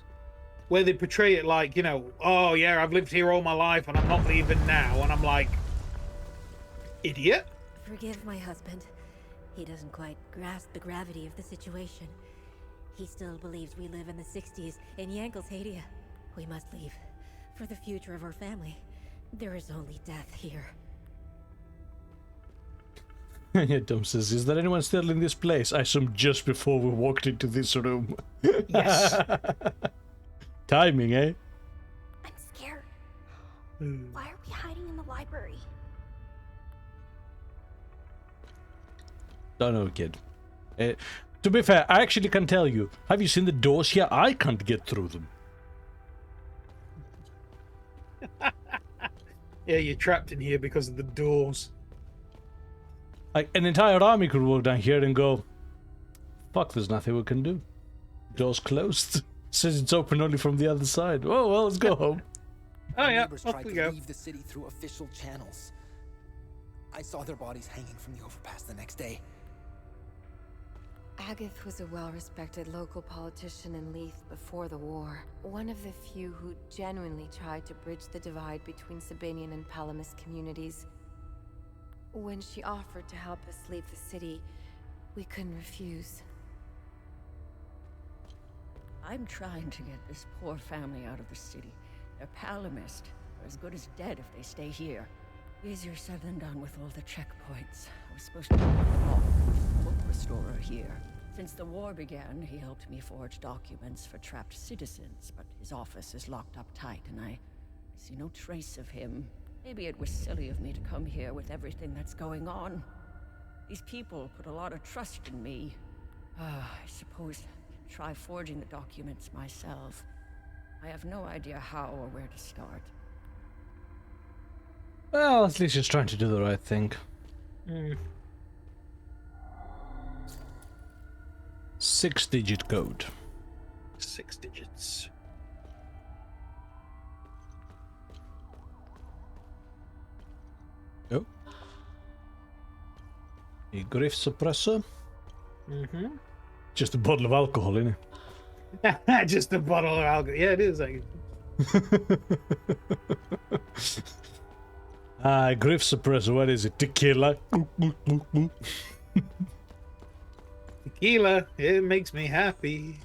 where they portray it like, you know, oh yeah, I've lived here all my life and I'm not leaving now, and I'm like, idiot. Forgive my husband. He doesn't quite grasp the gravity of the situation. He still believes we live in the 60s in Yankel's-Hadia. We must leave. For the future of our family. There is only death here. Yeah, Dom says, is there anyone still in this place? I assume just before we walked into this room. Yes. Timing, eh? I'm scared. Why are we hiding in the library? Don't know, kid. To be fair, I actually can tell you. Have you seen the doors here? I can't get through them. Yeah, you're trapped in here because of the doors. Like, an entire army could walk down here and go, fuck, there's nothing we can do. Door's closed. Says it's open only from the other side. Oh, well, let's go home. Oh, yeah, Neighbors off tried we to go. leave the city through official channels. I saw their bodies hanging from the overpass the next day. Agath was a well-respected local politician in Leith before the war. One of the few who genuinely tried to bridge the divide between Sabinian and Palamis communities. When she offered to help us leave the city, we couldn't refuse. I'm trying to get this poor family out of the city. They're Palamist. They're as good as dead if they stay here. Easier said than done with all the checkpoints. I was supposed to be a book restorer here. Since the war began, he helped me forge documents for trapped citizens, but his office is locked up tight, and I see no trace of him. Maybe it was silly of me to come here with everything that's going on. These people put a lot of trust in me. I suppose I'll try forging the documents myself. I have no idea how or where to start. Well, at least he's trying to do the right thing. 6-digit code. 6 digits. Oh. A grief suppressor. Mm-hmm. Just a bottle of alcohol, innit? Just a bottle of alcohol. Yeah, it is. Like... grief suppressor, what is it? Tequila. Tequila, it makes me happy.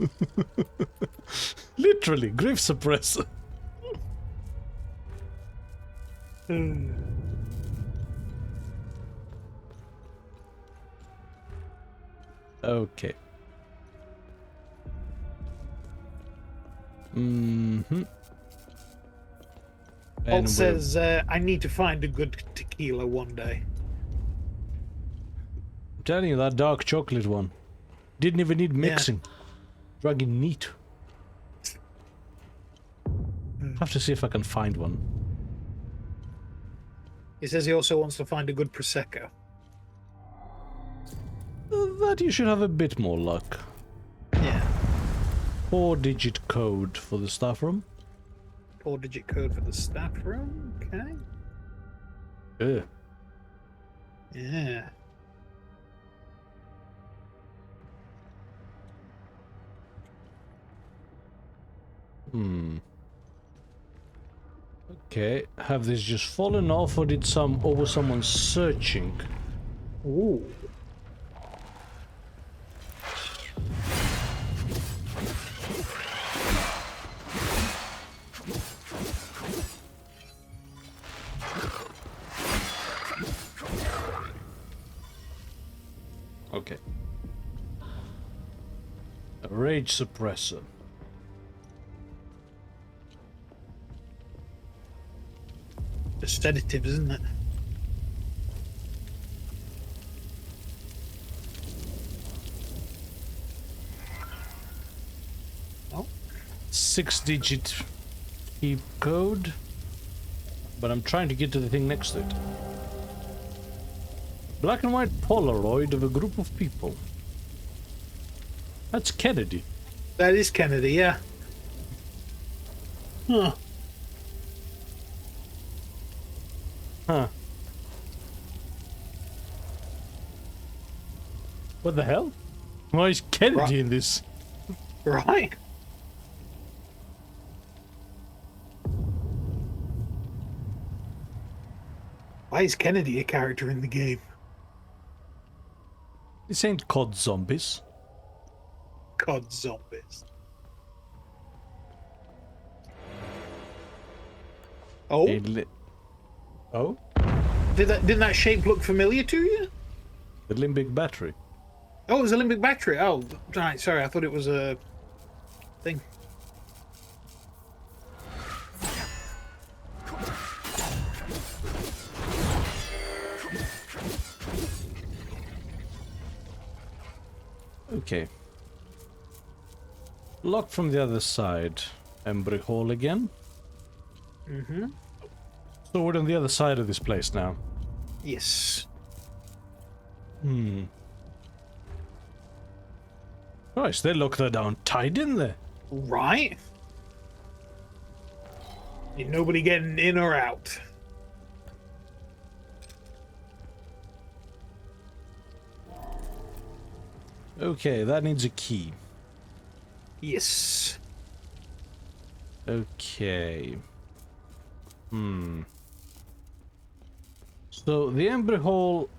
Literally, grief suppressor. Okay. Holt says, I need to find a good tequila one day. I'm telling you, that dark chocolate one. Didn't even need mixing. Dragging neat. Have to see if I can find one. He says he also wants to find a good Prosecco. That you should have a bit more luck. Yeah. 4-digit code for the staff room. 4-digit code for the staff room. Okay. Yeah. Yeah. Okay. Have these just fallen off, or was someone searching? Ooh. Okay. A rage suppressor. The sedatives, isn't it? Oh. 6-digit key code. But I'm trying to get to the thing next to it. Black and white Polaroid of a group of people. That's Kennedy. That is Kennedy, yeah. Huh. Huh. What the hell? Why is Kennedy in this? Right. Why is Kennedy a character in the game? This ain't COD Zombies. COD Zombies. Oh? Oh? Didn't that shape look familiar to you? The limbic battery. Oh, it was a limbic battery. Oh, right. Sorry, I thought it was a thing. Okay. Locked from the other side. Embry Hall again. Mm-hmm. So we're on the other side of this place now. Yes. Hmm. Christ, they locked her down tight, didn't they? Right. Ain't nobody getting in or out. Okay, that needs a key. Yes. Okay. Hmm. So the Embry Hall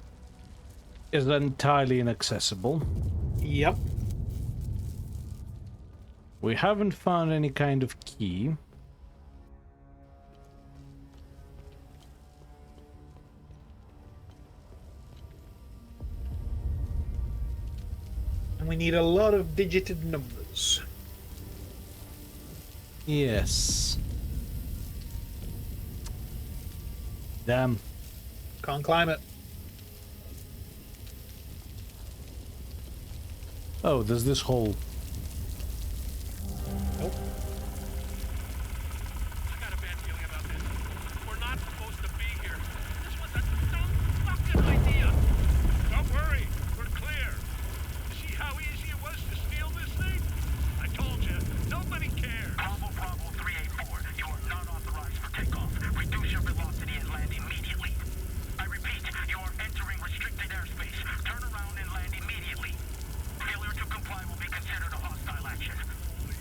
is entirely inaccessible. Yep. We haven't found any kind of key. And we need a lot of digited numbers. Yes. Damn. Can't climb it. Oh, there's this hole. Nope. I got a bad feeling about this. We're not supposed to be here. This was a dumb fucking idea. Don't worry, we're clear. See how easy it was to steal this thing? I told you, nobody cares. Bravo 384, you are not authorized for takeoff. Reduce your velocity and land immediately. I repeat, you are entering restricted airspace. Turn around and land immediately. Failure to comply will be considered a hostile action.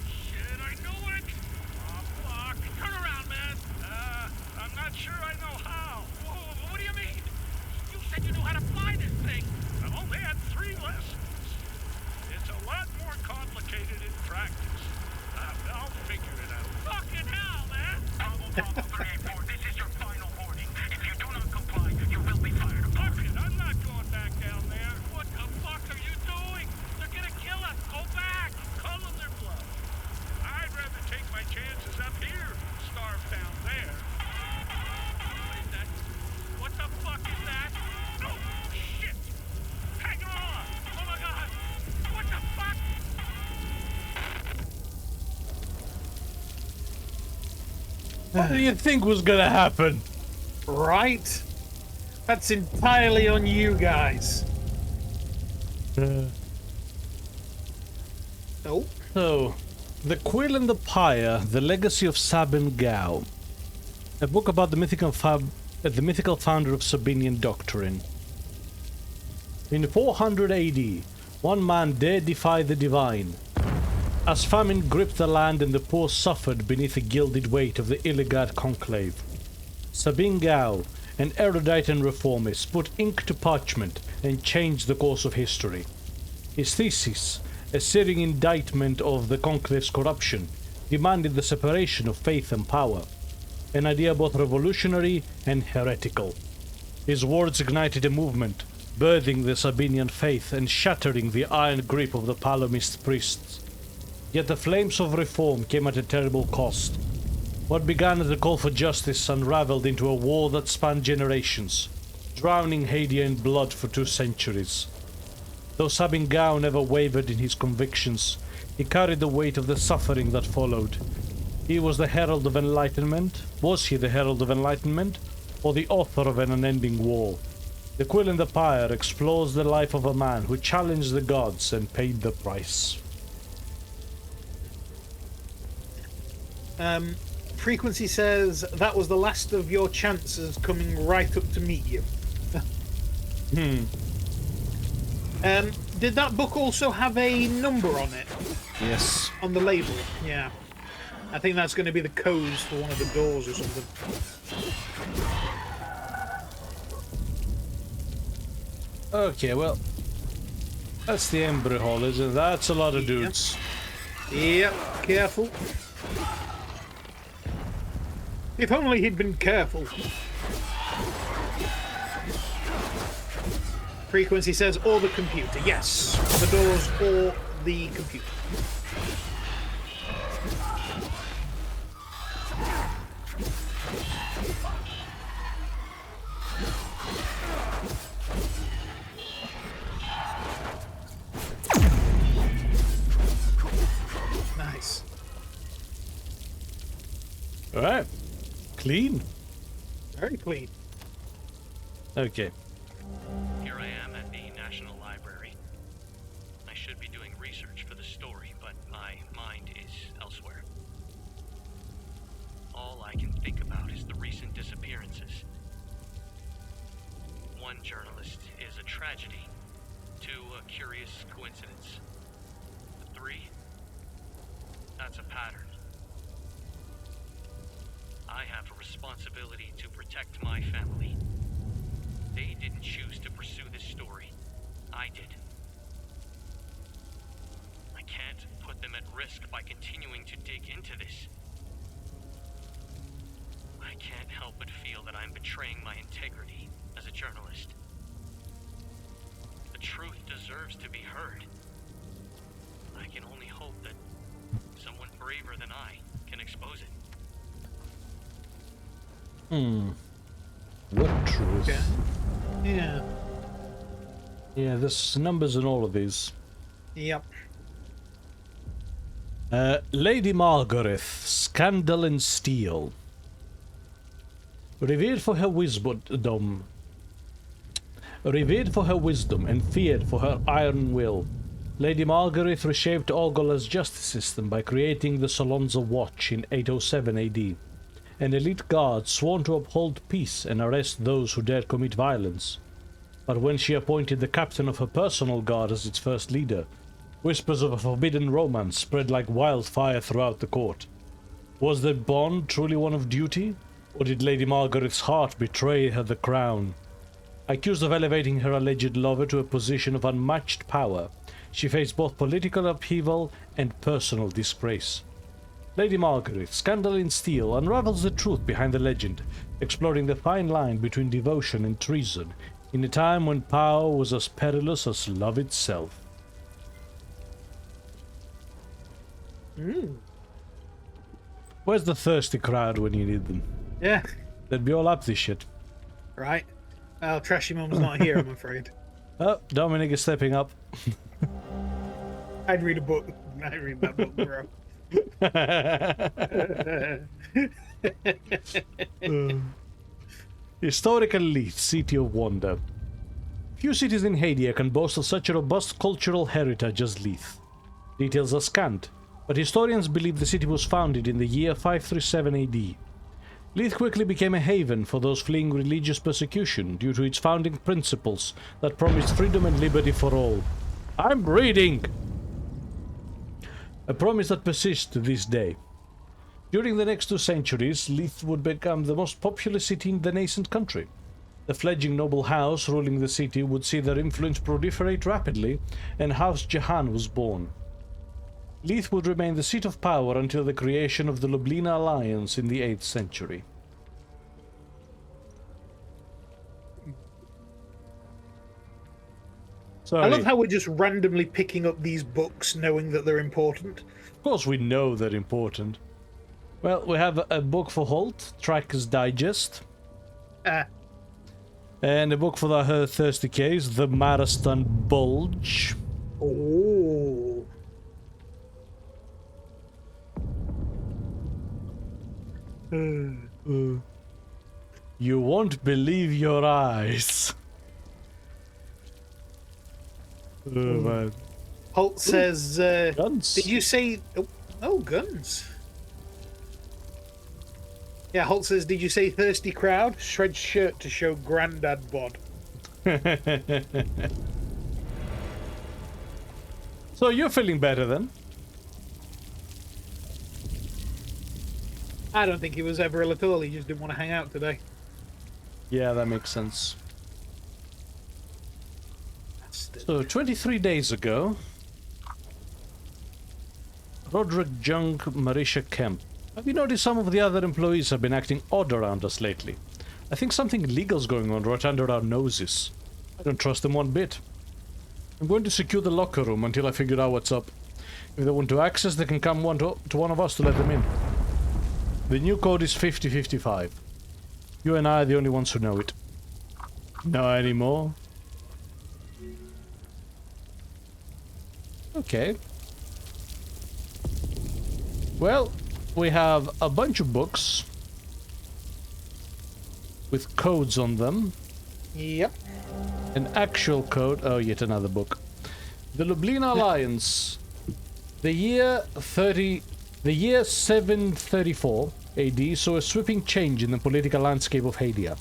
Shit, I knew it! Oh, fuck. Turn around, man. I'm not sure I know how. Whoa, what do you mean? You said you knew how to fly this thing. I've only had 3 lessons. It's a lot more complicated in practice. I'll figure it out. Fucking hell, man! Bravo 384, this is your final warning. If you do not comply, you will be fired upon. Fuck it, I'm not going back down there. What the fuck are you doing? They're gonna kill us. Go back. Call them their bluff. I'd rather take my chances up here. Starve down there. What is that? What the fuck is that? Oh, shit! Hang on! Oh my god! What the fuck? What do you think was gonna happen? Right? That's entirely on you guys. Oh. So, The Quill and the Pyre, The Legacy of Sabin Gao. A book about the mythical founder of Sabinian doctrine. In 400 AD, one man dared defy the divine. As famine gripped the land and the poor suffered beneath the gilded weight of the Illigat conclave, Sabin Gao, an erudite and reformist, put ink to parchment and changed the course of history. His thesis, a searing indictment of the conclave's corruption, demanded the separation of faith and power, an idea both revolutionary and heretical. His words ignited a movement, birthing the Sabinian faith and shattering the iron grip of the Palomist priests. Yet the flames of reform came at a terrible cost. What began as a call for justice unraveled into a war that spanned generations, drowning Hadia in blood for 2 centuries. Though Sabin Gao never wavered in his convictions, he carried the weight of the suffering that followed. He was the herald of enlightenment. Was he the herald of enlightenment? Or the author of an unending war? The Quill in the Pyre explores the life of a man who challenged the gods and paid the price. Frequency says, that was the last of your chances coming right up to meet you. Did that book also have a number on it? Yes. On the label, yeah. I think that's going to be the codes for one of the doors or something. Okay, well, that's the Embry Hall, isn't it? That's a lot of dudes. Yep, careful. If only he'd been careful. Frequency says, or the computer. Yes, the doors or the computer. Nice. All right. Clean. Very clean. Okay. Here I am at the National Library. I should be doing research for the story, but my mind is elsewhere. All I can think about is the recent disappearances. 1 journalist is a tragedy. 2, a curious coincidence. 3, that's a pattern. I have a responsibility to protect my family. They didn't choose to pursue this story. I did. I can't put them at risk by continuing to dig into this. I can't help but feel that I'm betraying my integrity as a journalist. The truth deserves to be heard. I can only hope that someone braver than I can expose it. What truth? Yeah. Yeah, there's numbers in all of these. Yep. Lady Margaret, Scandal and Steel. Revered for her wisdom and feared for her iron will, Lady Margaret reshaped Orgola's justice system by creating the Solonza Watch in 807 AD. An elite guard sworn to uphold peace and arrest those who dared commit violence. But when she appointed the captain of her personal guard as its first leader, whispers of a forbidden romance spread like wildfire throughout the court. Was the bond truly one of duty, or did Lady Margaret's heart betray her the crown? Accused of elevating her alleged lover to a position of unmatched power, she faced both political upheaval and personal disgrace. Lady Margaret, Scandal in Steel, unravels the truth behind the legend, exploring the fine line between devotion and treason, in a time when power was as perilous as love itself. Where's the thirsty crowd when you need them? Yeah. They'd be all up this shit. Right. Well, Trashy Mum's not here, I'm afraid. Oh, Dominic is stepping up. I'd read a book. I'd read that book, bro. Historical Leith, City of Wonder. Few cities in Hadia can boast of such a robust cultural heritage as Leith. Details are scant, but historians believe the city was founded in the year 537 AD. Leith quickly became a haven for those fleeing religious persecution due to its founding principles that promised freedom and liberty for all. I'm reading! A promise that persists to this day. During the next 2 centuries, Leith would become the most populous city in the nascent country. The fledgling noble house ruling the city would see their influence proliferate rapidly, and House Jahan was born. Leith would remain the seat of power until the creation of the Lublina Alliance in the 8th century. Sorry. I love how we're just randomly picking up these books knowing that they're important. Of course we know they're important. Well, we have a book for Holt, Tracker's Digest. And a book for the Thirsty Case, The Maristan Bulge. Oh. You won't believe your eyes. Oh, man. Holt says, guns. Did you say... Oh, guns. Yeah, Holt says, did you say thirsty crowd? Shred shirt to show granddad bod. So you're feeling better then? I don't think he was ever ill at all. He just didn't want to hang out today. Yeah, that makes sense. So, 23 days ago, Roderick Jung, Marisha Kemp. Have you noticed some of the other employees have been acting odd around us lately? I think something illegal's going on right under our noses. I don't trust them one bit. I'm going to secure the locker room until I figure out what's up. If they want to access, they can come to one of us to let them in. The new code is 5055. You and I are the only ones who know it. Not anymore. Okay. Well, we have a bunch of books with codes on them. Yep. An actual code. Oh, yet another book. The Lublina Alliance. The year 734 AD saw a sweeping change in the political landscape of Hadia.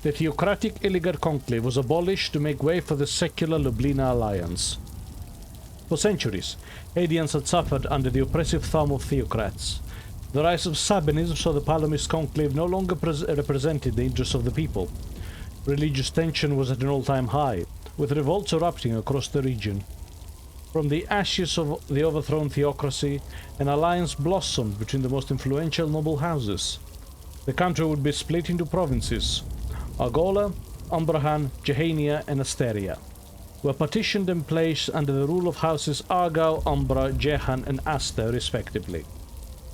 The theocratic Illigar conclave was abolished to make way for the secular Lublina Alliance. For centuries, Hadians had suffered under the oppressive thumb of theocrats. The rise of Sabinism saw the Palomist conclave no longer represented the interests of the people. Religious tension was at an all-time high, with revolts erupting across the region. From the ashes of the overthrown theocracy, an alliance blossomed between the most influential noble houses. The country would be split into provinces. Argola, Umbrahan, Jehania, and Asteria were partitioned and placed under the rule of houses Argau, Umbra, Jehan, and Aster, respectively.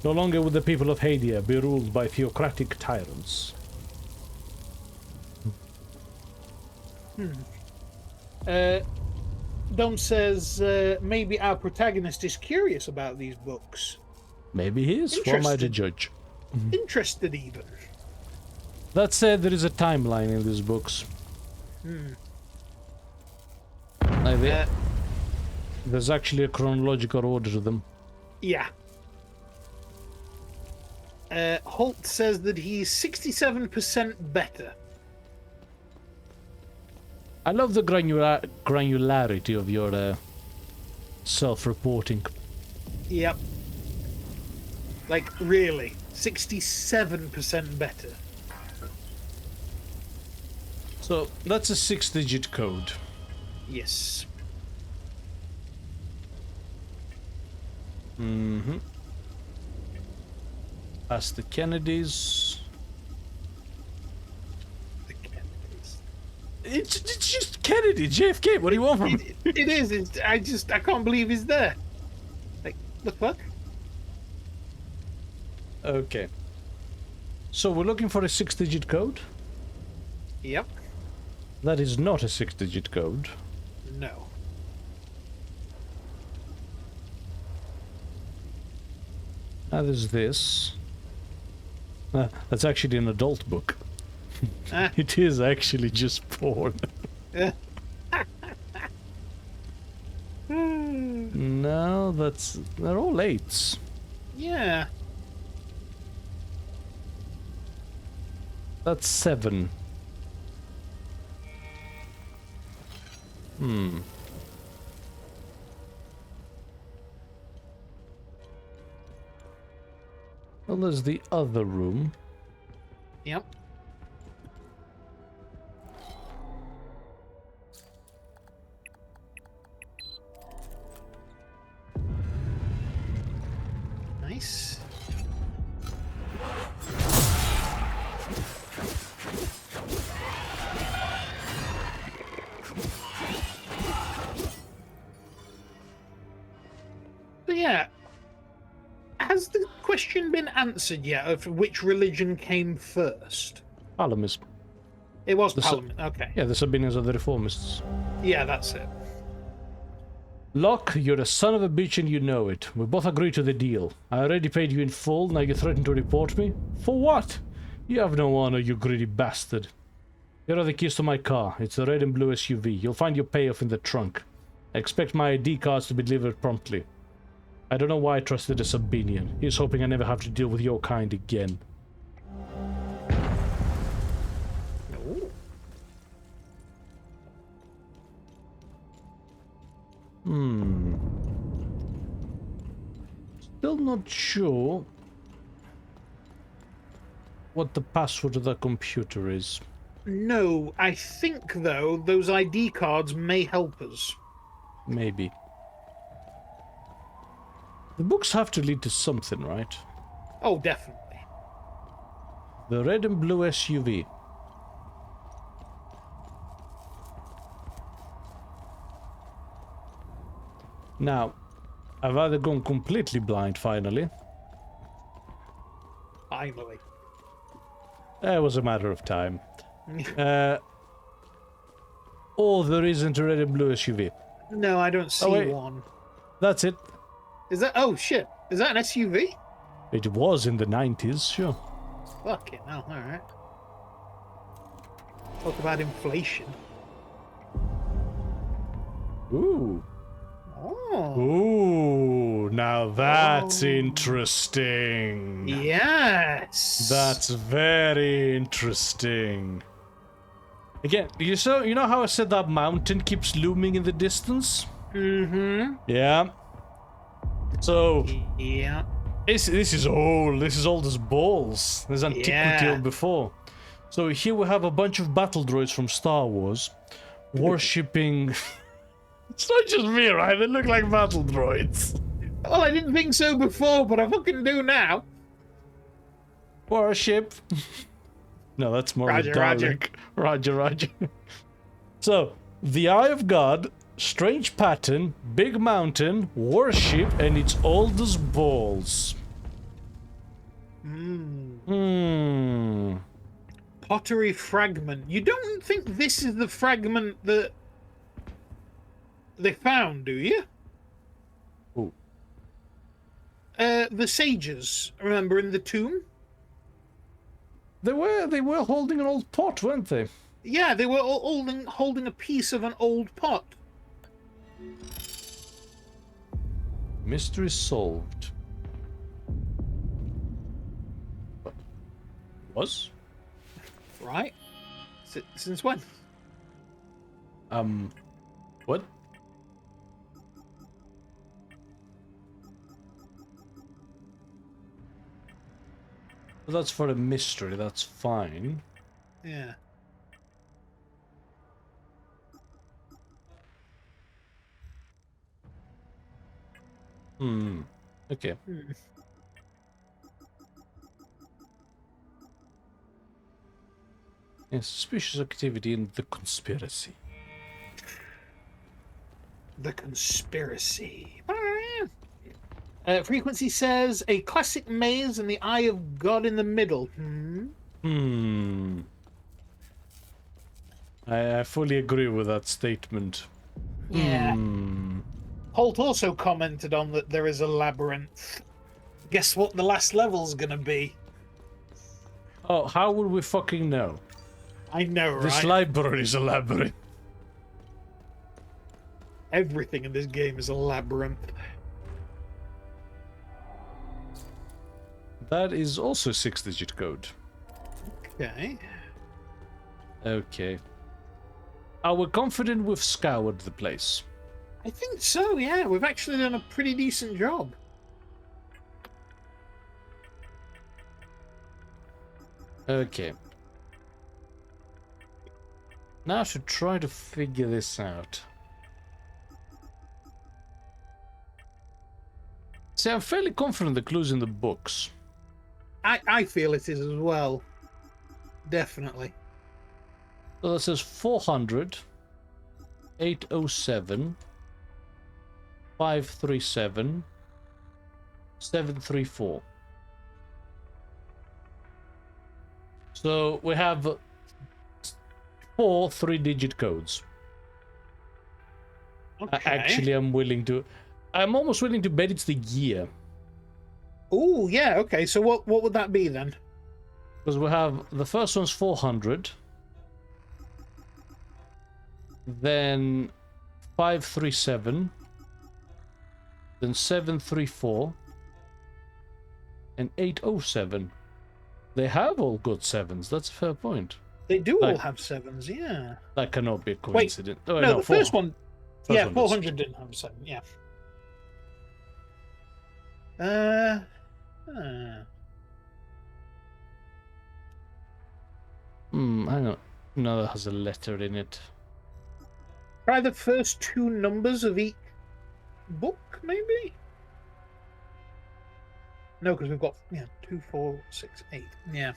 No longer would the people of Hadia be ruled by theocratic tyrants. Dom says maybe our protagonist is curious about these books. Maybe he is. What am I to judge? Interested, even. That said, there is a timeline in these books. There's actually a chronological order to them. Yeah. Holt says that he's 67% better. I love the granularity of your self-reporting. Yep. Like, really. 67% better. So, that's a 6-digit code. Yes. Mm-hmm. Ask the Kennedys. It's just Kennedy, JFK. What do you want from me? It is. I can't believe he's there. Like, the fuck? Okay. So we're looking for a 6-digit code? Yep. That is not a 6-digit code. No. Now there's this. That's actually an adult book. It is actually just porn. No, they're all 8s. Yeah. That's 7. Well, there's the other room. Yep. Nice. Yeah. Has the question been answered yet of which religion came first? Palamis. It was Parliament. Okay. Yeah, the Sabinians are the reformists. Yeah, that's it. Locke, you're a son of a bitch and you know it. We both agreed to the deal. I already paid you in full, now you threaten to report me? For what? You have no honor, you greedy bastard. Here are the keys to my car. It's a red and blue SUV. You'll find your payoff in the trunk. I expect my ID cards to be delivered promptly. I don't know why I trusted a Sabinian. He's hoping I never have to deal with your kind again. Still not sure what the password to the computer is. No, I think, though, those ID cards may help us. Maybe. The books have to lead to something, right? Oh, definitely. The red and blue SUV. Now, I've either gone completely blind finally. Finally. It was a matter of time. Or there isn't a red and blue SUV. No, I don't see one. That's it. Is that... Oh, shit. Is that an SUV? It was in the 90s, sure. Fucking hell, alright. Talk about inflation. Ooh. Oh. Ooh, now that's interesting. Yes. That's very interesting. Again, you know how I said that mountain keeps looming in the distance? Mm-hmm. Yeah. So yeah. This is old. This is old as balls. There's antiquity of before. So here we have a bunch of battle droids from Star Wars worshipping. It's not just me, right? They look like battle droids. Well, I didn't think so before, but I fucking do now. Worship. No, that's more Roger, of a Dalek. Roger. So, the Eye of God, strange pattern, big mountain, worship, and it's old as balls. Pottery fragment. You don't think this is the fragment that they found, do you? Who? The sages, remember, in the tomb? They were holding an old pot, weren't they? Yeah, they were holding a piece of an old pot. Mystery solved. Was? Right. Since when? What? Well, that's for a mystery, that's fine. Yeah. Okay. Yes, suspicious activity in the conspiracy. The conspiracy. Frequency says a classic maze and the Eye of God in the middle. I fully agree with that statement. Yeah. Holt also commented on that there is a labyrinth. Guess what the last level's gonna be? Oh, how would we fucking know? I know, right? This library is a labyrinth. Everything in this game is a labyrinth. That is also 6-digit code. Okay. Okay. Are we confident we've scoured the place? I think so, yeah. We've actually done a pretty decent job. Okay. Now I should try to figure this out. See, I'm fairly confident the clue's in the books. I feel it is as well. Definitely. So that says 400, 807, 537, 734. So we have 4 3-digit codes. Okay. Actually, I'm almost willing to bet it's the year. Oh, yeah, okay. So what would that be then? Because we have the first one's 400. Then 537. Then 734. And 807. They have all got 7s. That's a fair point. They do all have 7s, yeah. That cannot be a coincidence. Wait, oh, no, the first one... First yeah, one 400 didn't have a 7, yeah. Hang on. No, that has a letter in it. Try the first 2 numbers of each book, maybe? No, because we've got 2, 4, 6, 8. Yeah.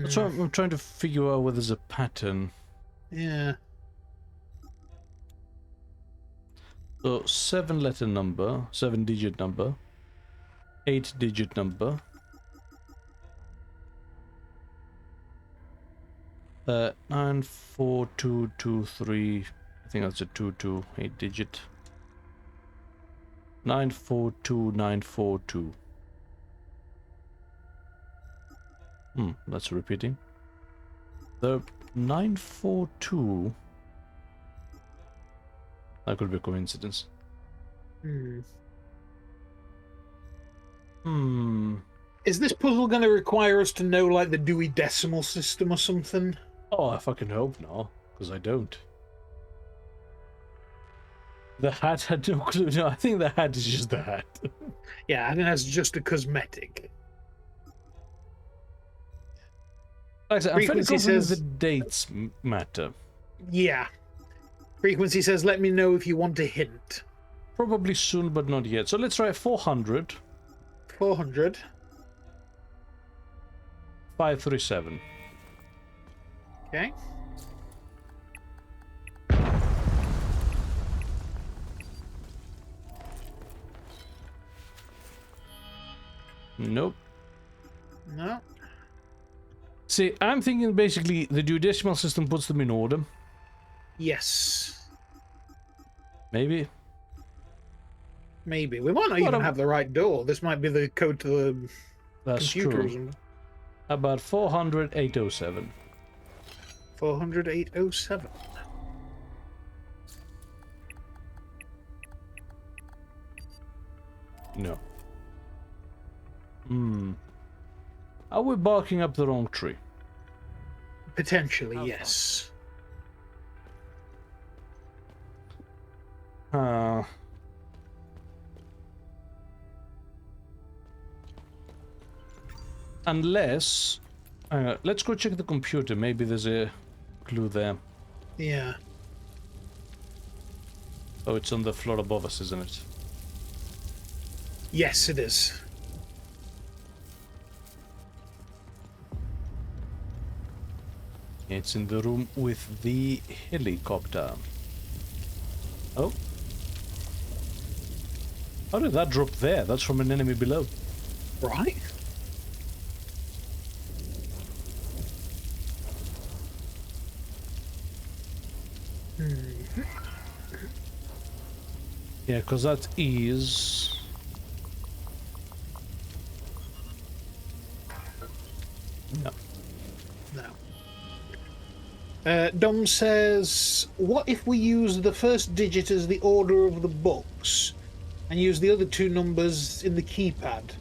So I'm trying to figure out whether there's a pattern. Yeah. So 7-letter number, 7-digit number, 8-digit number. 94223. I think that's a 22 8-digit. 942942. That's repeating. The 942. That could be a coincidence. Is this puzzle going to require us to know, like, the Dewey Decimal System or something? Oh, I fucking hope not, because I don't. The hat had no clue. No, I think the hat is just the hat. Yeah, I think that's just a cosmetic. Like I said, I'm fairly Frequency confident says... the dates matter. Yeah. Frequency says, let me know if you want a hint. Probably soon, but not yet. So let's try 400. 400. 537. Okay. Nope. No. See, I'm thinking basically the duodecimal system puts them in order. Yes. Maybe. Maybe. We might not even have the right door. This might be the code to the computer or something. About 400 807. 400 807. No. Are we barking up the wrong tree? Potentially, yes. Unless... let's go check the computer. Maybe there's a clue there. Yeah. Oh, it's on the floor above us, isn't it? Yes, it is. It's in the room with the helicopter. Oh. How did that drop there? That's from an enemy below. Right. Yeah, because that is... No. No. Dom says, what if we use the first digit as the order of the books and use the other 2 numbers in the keypad?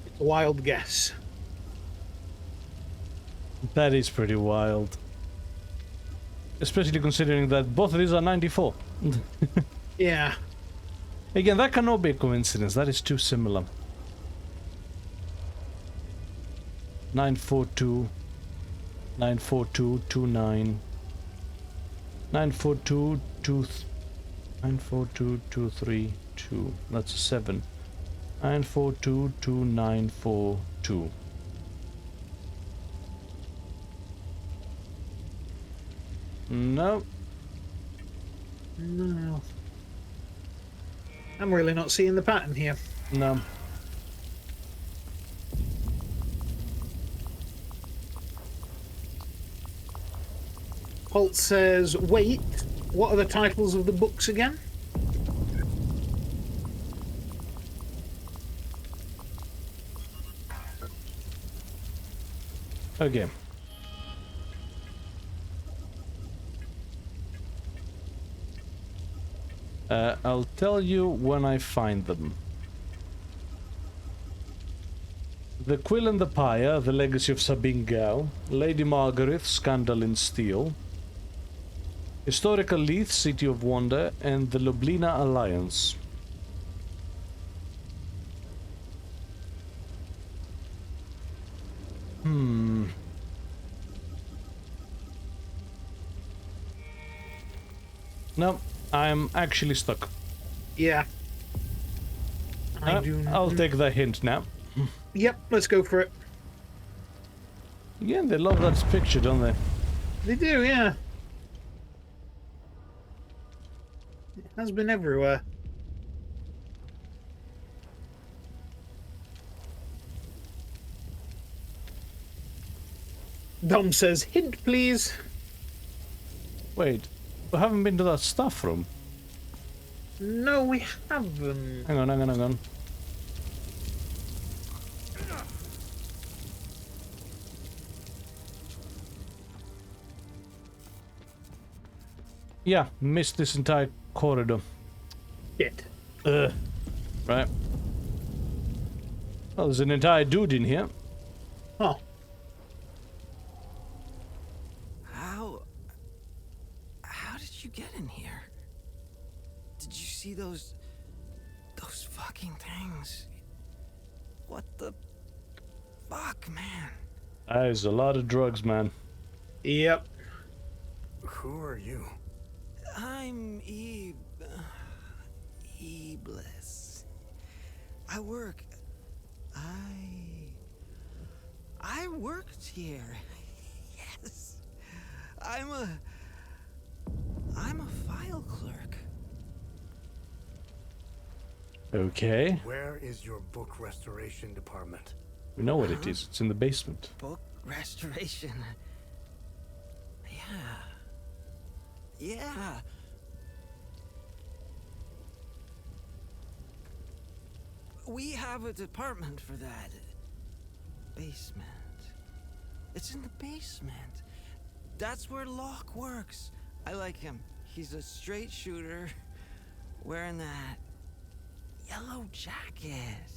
It's a wild guess. That is pretty wild. Especially considering that both of these are 94. Yeah. Again, that cannot be a coincidence. That is too similar. 942, 942, 29, 942, 942, 232. That's a 7. 942, 2942. No. No. I'm really not seeing the pattern here. No. Holt says, wait, what are the titles of the books again? Okay. I'll tell you when I find them. The Quill and the Pyre, The Legacy of Sabine Gao, Lady Margaret, Scandal in Steel, Historical Leith, City of Wonder, and the Lublina Alliance. No, I'm actually stuck. Yeah. I'll take the hint now. Yep, let's go for it. Again, they love that picture, don't they? They do, yeah. It has been everywhere. Dom says, hint please. Wait, we haven't been to that staff room. No, we haven't. Hang on. Yeah, missed this entire corridor. Shit. Right. Well, there's an entire dude in here. Oh. How did you get in here? Did you see those fucking things? What the fuck, man? That is a lot of drugs, man. Yep. Who are you? I'm Bliss. I worked here. Yes. I'm a file clerk. Okay. Where is your book restoration department? We know what it is. It's in the basement. Book restoration. Yeah. We have a department for that. Basement. It's in the basement. That's where Locke works. I like him. He's a straight shooter wearing that yellow jacket.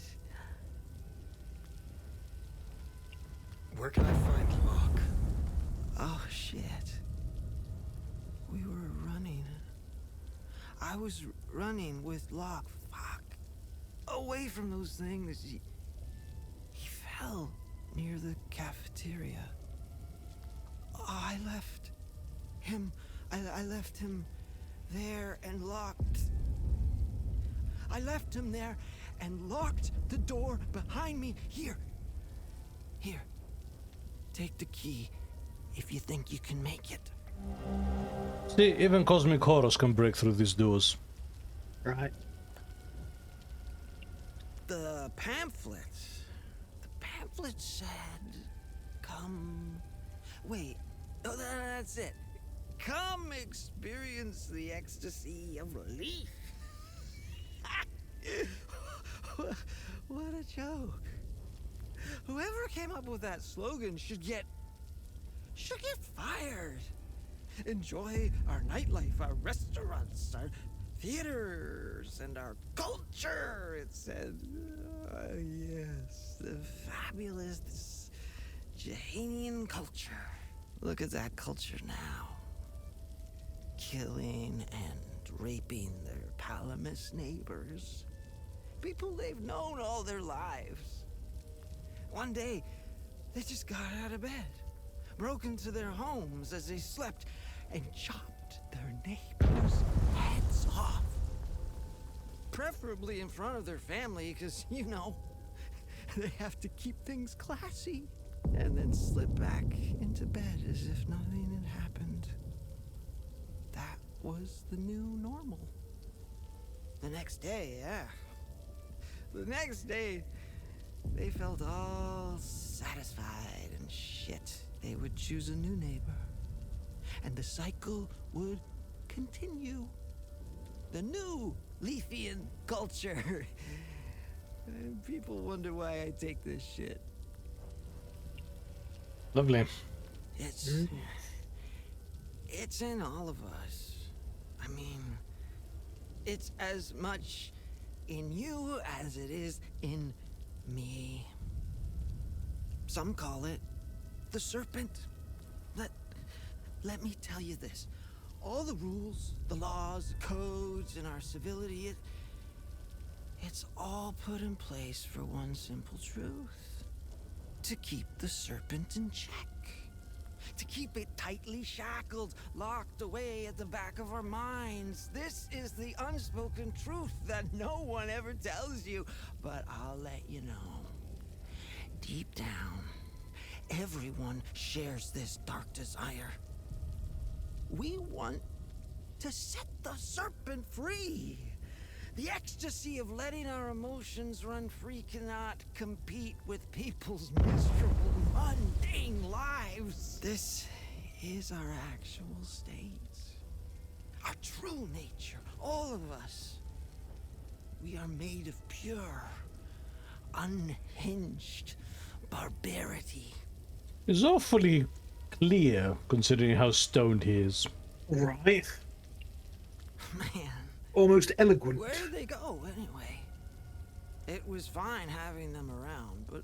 Where can I find Locke? Oh, shit. We were running. I was running with Locke. Fuck. Away from those things. He fell near the cafeteria. I left him. I left him there and locked. I left him there and locked the door behind me. Here. Take the key if you think you can make it. See, even cosmic horrors can break through these doors. Right. The pamphlet said, come... Wait, oh, that's it. Come experience the ecstasy of relief. What a joke. Whoever came up with that slogan should get fired. Enjoy our nightlife, our restaurants, our theaters, and our culture, it said. Yes, the fabulous Jahanian culture. Look at that culture now. Killing and raping their Palamas neighbors. People they've known all their lives. One day, they just got out of bed, broke into their homes as they slept, and chopped their neighbors' heads off. Preferably in front of their family, because, you know, they have to keep things classy. And then slip back into bed as if nothing had happened. That was the new normal. The next day, yeah. The next day, they felt all satisfied and shit. They would choose a new neighbor, and the cycle would continue. The new Leafian culture. And people wonder why I take this shit. Lovely. It's in all of us. I mean, it's as much in you as it is in me. Some call it the serpent. Let me tell you this. All the rules, the laws, the codes, and our civility, it's all put in place for one simple truth. To keep the serpent in check. To keep it tightly shackled, locked away at the back of our minds. This is the unspoken truth that no one ever tells you. But I'll let you know. Deep down, everyone shares this dark desire. We want to set the serpent free. The ecstasy of letting our emotions run free cannot compete with people's miserable, mundane lives. This is our actual state. Our true nature, all of us. We are made of pure, unhinged barbarity. It's awfully clear, considering how stoned he is. Right. Man. Almost eloquent. Where'd they go, anyway? It was fine having them around, but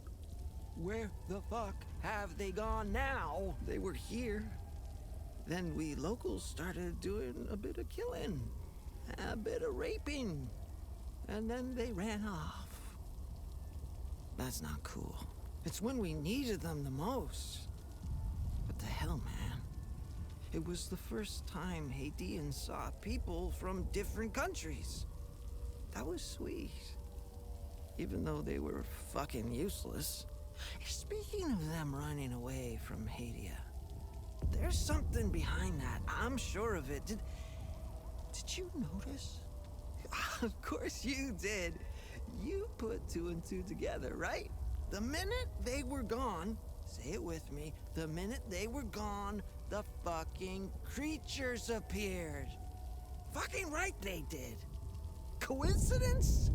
where the fuck have they gone now? They were here. Then we locals started doing a bit of killing, a bit of raping, and then they ran off. That's not cool. It's when we needed them the most. What the hell, man? It was the first time Haitians saw people from different countries. That was sweet. Even though they were fucking useless. Speaking of them running away from Haiti, there's something behind that. I'm sure of it. Did you notice? Of course you did. You put two and two together, right? The minute they were gone, say it with me, the minute they were gone, the fucking creatures appeared. Fucking right they did. Coincidence?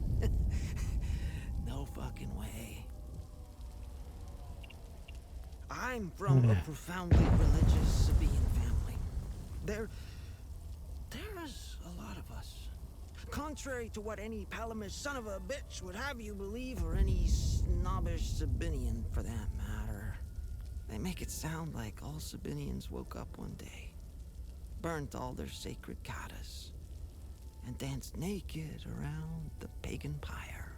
No fucking way. I'm from a profoundly religious Sabine family. There's a lot of us. Contrary to what any Palamist son of a bitch would have you believe, or any snobbish Sabinian for that matter. They make it sound like all Sabinians woke up one day, burnt all their sacred katas, and danced naked around the pagan pyre.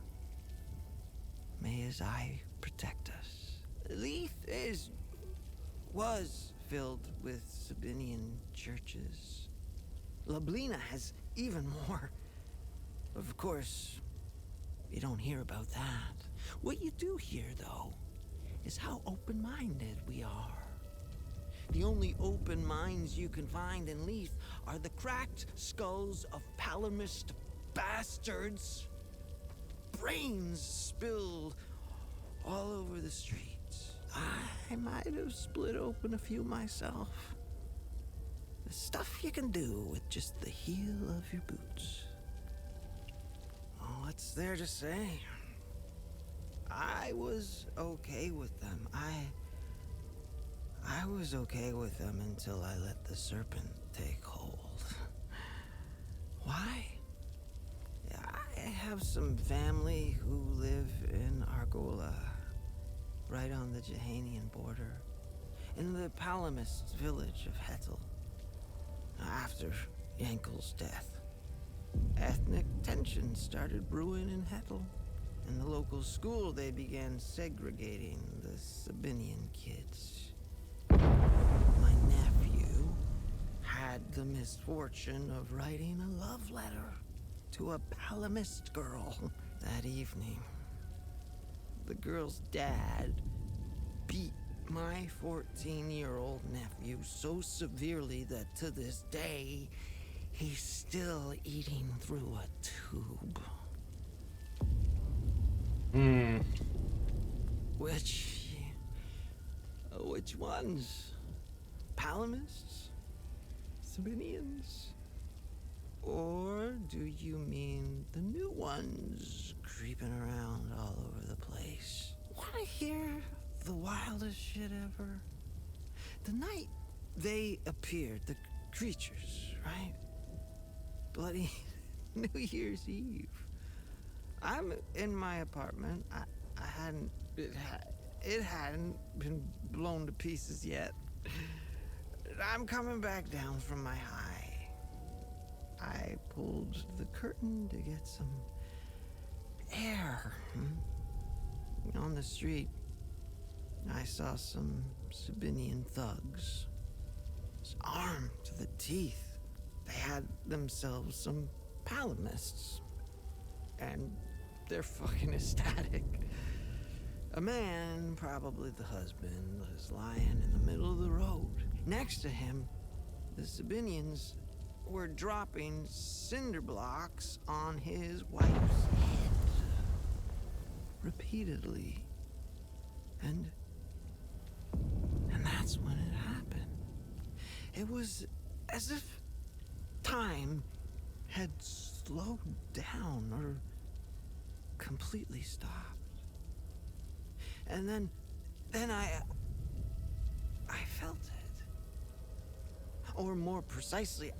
May his eye protect us. Leith was filled with Sabinian churches. Lablina has even more. Of course, you don't hear about that. What you do hear, though, is how open-minded we are. The only open minds you can find in Leith are the cracked skulls of Palamist bastards. Brains spilled all over the streets. I might have split open a few myself. The stuff you can do with just the heel of your boots. Oh, what's there to say? I was okay with them. I was okay with them until I let the serpent take hold. Why? I have some family who live in Argola, right on the Jehanian border, in the Palamist village of Hetel. After Yankel's death, ethnic tension started brewing in Hetel. In the local school, they began segregating the Sabinian kids. My nephew had the misfortune of writing a love letter to a Palamist girl that evening. The girl's dad beat my 14-year-old nephew so severely that to this day, he's still eating through a tube. Which ones? Palamists? Sabinians? Or do you mean the new ones creeping around all over the place? Wanna hear the wildest shit ever? The night they appeared, the creatures, right? Bloody New Year's Eve. I'm in my apartment. It hadn't been blown to pieces yet. I'm coming back down from my high. I pulled the curtain to get some air. On the street, I saw some Sabinian thugs. Armed to the teeth. They had themselves some palamists. And they're fucking ecstatic. A man, probably the husband, was lying in the middle of the road. Next to him, the Sabinians were dropping cinder blocks on his wife's head. Repeatedly. And that's when it happened. It was as if time had slowed down or completely stopped. And then I felt it. Or more precisely,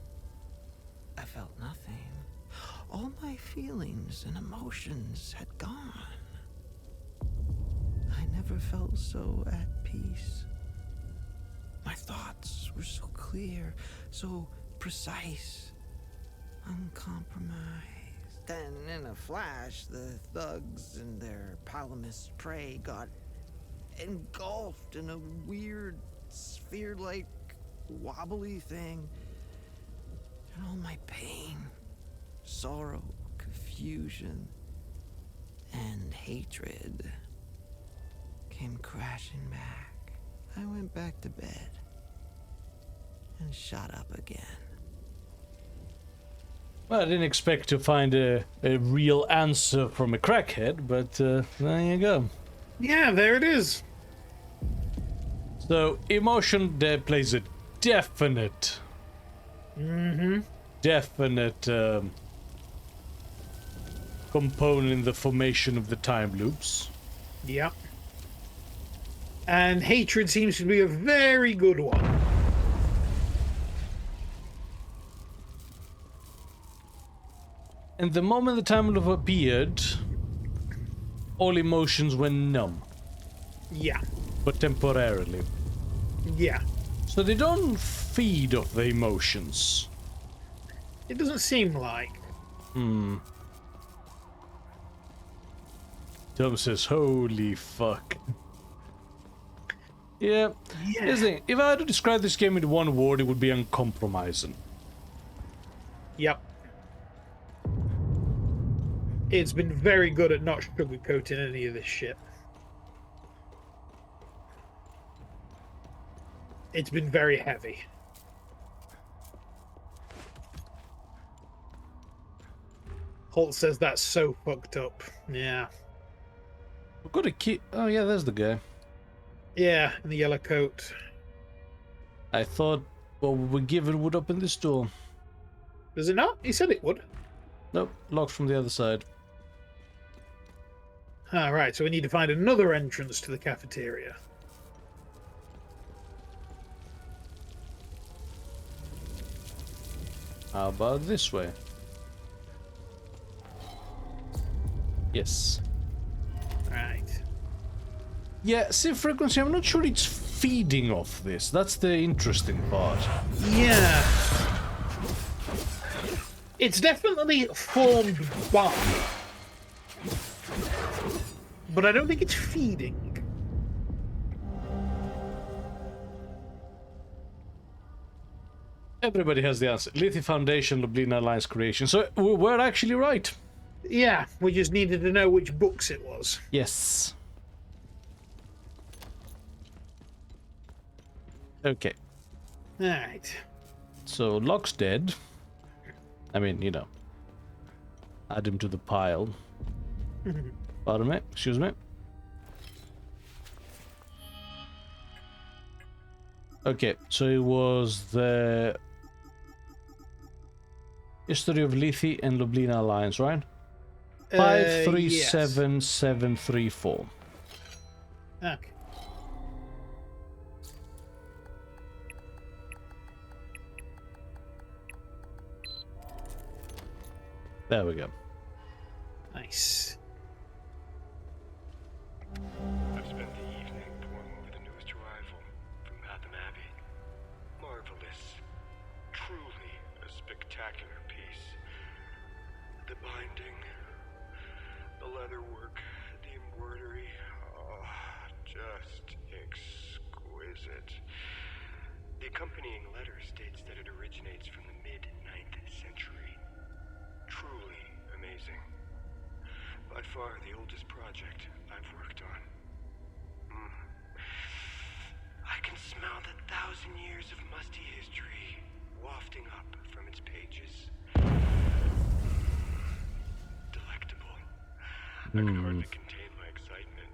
I felt nothing. All my feelings and emotions had gone. I never felt so at peace. My thoughts were so clear, so precise, uncompromised. Then, in a flash, the thugs and their palamist prey got engulfed in a weird, sphere-like, wobbly thing. And all my pain, sorrow, confusion, and hatred came crashing back. I went back to bed and shot up again. Well, I didn't expect to find a real answer from a crackhead, but there you go. Yeah, there it is. So, emotion there plays a definite... definite component in the formation of the time loops. Yep. And hatred seems to be a very good one. And the moment the time loop appeared, all emotions went numb. Yeah. But temporarily. Yeah. So they don't feed off the emotions. It doesn't seem like. Tom says, holy fuck. Yeah. Here's the thing. If I had to describe this game in one word, it would be uncompromising. Yep. It's been very good at not sugarcoating any of this shit. It's been very heavy. Holt says that's so fucked up. Yeah. We've got a key. Oh, yeah, there's the guy. Yeah, in the yellow coat. I thought what we were given would open this door. Does it not? He said it would. Nope, locked from the other side. Right, so we need to find another entrance to the cafeteria. How about this way? Yes. Right. Yeah, see, frequency, I'm not sure it's feeding off this. That's the interesting part. Yeah. It's definitely formed by. But I don't think it's feeding. Everybody has the answer. Lithium Foundation, Lublin Alliance creation. So we're actually right. Yeah, we just needed to know which books it was. Yes. Okay. Alright. So Locke's dead. I mean, you know, add him to the pile. Pardon me, excuse me. Okay, so it was the History of Lethe and Lublina Alliance, right? 537734. Okay. There we go. Nice. I've spent the evening poring over the newest arrival from Hatham Abbey. Marvelous. Truly a spectacular piece. The binding, the leatherwork, the embroidery, oh, just exquisite. The accompanying letter states that it originates from the mid-9th century. Truly amazing. By far the oldest project I've worked on. I can smell the 1,000 years of musty history wafting up from its pages. Delectable. I could hardly contain my excitement.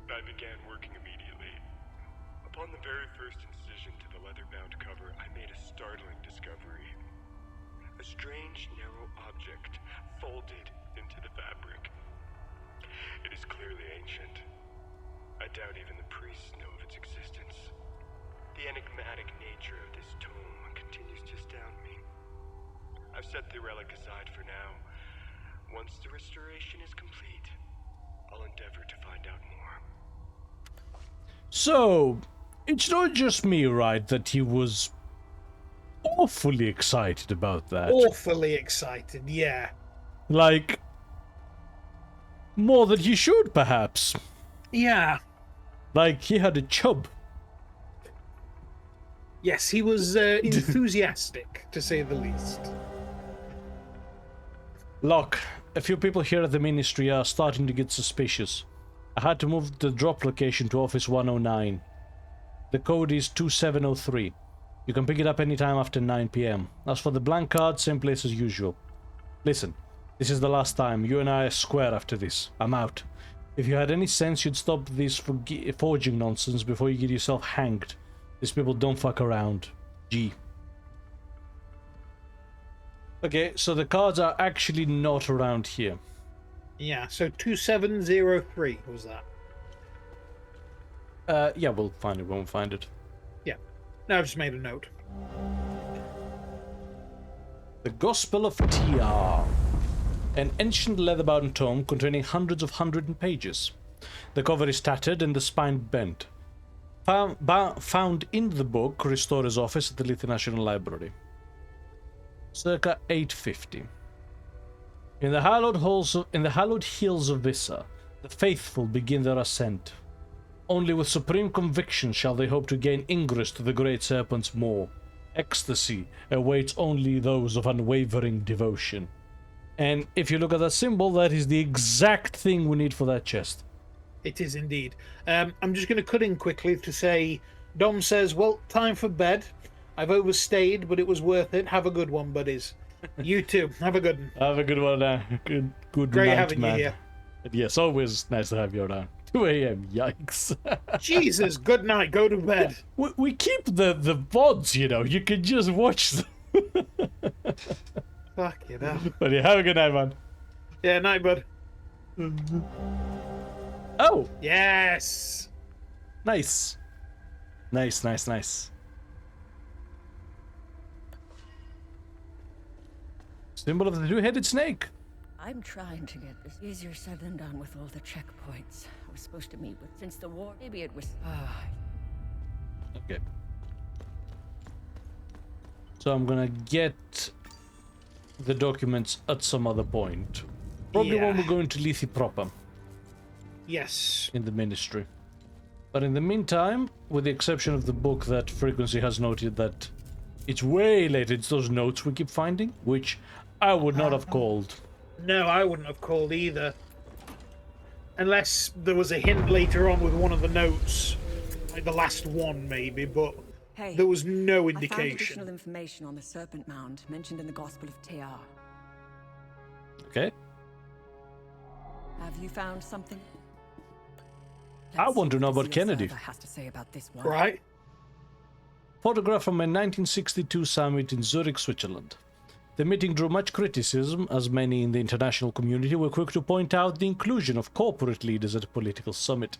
I began working immediately. Upon the very first incision to the leather-bound cover, I made a startling discovery. A strange, narrow object folded into the fabric. It is clearly ancient. I doubt even the priests know of its existence. The enigmatic nature of this tome continues to astound me. I've set the relic aside for now. Once the restoration is complete, I'll endeavor to find out more. So, it's not just me, right, that he was awfully excited about that. Awfully excited, yeah. Like, more than he should, perhaps. Yeah. Like, he had a chub. Yes, he was enthusiastic, to say the least. Look, a few people here at the Ministry are starting to get suspicious. I had to move the drop location to Office 109. The code is 2703. You can pick it up anytime after 9 PM. As for the blank card, same place as usual. Listen, this is the last time. You and I are square after this. I'm out. If you had any sense, you'd stop this forging nonsense before you get yourself hanged. These people don't fuck around. G. Okay, so the cards are actually not around here. Yeah, so 2703 was that. Yeah, we'll find it when we find it. Yeah. No, I've just made a note. The Gospel of TR. An ancient leather-bound tome containing hundreds of handwritten pages. The cover is tattered and the spine bent. Found in the book, Restorer's office at the Lethe National Library. Circa 850. In the hallowed hills of Vissa, the faithful begin their ascent. Only with supreme conviction shall they hope to gain ingress to the great serpent's maw. Ecstasy awaits only those of unwavering devotion. And if you look at that symbol, that is the exact thing we need for that chest. It is indeed. I'm just going to cut in quickly to say, Dom says, well, time for bed. I've overstayed, but it was worth it. Have a good one, buddies. You too. Have a good one. Have a good one. Good Great night, having man. you here. Yes, always nice to have you around. 2 a.m. Yikes. Jesus, good night. Go to bed. We keep the VODs, you know. You can just watch them. Fuck it up. But yeah, have a good night, man. Yeah, night, bud. Oh! Yes! Nice. Nice. Symbol of the two-headed snake. I'm trying to get this easier said than done with all the checkpoints. I was supposed to meet with since the war. Maybe it was. Okay. So I'm gonna get the documents at some other point. Probably when we're going to Lethe proper. Yes. In the Ministry. But in the meantime, with the exception of the book that Frequency has noted that it's way late, it's those notes we keep finding, which I would not have called. No, I wouldn't have called either. Unless there was a hint later on with one of the notes. Like the last one, maybe, but Hey, there was no I found additional indication. information on the Serpent Mound mentioned in the Gospel of Tear. Okay. Have you found something? I Let's want see to know what about this Kennedy. observer has to say about this one. Right? Photograph from a 1962 summit in Zurich, Switzerland. The meeting drew much criticism, as many in the international community were quick to point out the inclusion of corporate leaders at a political summit.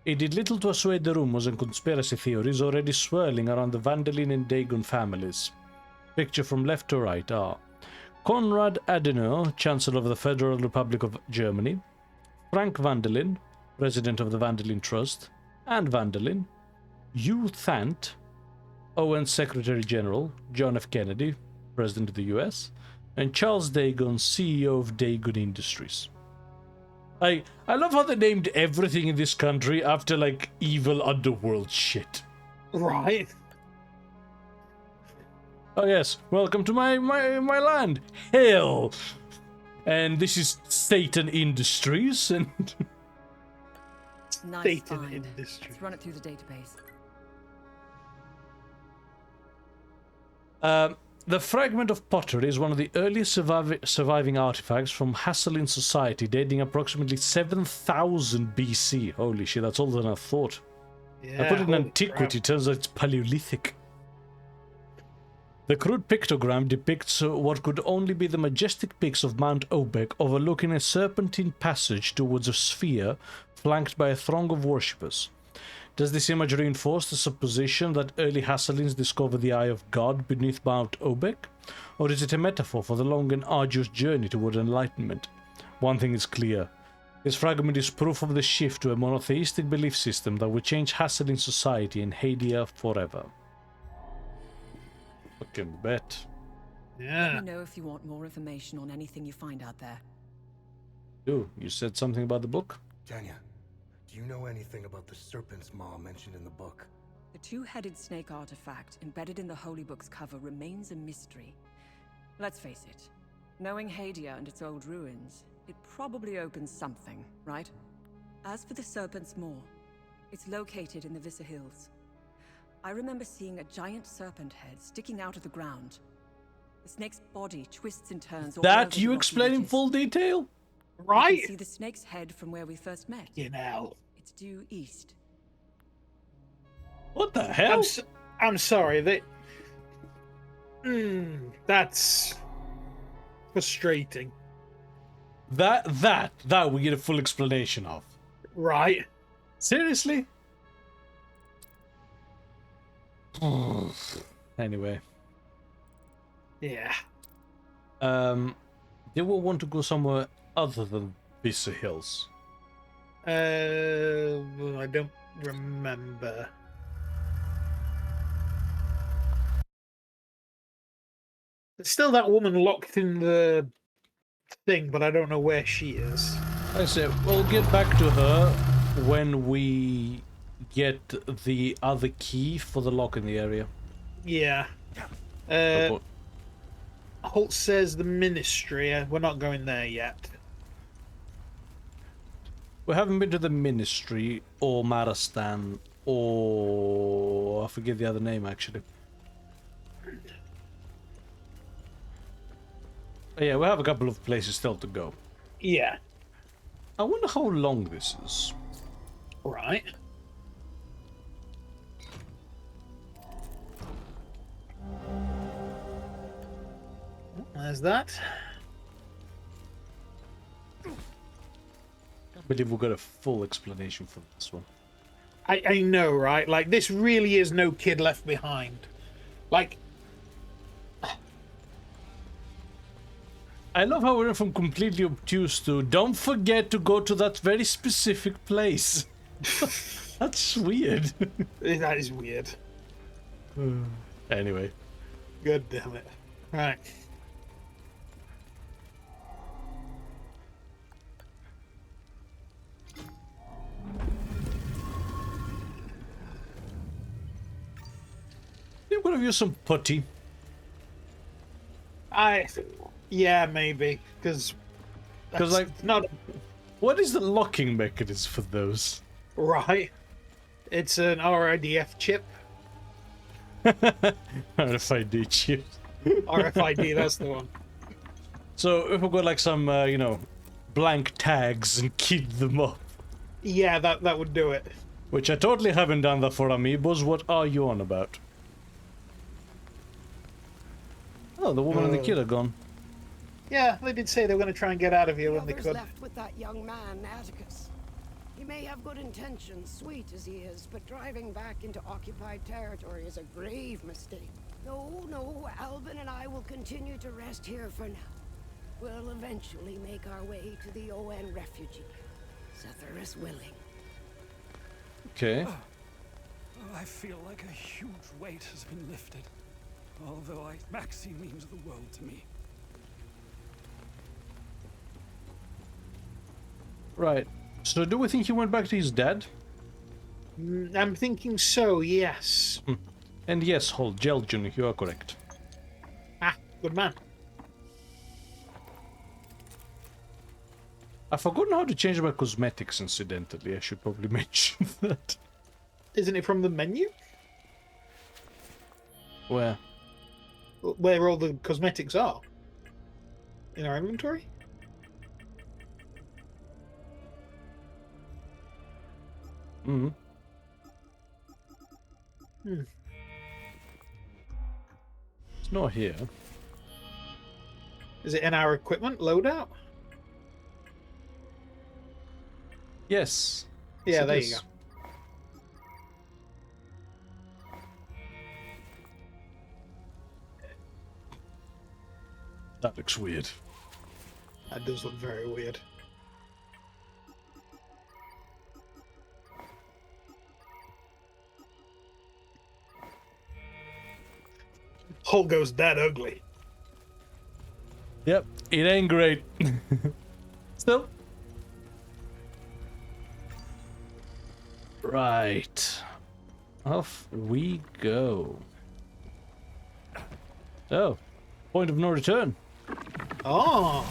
It did little to assuage the rumors and conspiracy theories already swirling around the Vandelin and Dagon families. Picture from left to right are Konrad Adenauer, Chancellor of the Federal Republic of Germany, Frank Vandelin, President of the Vandelin Trust, and Vandelin, Hugh Thant, Owen's Secretary General, John F. Kennedy, President of the US, and Charles Dagon, CEO of Dagon Industries. I love how they named everything in this country after, like, evil underworld shit. Right? Oh yes, welcome to my land, Hell! And this is Satan Industries, and... Nice Satan find. Industries. Let's run it through the database. The fragment of pottery is one of the earliest surviving artifacts from Hasselin society, dating approximately 7000 BC. Holy shit, that's older than I thought. Yeah, I put it in holy antiquity, crap. turns out it's Paleolithic. The crude pictogram depicts what could only be the majestic peaks of Mount Obek overlooking a serpentine passage towards a sphere flanked by a throng of worshippers. Does this image reinforce the supposition that early Hasselins discovered the Eye of God beneath Mount Obek? Or is it a metaphor for the long and arduous journey toward enlightenment? One thing is clear. This fragment is proof of the shift to a monotheistic belief system that will change Hasselin society and Hadia forever. Fucking bet. Let me know if you want more information on anything you find out there. Ooh, you said something about the book? Tanya, do you know anything about the Serpent's Maw mentioned in the book? The two-headed snake artifact embedded in the Holy Book's cover remains a mystery. Let's face it, knowing Hadia and its old ruins, it probably opens something, right? As for the Serpent's Maw, it's located in the Vissa Hills. I remember seeing a giant serpent head sticking out of the ground. The snake's body twists and turns all over That the you rocky explain in ridges. full detail? You Right? can see the snake's head from where we first met. You know. It's due east. What the hell? I'm sorry. That's frustrating. That we get a full explanation of. Right? Seriously? Anyway. Yeah. They will want to go somewhere other than Vissa Hills. I don't remember. There's still that woman locked in the thing, but I don't know where she is. I said we'll get back to her when we get the other key for the lock in the area. Yeah. Holt says the Ministry. We're not going there yet. We haven't been to the Ministry or Maristan or I forget the other name actually. But yeah, we have a couple of places still to go. Yeah. I wonder how long this is. Right. There's that. I believe we got a full explanation for this one. I know, right? Like, this really is no Kid Left Behind. Like... I love how we went from completely obtuse to don't forget to go to that very specific place. That's weird. That is weird. Anyway. God damn it. Right. You could have used some putty. Yeah, maybe. Because, like, not... What is the locking mechanism for those? Right. It's an RIDF chip. RFID chips. RFID, that's the one. So if we got like some, you know, blank tags and keep them up. Yeah, that would do it. Which I totally haven't done that for amiibos. What are you on about? Oh, the woman and the kid are gone. Yeah, they did say they were going to try and get out of here when they Others could. left with that young man, Atticus. He may have good intentions, sweet as he is, but driving back into occupied territory is a grave mistake. No, Alvin and I will continue to rest here for now. We'll eventually make our way to the ON refugee. Setherus willing. Okay. I feel like a huge weight has been lifted. Although Maxie means the world to me. Right. So do we think he went back to his dad? I'm thinking so, yes. And yes, hold, Jelgen, you are correct. Ah, good man. I've forgotten how to change my cosmetics, incidentally. I should probably mention that. Isn't it from the menu? Where? Where all the cosmetics are? In our inventory? Mm-hmm. It's not here. Is it in our equipment loadout? Yes. Yeah, Yes, it there is. you go. That looks weird. That does look very weird. Hole goes that ugly. Yep, it ain't great. Still. Right. Off we go. So, point of no return. Oh.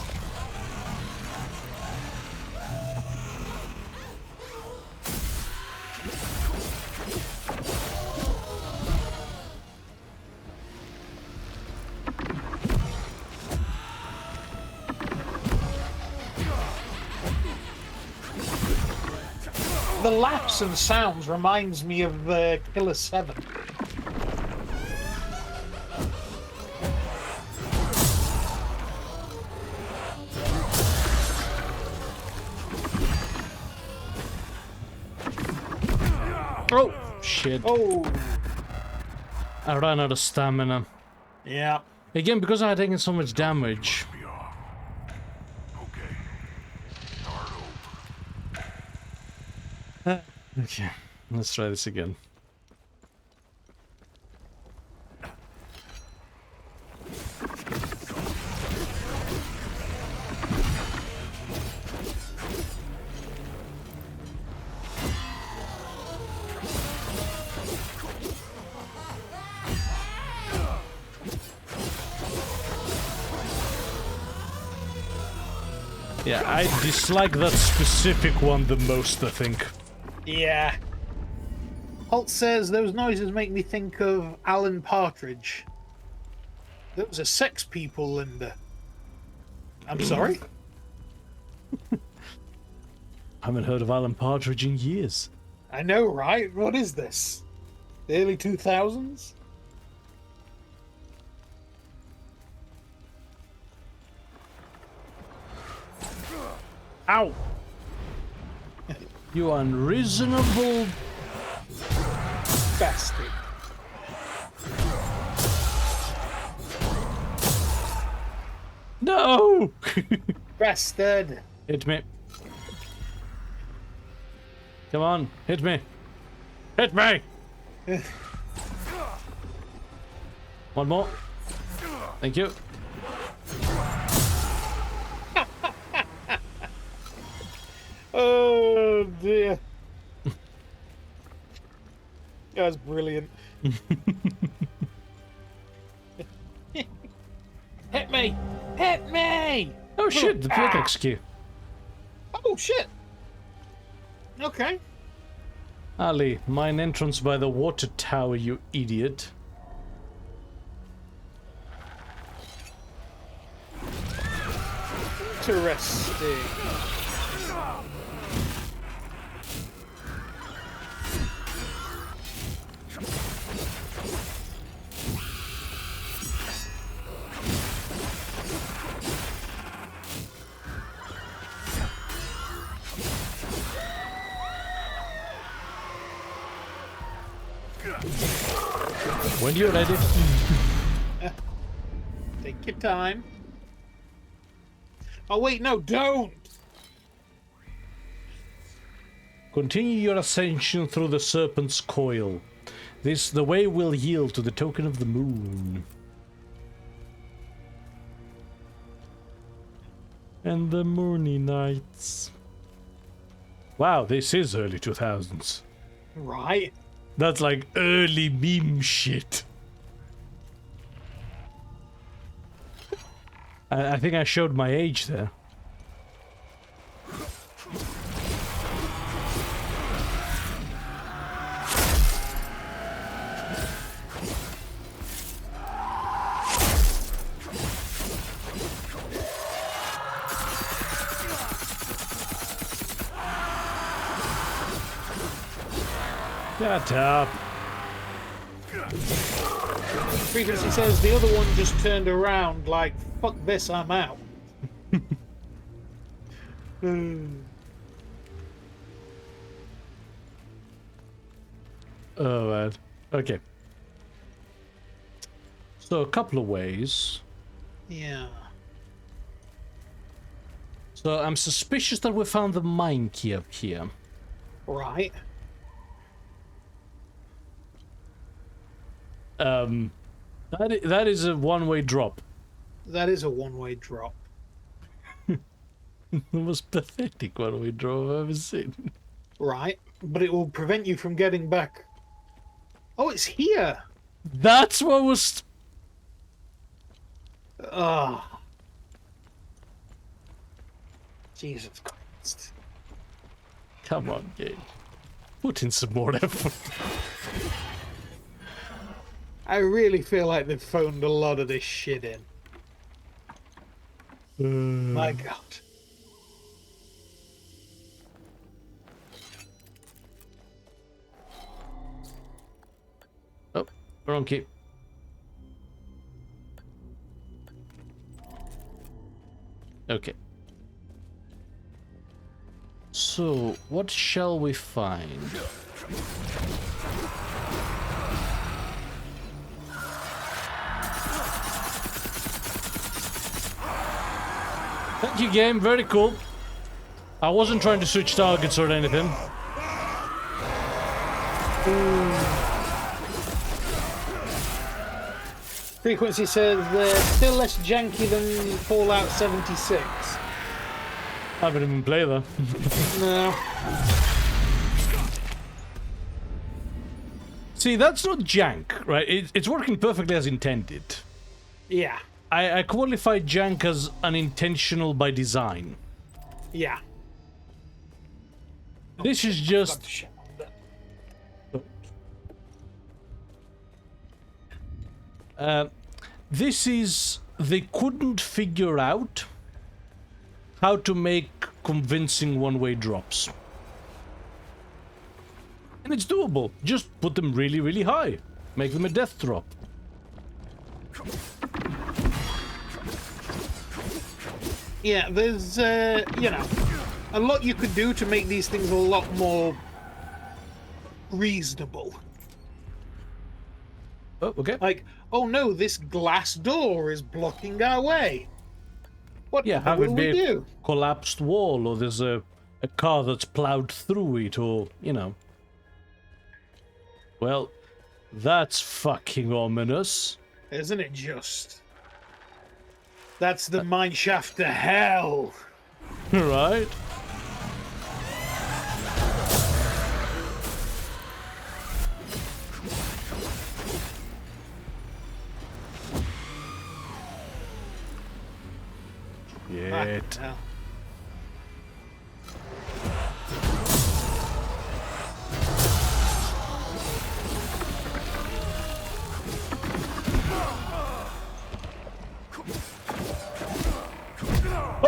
The laughs and sounds reminds me of Killer 7. Oh, shit. Oh. I ran out of stamina. Yeah. Again, because I had taken so much damage. Okay, let's try this again. Yeah, I dislike that specific one the most, I think. Yeah. Holt says those noises make me think of Alan Partridge. Those are sex people, Linda. I'm sorry? I haven't heard of Alan Partridge in years. I know, right? What is this? The early 2000s? Ow! You unreasonable bastard. No! Bastard. Hit me. Come on, hit me. Hit me! One more. Thank you. Oh dear. That's brilliant. Hit me! Hit me! Oh shit, the pickaxe queue. Oh shit! Okay. Ali, mine entrance by the water tower, you idiot. Interesting. When you're ready. Take your time. Oh wait, no, don't! Continue your ascension through the serpent's coil. The way will yield to the token of the moon. And the moony nights. Wow, this is early 2000s. Right. That's like early meme shit. I think I showed my age there. Shut up. Frequency says the other one just turned around like, fuck this, I'm out. Oh, man. Okay. So, a couple of ways. Yeah. So, I'm suspicious that we found the mine key up here. Right. That is a one-way drop. That is a one-way drop. The most pathetic one-way drop I've ever seen. Right, but it will prevent you from getting back. Oh, it's here! That's what was... Ah. Jesus Christ. Come on, game. Put in some more effort. I really feel like they've phoned a lot of this shit in. My God. Oh, wrong key. Okay. So, what shall we find? Thank you, game. Very cool. I wasn't trying to switch targets or anything. Frequency says they're still less janky than Fallout 76. I haven't even played that. No. See, that's not jank, right? It's working perfectly as intended. Yeah. I qualify jank as unintentional by design. Yeah. This is just... this is... They couldn't figure out how to make convincing one-way drops. And it's doable. Just put them really, really high. Make them a death drop. Yeah, there's, you know, a lot you could do to make these things a lot more reasonable. Oh, okay. Like, oh no, this glass door is blocking our way. What will we do? Collapsed wall, or there's a car that's plowed through it, or, you know. Well, that's fucking ominous. Isn't it just? That's the mine shaft to hell. Right? Shit.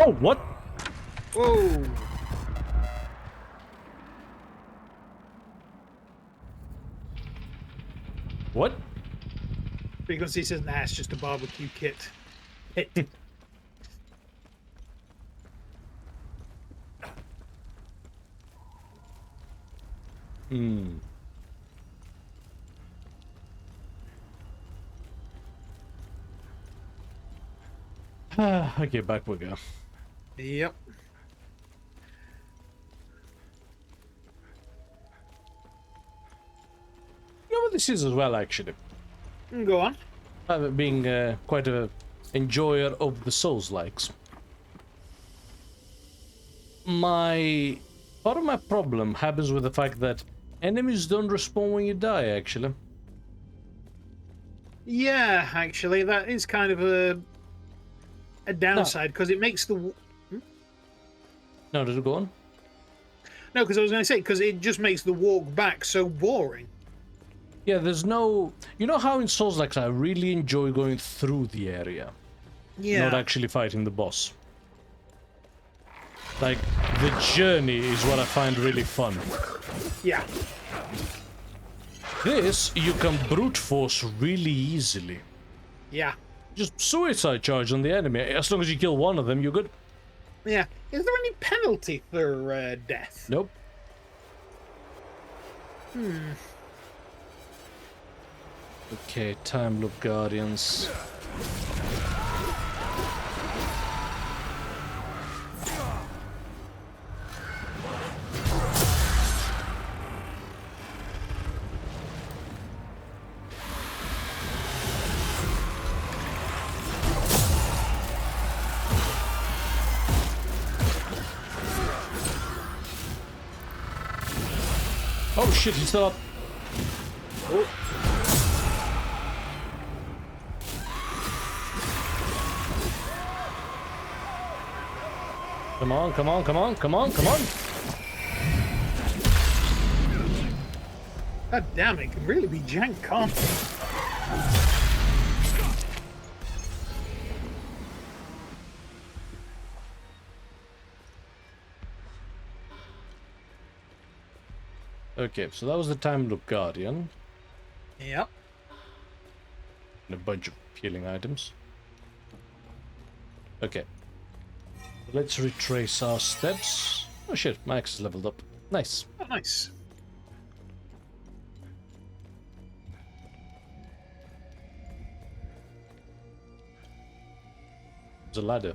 Oh, what? Whoa! What? Frequency says, nah, it's just a barbecue kit. Hit. Hmm. Okay, back we go. Yep. You know what this is as well, actually? Go on. Being quite a enjoyer of the Souls-likes. Part of my problem happens with the fact that enemies don't respawn when you die, actually. Yeah, actually, that is kind of a downside, because it makes the... No, did it go on? No, because I was going to say, because it just makes the walk back so boring. Yeah, there's no... You know how in Souls-likes I really enjoy going through the area? Yeah. Not actually fighting the boss. Like, the journey is what I find really fun. Yeah. This, you can brute force really easily. Yeah. Just suicide charge on the enemy. As long as you kill one of them, you're good. Yeah. Is there any penalty for death? Nope. Okay, time loop guardians. Oh shit, he's still up. Oh. Come on, come on, come on, come on, come on! God damn, it can really be jank, can't it? Okay, so that was the time loop guardian. Yep. And a bunch of healing items. Okay. Let's retrace our steps. Oh shit, my axe is leveled up. Nice. Oh, nice. There's a ladder.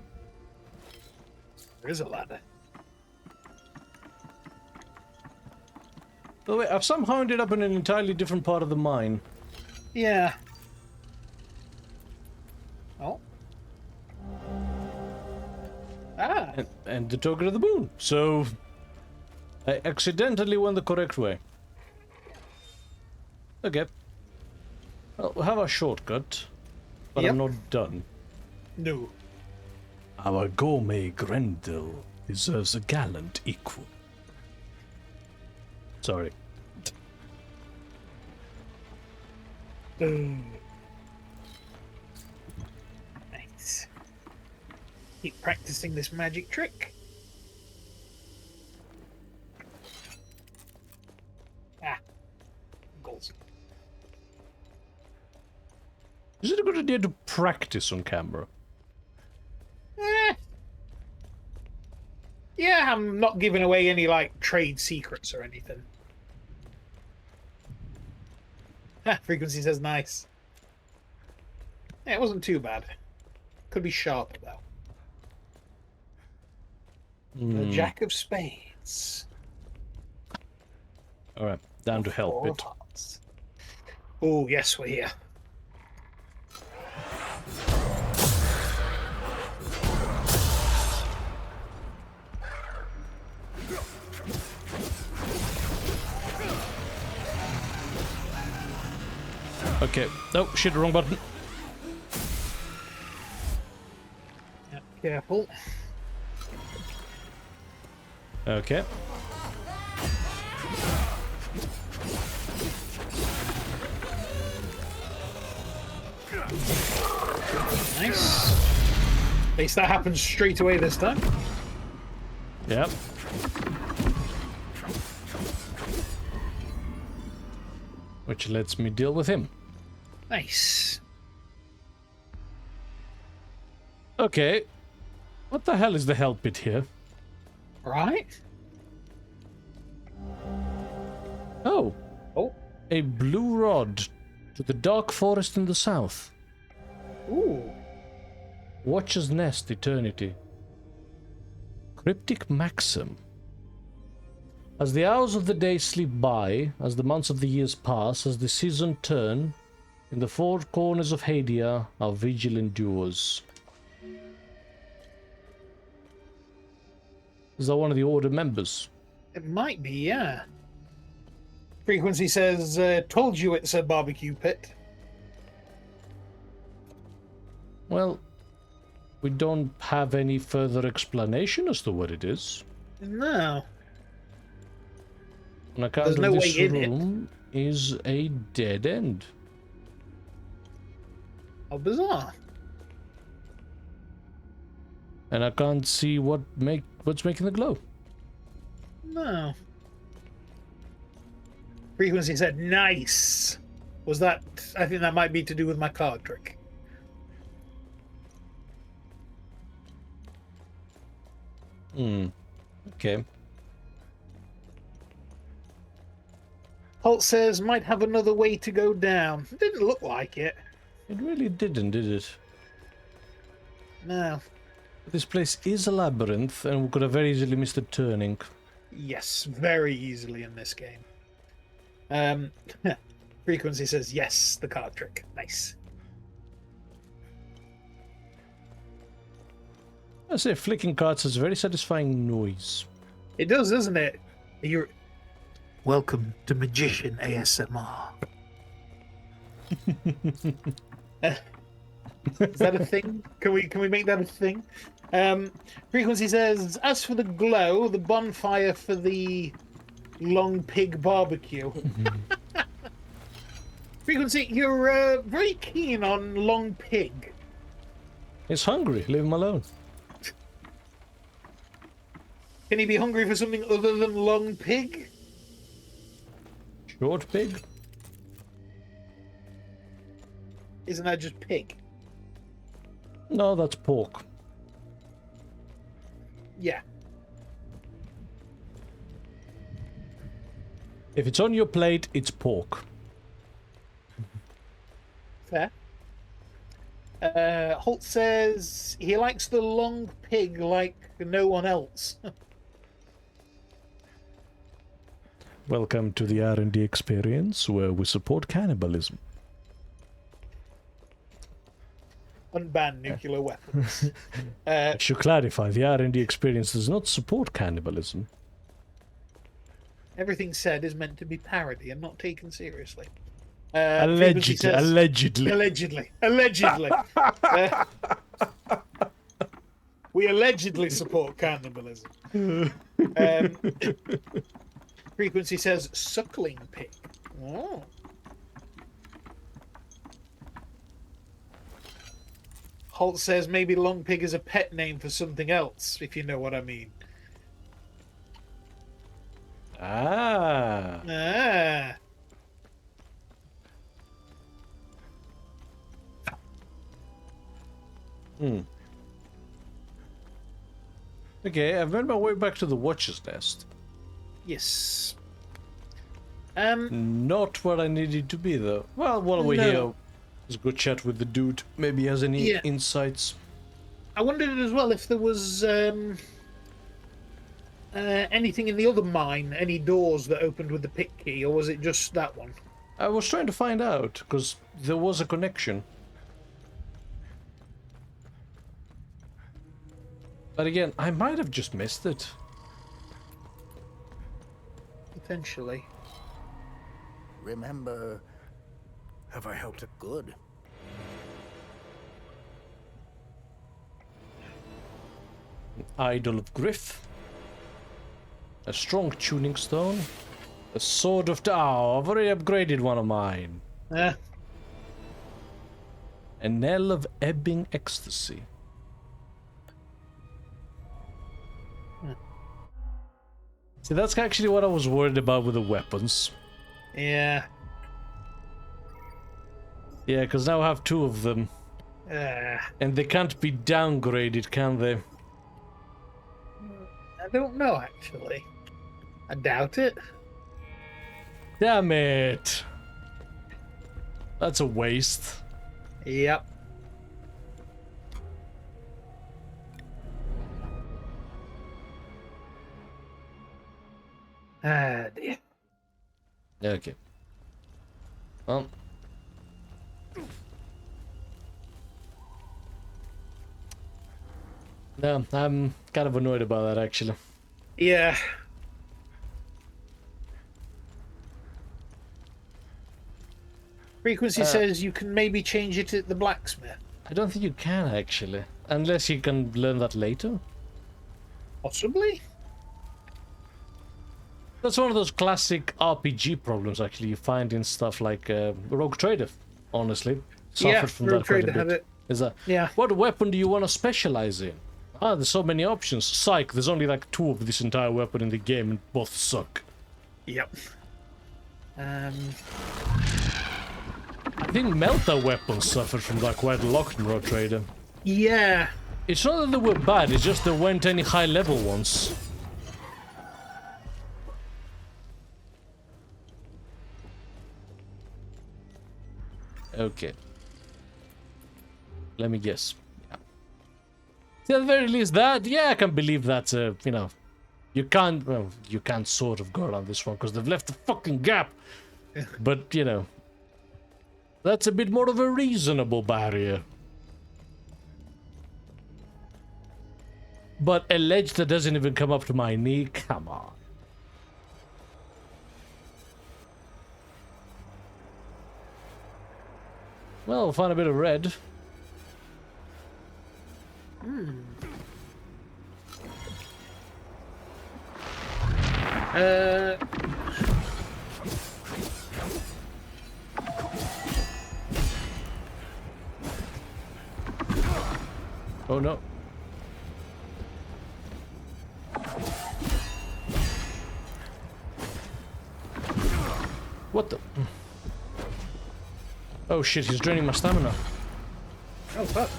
There is a ladder. By the way, I've somehow ended up in an entirely different part of the mine. Yeah. Oh. Ah. And the token of the moon. So I accidentally went the correct way. Okay. Well, we'll have a shortcut, but Yep. I'm not done. No. Our gourmet Grendel deserves a gallant equal. Sorry. Nice. Keep practicing this magic trick. Ah. Goals. Is it a good idea to practice on camera? Yeah, I'm not giving away any, like, trade secrets or anything. Frequency says nice. Yeah, it wasn't too bad. Could be sharper, though. The Jack of Spades. Alright, down to help Four it. of Hearts. Oh, yes, we're here. Okay. Oh, shit, wrong button. Yep, careful. Okay. Nice. At least that happens straight away this time. Yep. Which lets me deal with him. Nice. Okay. What the hell is the hell pit here? Right? Oh. Oh. A blue rod to the dark forest in the south. Ooh. Watcher's Nest, Eternity. Cryptic Maxim. As the hours of the day slip by, as the months of the years pass, as the season turn, in the four corners of Hadia, our vigil endures. Is that one of the Order members? It might be, yeah. Frequency says, told you it's a barbecue pit. Well, we don't have any further explanation as to what it is. No. On account There's of no this way in it. room is a dead end. How bizarre. And I can't see what's making the glow. No. Frequency said, nice. Was that... I think that might be to do with my card trick. Okay. Holt says, might have another way to go down. It didn't look like it. It really didn't, did it? No. This place is a labyrinth, and we could have very easily missed a turning. Yes, very easily in this game. Frequency says, yes, the card trick. Nice. I say flicking cards has a very satisfying noise. It does, doesn't it? You're... Welcome to Magician ASMR. Is that a thing? Can we make that a thing? Frequency says, as for the glow, the bonfire for the long pig barbecue. Frequency, you're very keen on long pig. He's hungry. Leave him alone. Can he be hungry for something other than long pig? Short pig? Isn't that just pig? No, that's pork. Yeah. If it's on your plate, it's pork. Fair. Holt says he likes the long pig like no one else. Welcome to the R&D experience, where we support cannibalism. Unban nuclear weapons. I should clarify, the R&D experience does not support cannibalism. Everything said is meant to be parody and not taken seriously. Allegedly. Allegedly. We allegedly support cannibalism. Frequency says suckling pig. Oh. Holt says maybe long pig is a pet name for something else, if you know what I mean. Ah. Ah. Okay, I've made my way back to the Watcher's Nest. Yes. Not where I needed to be, though. Well, while we're here, let's go chat with the dude. Maybe he has any insights. I wondered as well if there was anything in the other mine, any doors that opened with the pick key, or was it just that one? I was trying to find out, because there was a connection. But again, I might have just missed it. Potentially. Remember, have I helped it good? An idol of Griff. A strong tuning stone. A sword of Tao. I've already upgraded one of mine. A knell of ebbing ecstasy. See, that's actually what I was worried about with the weapons. Yeah. Yeah, because now I have 2 of them. And they can't be downgraded, can they? I don't know, actually. I doubt it. Damn it! That's a waste. Yep. Ah, dear. Okay. Well. No, I'm kind of annoyed about that, actually. Yeah. Frequency says you can maybe change it at the blacksmith. I don't think you can, actually. Unless you can learn that later. Possibly? That's one of those classic RPG problems, actually, you find in stuff like Rogue Trader, honestly. Suffered from Rogue that quite a Trader had bit. it. Is that, yeah. What weapon do you want to specialize in? Ah, there's so many options. Psych, there's only like 2 of this entire weapon in the game and both suck. Yep. I think Melta weapons suffered from that quite a lot in Rogue Trader. Yeah. It's not that they were bad, it's just there weren't any high level ones. Okay. Let me guess. Yeah. At the very least, that, yeah, I can believe that, you know, you can't, well, you can't sort of go around this one because they've left a fucking gap. But, you know, that's a bit more of a reasonable barrier. But a ledge that doesn't even come up to my knee, come on. Well, we'll find a bit of red. Oh no. What the? Oh shit, he's draining my stamina. Oh fuck.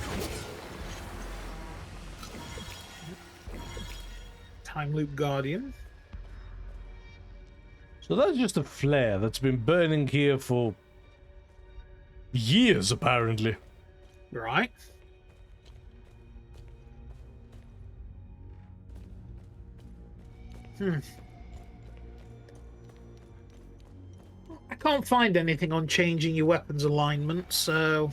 Time Loop Guardian. So that's just a flare that's been burning here for years, apparently. Right. I can't find anything on changing your weapons alignment, so...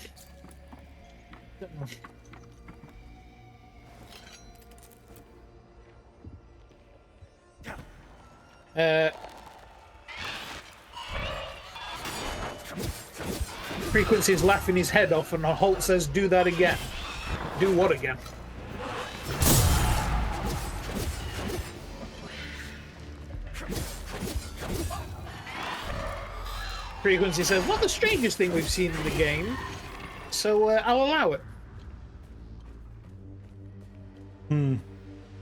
Frequency is laughing his head off, and Holt says, "Do that again." Do what again? Frequency says, "Not the strangest thing we've seen in the game, so I'll allow it."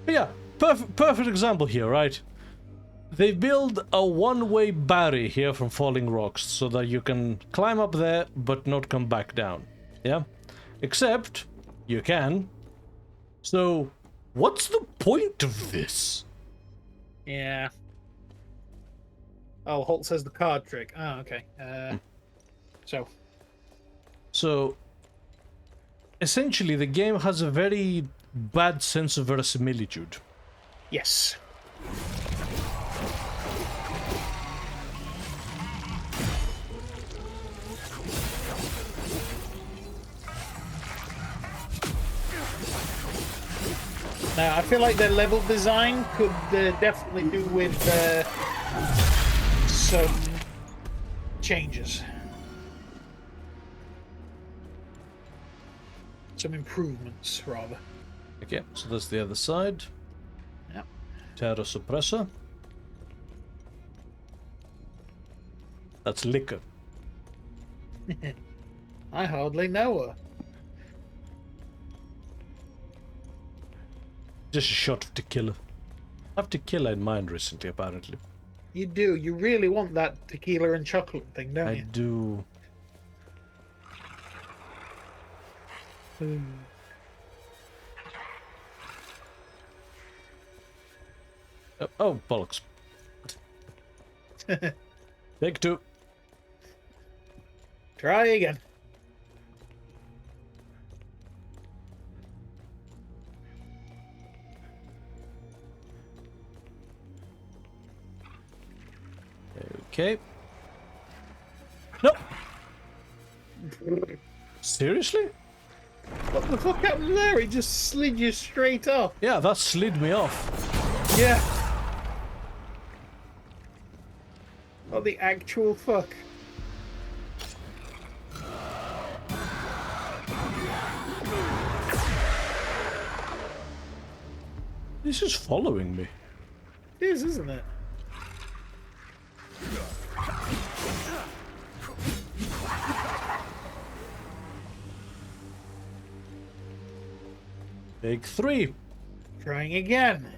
But yeah, perfect example here, right? They build a one-way barrier here from falling rocks so that you can climb up there but not come back down. Yeah? Except you can. So what's the point of this? Yeah. Oh, Holt says the card trick. Oh, okay. So essentially the game has a very bad sense of verisimilitude. Yes. Now, I feel like their level design could definitely do with some changes. Some improvements, rather. Okay, so that's the other side. Yep. Terror suppressor. That's liquor. I hardly know her. Just a shot of tequila. I have tequila in mind recently, apparently. You do. You really want that tequila and chocolate thing, don't I you? do. Oh, bollocks. Take two. Try again. Okay. Nope. Seriously? What the fuck happened there? It just slid you straight off. Yeah, that slid me off. Yeah. What the actual fuck? This is following me. It is, isn't it? Take three. Trying again.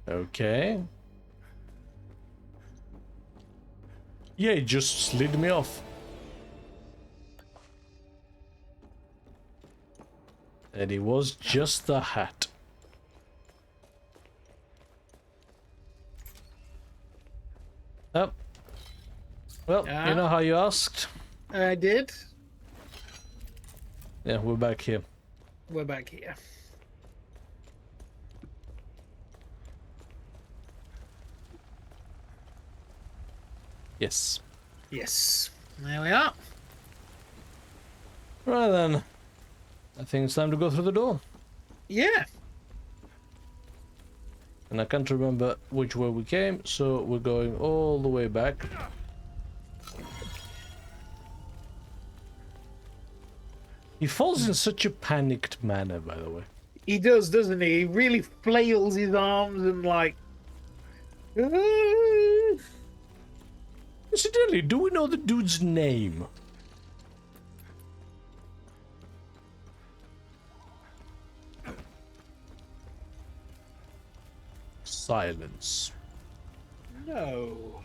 Okay. Yeah, it just slid me off. And it was just the hat. Oh. Well, you know how you asked? I did. Yeah, we're back here. We're back here. Yes. Yes. There we are. Right then. I think it's time to go through the door. Yeah. And I can't remember which way we came, so we're going all the way back. He falls in such a panicked manner, by the way. He does, doesn't he? He really flails his arms and like... Incidentally, do we know the dude's name? Silence. No.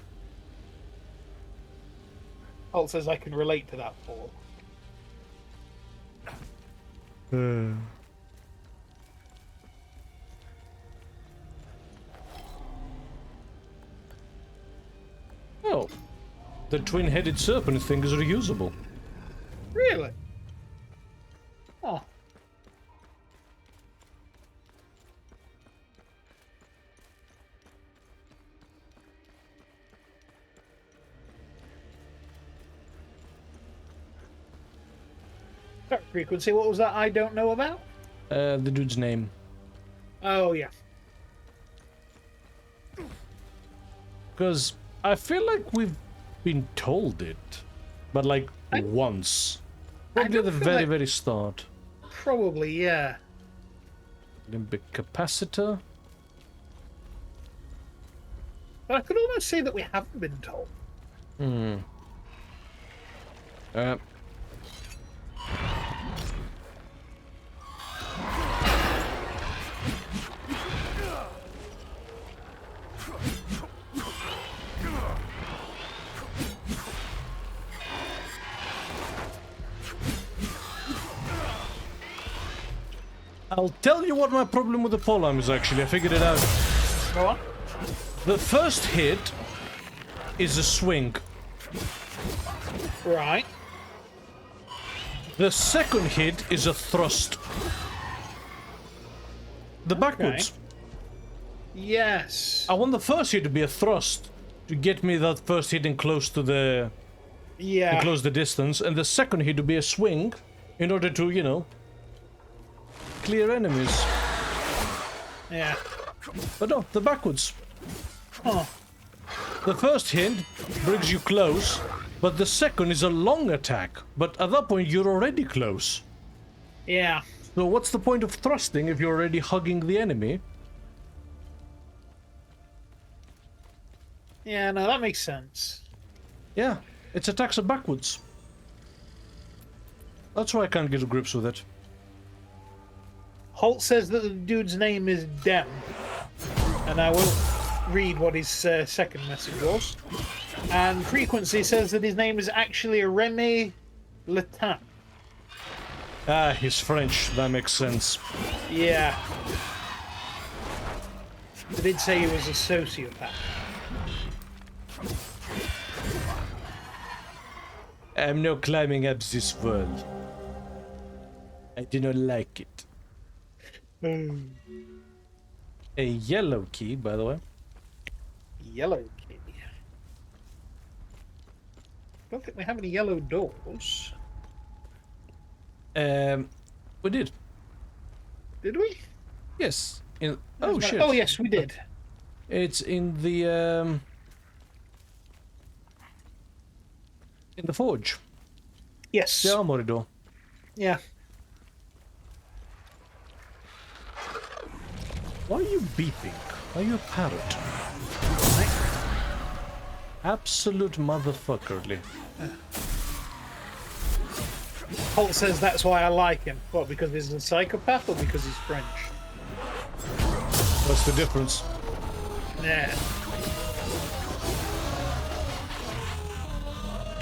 Alt says I can relate to that, Paul. Oh, the twin-headed serpent thing is reusable. Really? Oh. Frequency, what was that I don't know about? The dude's name. Oh, yeah. Because I feel like we've been told it, but like once. Probably at the very, very start. Probably, yeah. Limbic capacitor. But I could almost say that we haven't been told. Hmm. I'll tell you what my problem with the polearm is actually. I figured it out. Go on. The first hit is a swing. Right. The second hit is a thrust. The backwards. Yes. I want the first hit to be a thrust to get me that first hit and close to the... Yeah. And close the distance. And the second hit to be a swing in order to, you know, clear enemies. Yeah. But no, the backwards. Huh. The first hit brings you close, but the second is a long attack. But at that point, you're already close. Yeah. So what's the point of thrusting if you're already hugging the enemy? Yeah, no, that makes sense. Yeah, it attacks her backwards. That's why I can't get to grips with it. Holt says that the dude's name is Dem, and I will read what his second message was. And Frequency says that his name is actually Remy Letain. Ah, he's French. That makes sense. Yeah. They did say he was a sociopath. I'm not climbing up this wall. I do not like it. A yellow key, by the way. Yellow key. Don't think we have any yellow doors. We did. Did we? Yes. In Oh yes, we did. It's in the forge. Yes. The armory door. Yeah. Why are you beeping? Are you a parrot? Absolute motherfuckerly. Holt says that's why I like him. What, because he's a psychopath or because he's French? What's the difference? Yeah.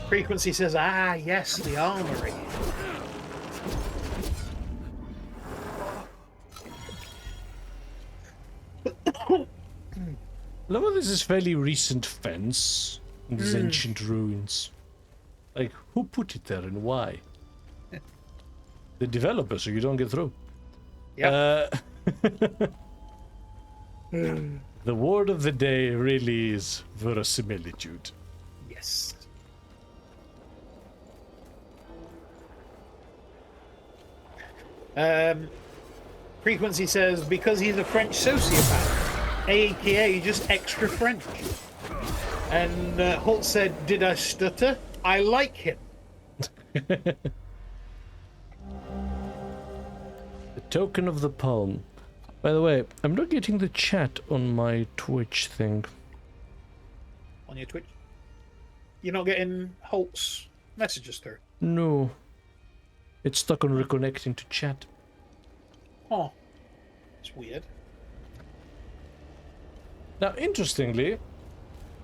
Frequency says, ah, yes, the armory. A lot of this is fairly recent fence in these ancient ruins. Like, who put it there and why? The developer, so you don't get through. Yeah. The word of the day really is verisimilitude. Yes. Frequency says, because he's a French sociopath, aka just extra French. And Holt said, did I stutter? I like him. The token of the palm. By the way, I'm not getting the chat on my Twitch thing. On your Twitch? You're not getting Holt's messages through? No. It's stuck on reconnecting to chat. Oh. It's weird. Now, interestingly,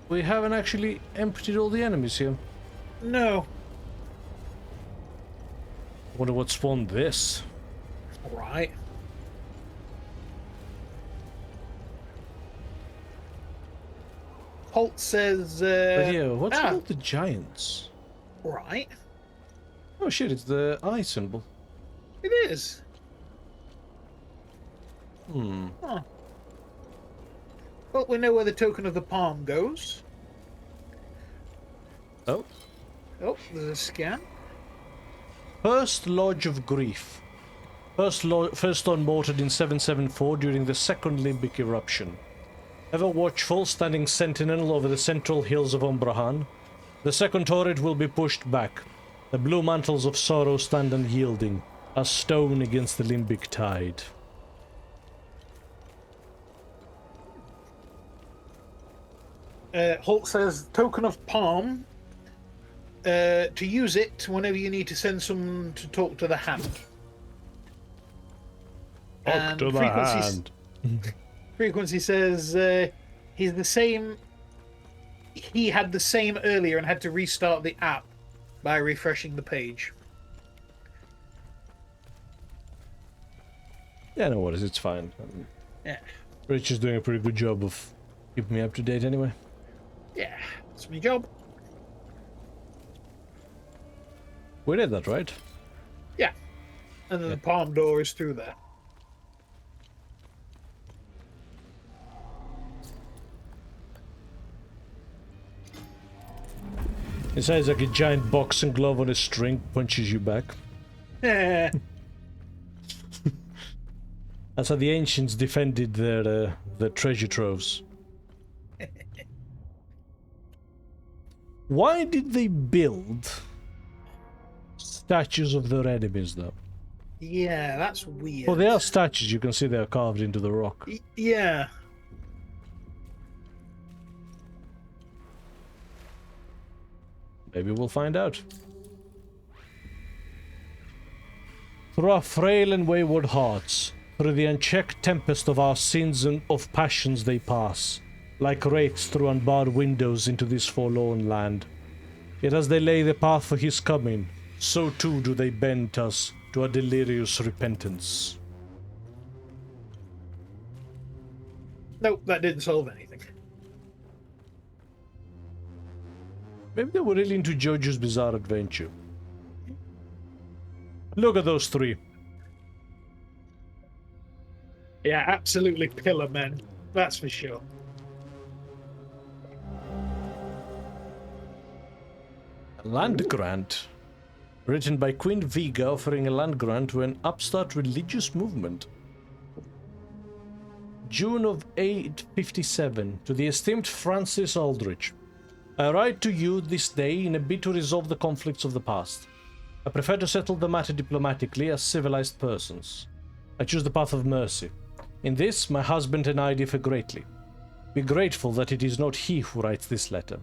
we haven't actually emptied all the enemies here. No. Wonder what spawned this. Right. Holt says, But yeah, what's with all the giants? Right. Oh shit, it's the eye symbol. It is. Huh. Well, we know where the token of the palm goes. Oh. Oh, there's a scan. First Lodge of Grief. First unmortared in 774 during the second limbic eruption. Ever watchful, standing sentinel over the central hills of Umbrahan. The second turret will be pushed back. The blue mantles of sorrow stand unyielding, a stone against the limbic tide. Holt says, token of palm. To use it whenever you need to send someone to talk to the hand. Talk to the hand. Frequency says he's the same. He had the same earlier and had to restart the app by refreshing the page. Yeah, no worries, it's fine. Yeah. Rich is doing a pretty good job of keeping me up to date anyway. Yeah, that's my job. We did that, right? Yeah. And then the palm door is through there. It sounds like a giant boxing glove on a string punches you back. That's how the ancients defended their treasure troves. Why did they build statues of their enemies, though? Yeah, that's weird. Well, they are statues. You can see they are carved into the rock. Yeah. Maybe we'll find out. Through our frail and wayward hearts, through the unchecked tempest of our sins and of passions they pass, like wraiths through unbarred windows into this forlorn land. Yet as they lay the path for his coming, so too do they bend us to a delirious repentance. Nope, that didn't solve anything. Maybe they were really into JoJo's Bizarre Adventure. Look at those three. Yeah, absolutely pillar men. That's for sure. A land grant. Written by Queen Vega, offering a land grant to an upstart religious movement. June of 857. To the esteemed Francis Aldrich. I write to you this day in a bid to resolve the conflicts of the past. I prefer to settle the matter diplomatically as civilized persons. I choose the path of mercy. In this, my husband and I differ greatly. Be grateful that it is not he who writes this letter.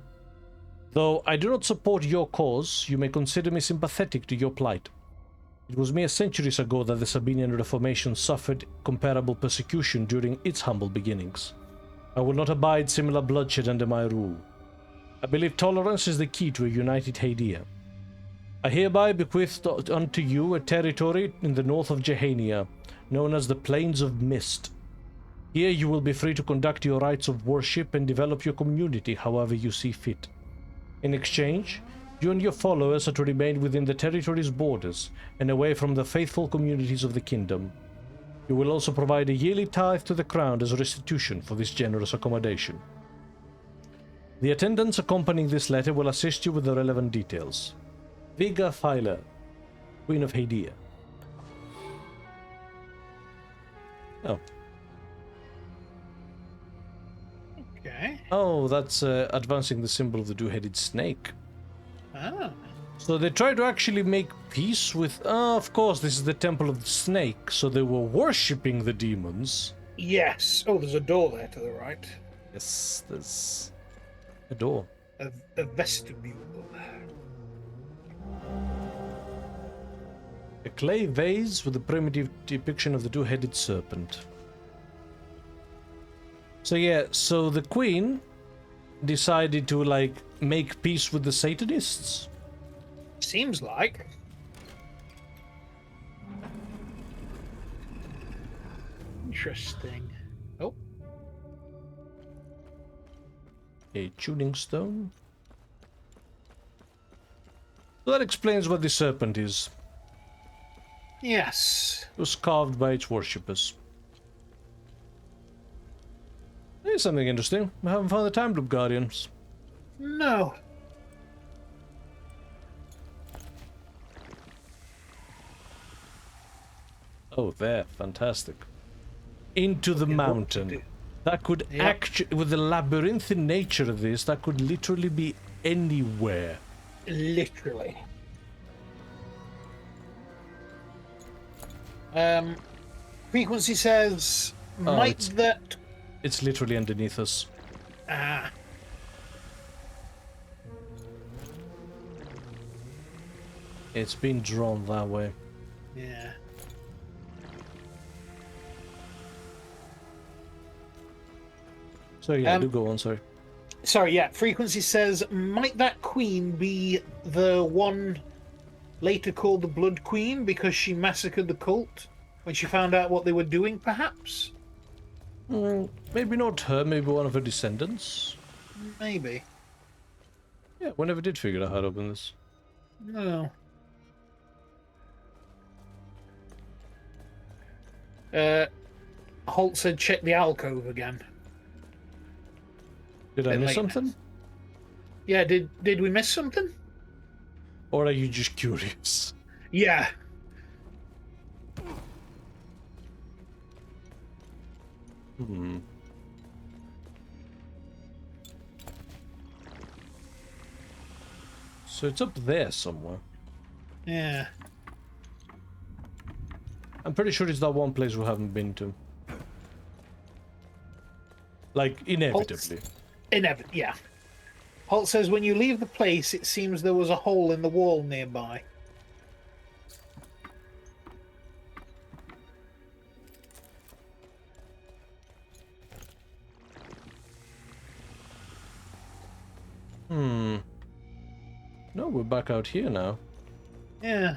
Though I do not support your cause, you may consider me sympathetic to your plight. It was mere centuries ago that the Sabinian Reformation suffered comparable persecution during its humble beginnings. I will not abide similar bloodshed under my rule. I believe tolerance is the key to a united Hadia. I hereby bequeath unto you a territory in the north of Jehania, known as the Plains of Mist. Here you will be free to conduct your rites of worship and develop your community however you see fit. In exchange, you and your followers are to remain within the territory's borders and away from the faithful communities of the kingdom. You will also provide a yearly tithe to the crown as restitution for this generous accommodation. The attendants accompanying this letter will assist you with the relevant details. Vega Phyla, Queen of Hadia. Oh. Okay. Oh, that's advancing the symbol of the two-headed snake. Ah. So they try to actually make peace with... of course, this is the Temple of the Snake, so they were worshipping the demons. Yes. Oh, there's a door there to the right. Yes, there's a door. A vestibule. A clay vase with a primitive depiction of the two-headed serpent. So yeah, so the queen decided to, like, make peace with the Satanists? Seems like. Interesting. Oh. A tuning stone. So that explains what the serpent is. Yes. It was carved by its worshippers. Here's something interesting. We haven't found the Time Loop Guardians. No. Oh, there. Fantastic. Into the mountain. That could actually, with the labyrinthine nature of this, that could literally be anywhere. Literally. Frequency says, might that... It's literally underneath us. Ah. It's been drawn that way. Yeah. So yeah, do go on, sorry. Sorry, yeah. Frequency says, might that queen be the one later called the Blood Queen because she massacred the cult when she found out what they were doing, perhaps? Maybe not her, maybe one of her descendants. Maybe. Yeah, we never did figure out how to open this. No. Holt said check the alcove again. Did I miss something? Yeah, did we miss something? Or are you just curious? Yeah. Hmm. So it's up there somewhere. Yeah. I'm pretty sure it's that one place we haven't been to. Like, inevitably. Yeah. Holt says, when you leave the place, it seems there was a hole in the wall nearby. No, we're back out here now. Yeah.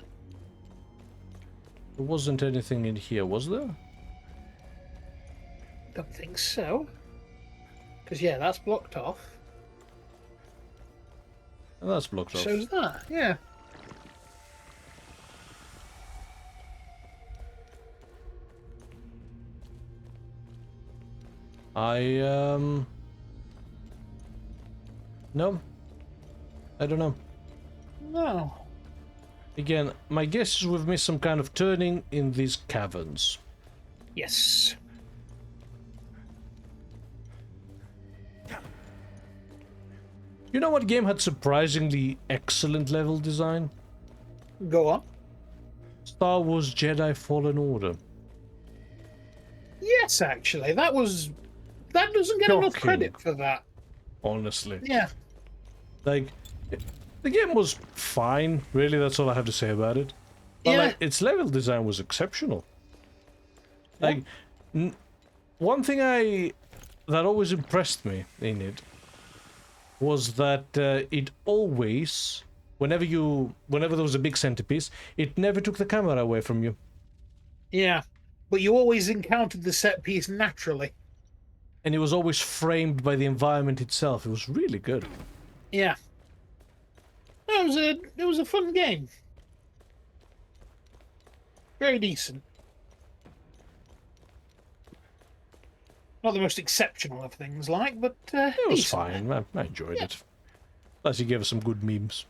There wasn't anything in here, was there? Don't think so. Because, yeah, that's blocked off. And that's blocked off. Shows that, yeah. No. I don't know. No. Again, my guess is we've missed some kind of turning in these caverns. Yes. You know what game had surprisingly excellent level design? Go on. Star Wars Jedi Fallen Order. Yes, actually. That doesn't get enough credit for that. Honestly. Yeah. Like, the game was fine, really, that's all I have to say about it. But Yeah. like, its level design was exceptional. Like, one thing that always impressed me in it was that it always, whenever there was a big centerpiece, it never took the camera away from you. Yeah. But you always encountered the set piece naturally. And it was always framed by the environment itself. It was really good. Yeah. It was a fun game. Very decent. Not the most exceptional of things, like, but It was decent. fine. I enjoyed it. Plus, you gave us some good memes.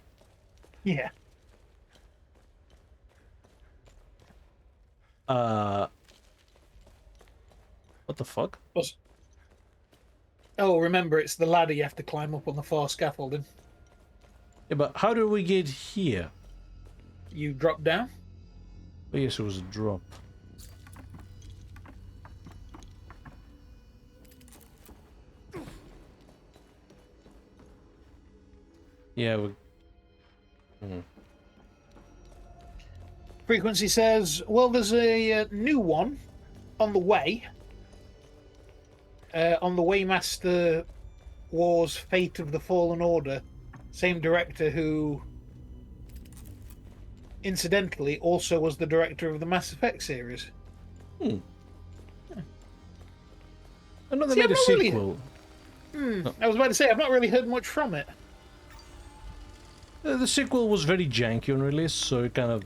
Yeah. What the fuck? Oh, remember, it's the ladder you have to climb up on the far scaffolding. Yeah, but how do we get here? You drop down? Oh, yes, it was a drop. Yeah, we... Frequency says, well, there's a new one on the way. On the Waymaster Wars Fate of the Fallen Order. Same director who, incidentally, also was the director of the Mass Effect series. I know they See, made a I've not really- sequel. I was about to say, I've not really heard much from it. The sequel was very janky on release, so it kind of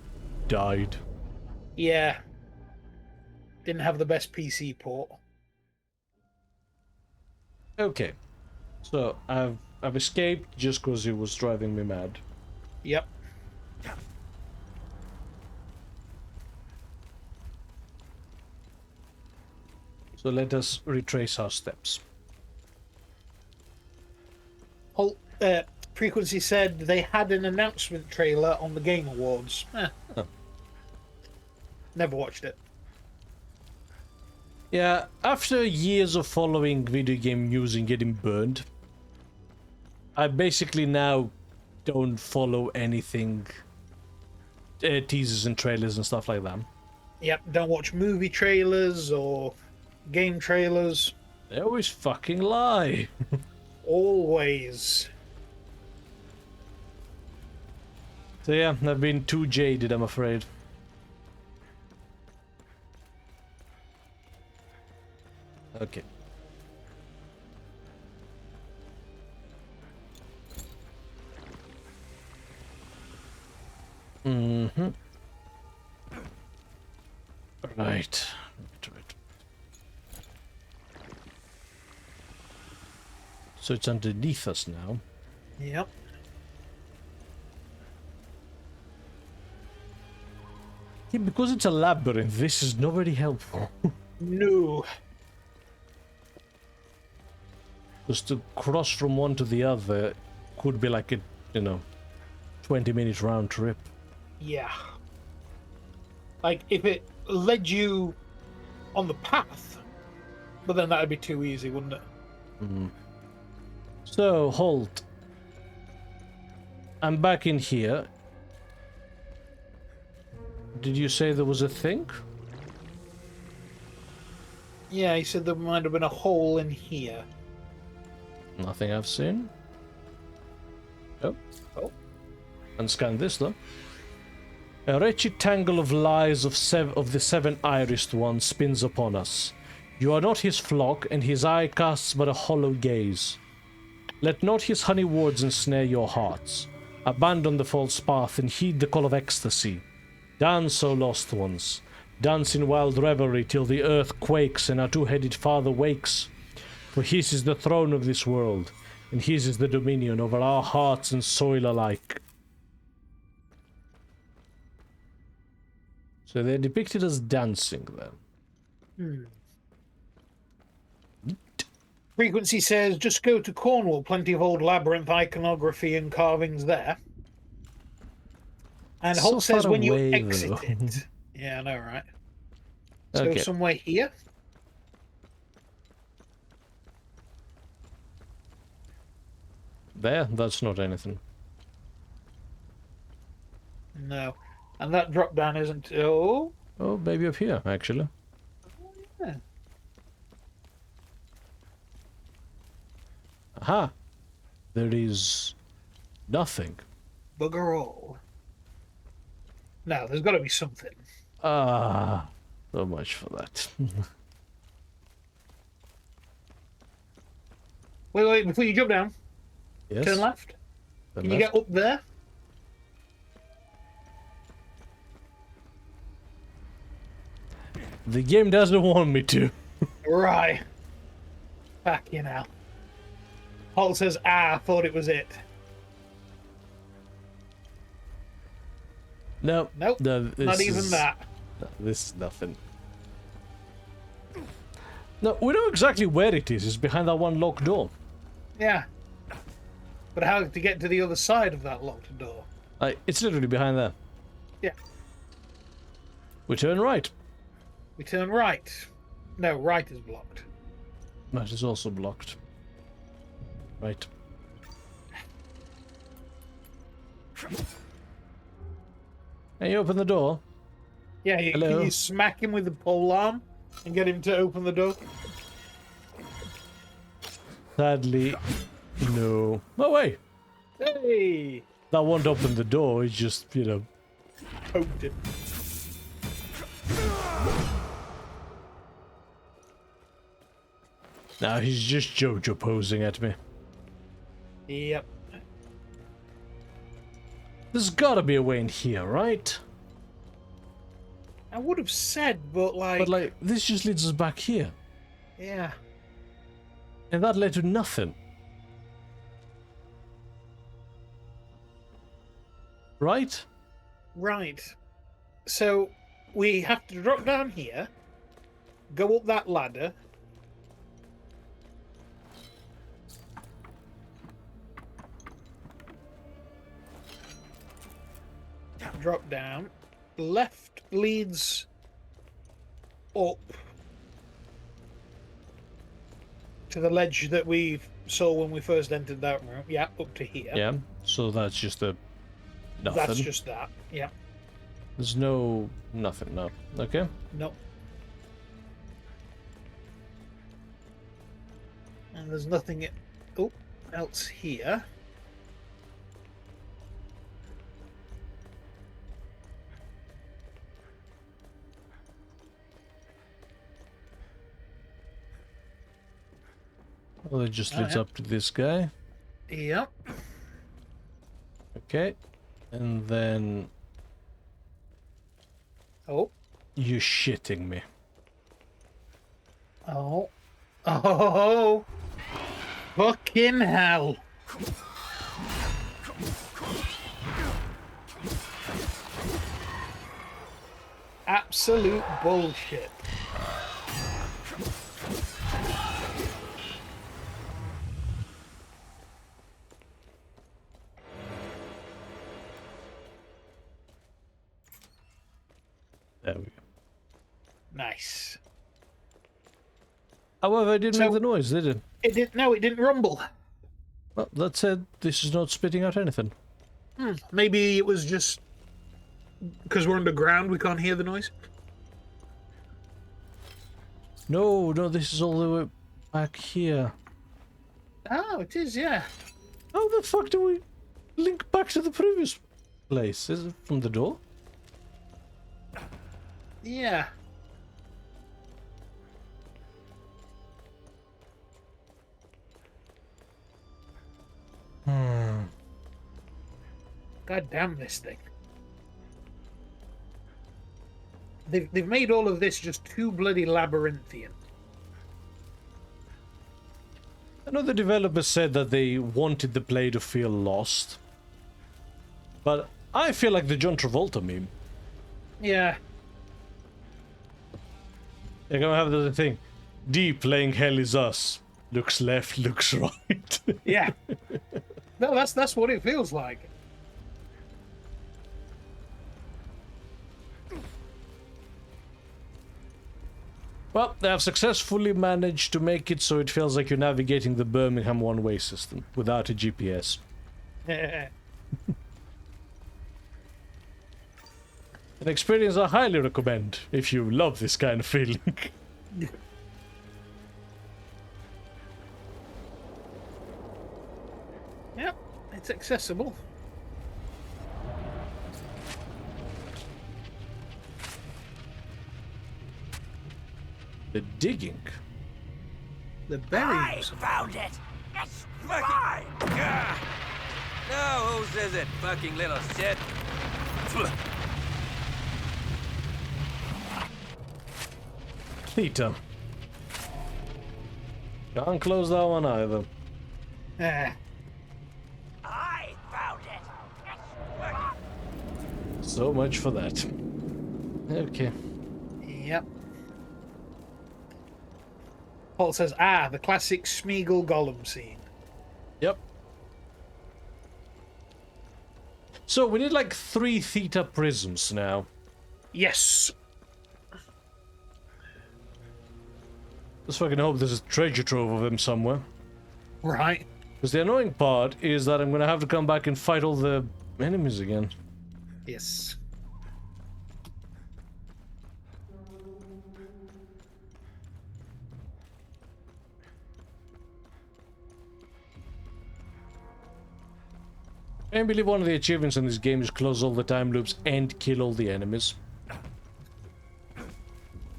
died. Yeah. Didn't have the best PC port. Okay, so I've escaped just because it was driving me mad. Yep. So let us retrace our steps. Frequency said they had an announcement trailer on the Game Awards. Never watched it. Yeah, after years of following video game news and getting burned, I basically now don't follow anything, teasers and trailers and stuff like that. Yep, don't watch movie trailers or game trailers. They always fucking lie. Always. So yeah, I've been too jaded, I'm afraid. Okay. Right. Right. So it's underneath us now. Yep. Yeah, because it's a labyrinth, this is not very helpful. No. Because to cross from one to the other could be like a, 20-minute round trip. Yeah. Like, if it led you on the path, but then that'd be too easy, wouldn't it? So, Holt, I'm back in here. Did you say there was a thing? Yeah, he said there might have been a hole in here. Nothing I've seen. Oh. Oh. And scan this though. A wretched tangle of lies of the seven irised ones spins upon us. You are not his flock, and his eye casts but a hollow gaze. Let not his honey words ensnare your hearts. Abandon the false path and heed the call of ecstasy. Dance, O lost ones. Dance in wild revelry till the earth quakes and our two-headed father wakes. For his is the throne of this world, and his is the dominion over our hearts and soil alike. So they're depicted as dancing then. Frequency says, just go to Cornwall, plenty of old labyrinth iconography and carvings there. And So Holt says far when you away, exit though. it. Yeah, I know, right? So Okay. somewhere here? There? That's not anything. No. And that drop down isn't... Oh? Oh, maybe up here, actually. Yeah. Aha! There is nothing. Bugger all. No, there's got to be something. Ah, so much for that. Wait, before you jump down. Yes. Turn left. Turn Can you left. get up there? The game doesn't want me to. Right. Back you now. Holt says, I thought it was it. No. Nope. No, Not even that. No, this is nothing. No, we know exactly where it is. It's behind that one locked door. Yeah. But how to get to the other side of that locked door? It's literally behind there. Yeah. We turn right. We turn right. No, right is blocked. That is also blocked. Right. Can you open the door? Yeah, can Hello? you smack him with the pole arm and get him to open the door? Sadly, no. Oh, wait. Hey! That won't open the door. It's just, you know. Poked it. Now he's just Jojo posing at me. Yep. There's gotta be a way in here, right? I would have said, but like... But like, this just leads us back here. Yeah. And that led to nothing. Right? Right. So, we have to drop down here, go up that ladder. Drop down. Left leads up to the ledge that we saw when we first entered that room. Yeah, up to here. Yeah, so that's just a... nothing. That's just that. Yeah. There's no... nothing, no. Okay. Nope. And there's nothing else here. Well, it just leads up to this guy. Yep. Okay. And then... Oh. You're shitting me. Oh. Oh. Fucking hell. Absolute bullshit. There we go. Nice. However, it didn't make the noise, did it? It didn't. No, it didn't rumble. Well, that said, this is not spitting out anything. Maybe it was just because we're underground, we can't hear the noise. No, this is all the way back here. Oh, it is, yeah. How the fuck do we link back to the previous place? Is it from the door? Yeah. God damn this thing. They've made all of this just too bloody labyrinthian. I know the developers said that they wanted the play to feel lost, but I feel like the John Travolta meme. Yeah. They're gonna have the thing. D playing Hell Is Us. Looks left, looks right. Yeah. No, that's what it feels like. Well, they have successfully managed to make it so it feels like you're navigating the Birmingham one-way system without a GPS. An experience I highly recommend if you love this kind of feeling. Yep, it's accessible. The digging. The berries. I found it! It's mine! No, who says it, fucking little shit? Theta. Can't close that one either. I found it! So much for that. Okay. Yep. Paul says, the classic Smeagol Gollum scene. Yep. So we need like 3 Theta prisms now. Yes. Let's fucking hope there's a treasure trove of them somewhere. Right. Because the annoying part is that I'm gonna have to come back and fight all the enemies again. Yes. I can't believe one of the achievements in this game is close all the time loops and kill all the enemies.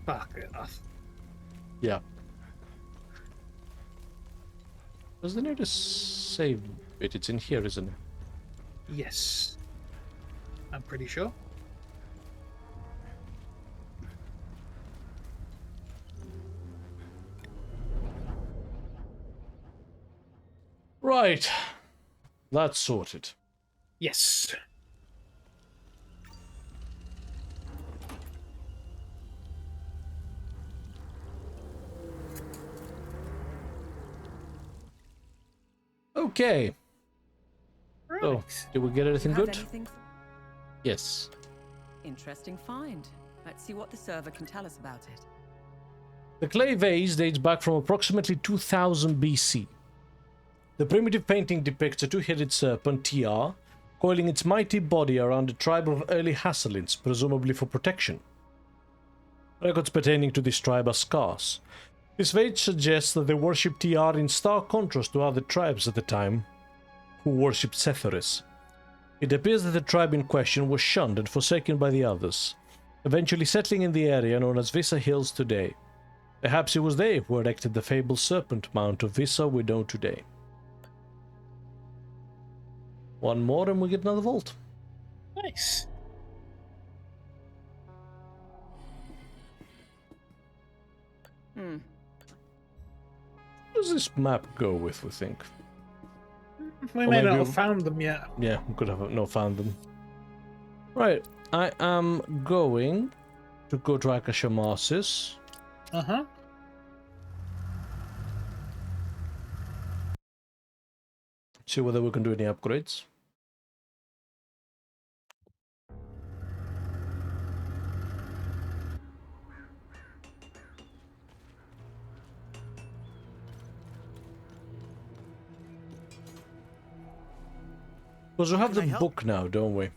Fuck it off. Yeah. Does the need to save it? It's in here, isn't it? Yes. I'm pretty sure. Right. That's sorted. Yes. Okay. Right. So, did we get anything Have good? anything? Yes. Interesting find. Let's see what the server can tell us about it. The clay vase dates back from approximately 2000 BC. The primitive painting depicts a two-headed serpent, TR, coiling its mighty body around a tribe of early Hasselins, presumably for protection. Records pertaining to this tribe are scarce. This vase suggests that they worshipped TR in stark contrast to other tribes at the time, who worshipped Setharis. It appears that the tribe in question was shunned and forsaken by the others, eventually settling in the area known as Visa Hills today. Perhaps it was they who erected the fabled serpent mount of Visa we know today. One more and we get another vault. Nice. Hmm. What does this map go with, we think? We Or may maybe not have found them yet. Yeah, we could have not found them. Right, I am going to go to Akashamasis. Uh-huh. See whether we can do any upgrades. Because we have the can I help? book now, don't we?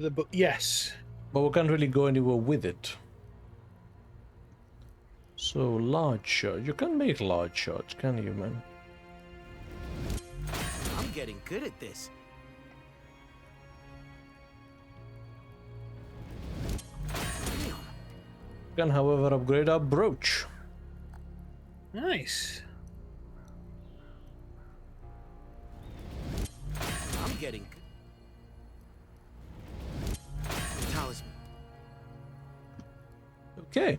The book, yes. But we can't really go anywhere with it. So, large shot. You can make large shots, can you, man? I'm getting good at this. Can, however, upgrade our brooch. Nice. I'm getting talisman. Okay.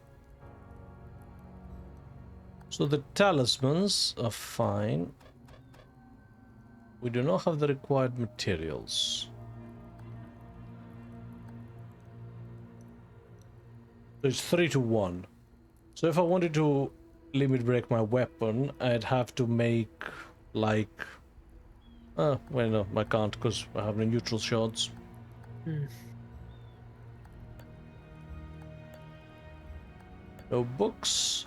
So the talismans are fine. We do not have the required materials. So it's 3-1. So if I wanted to limit break my weapon, I'd have to make like... well no, I can't because I have no neutral shards. No books.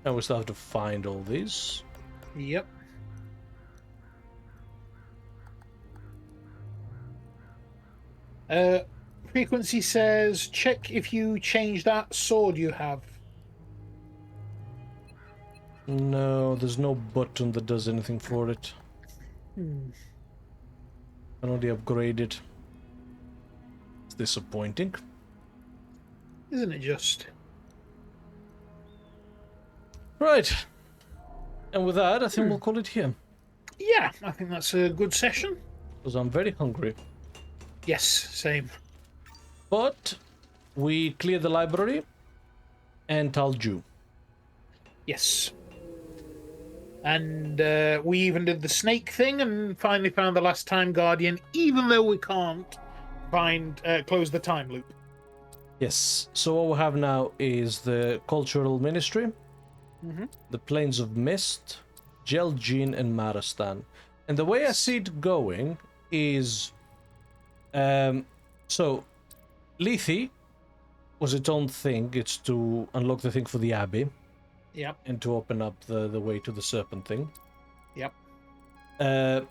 And we still have to find all these. Yep. Frequency says, check if you change that sword you have. No, there's no button that does anything for it. Hmm. I can only upgrade it. It's disappointing. Isn't it just? Right. And with that, I think we'll call it here. Yeah, I think that's a good session. Because I'm very hungry. Yes, same. But we cleared the library and Talju. Yes. And we even did the snake thing and finally found the last time guardian, even though we can't find close the time loop. Yes. So what we have now is the Cultural Ministry, Mm-hmm. the Plains of Mist, Jel'Jin, and Maristan. And the way I see it going is... so, Lethe was its own thing. It's to unlock the thing for the Abbey. Yep. And to open up the way to the Serpent thing. Yep. The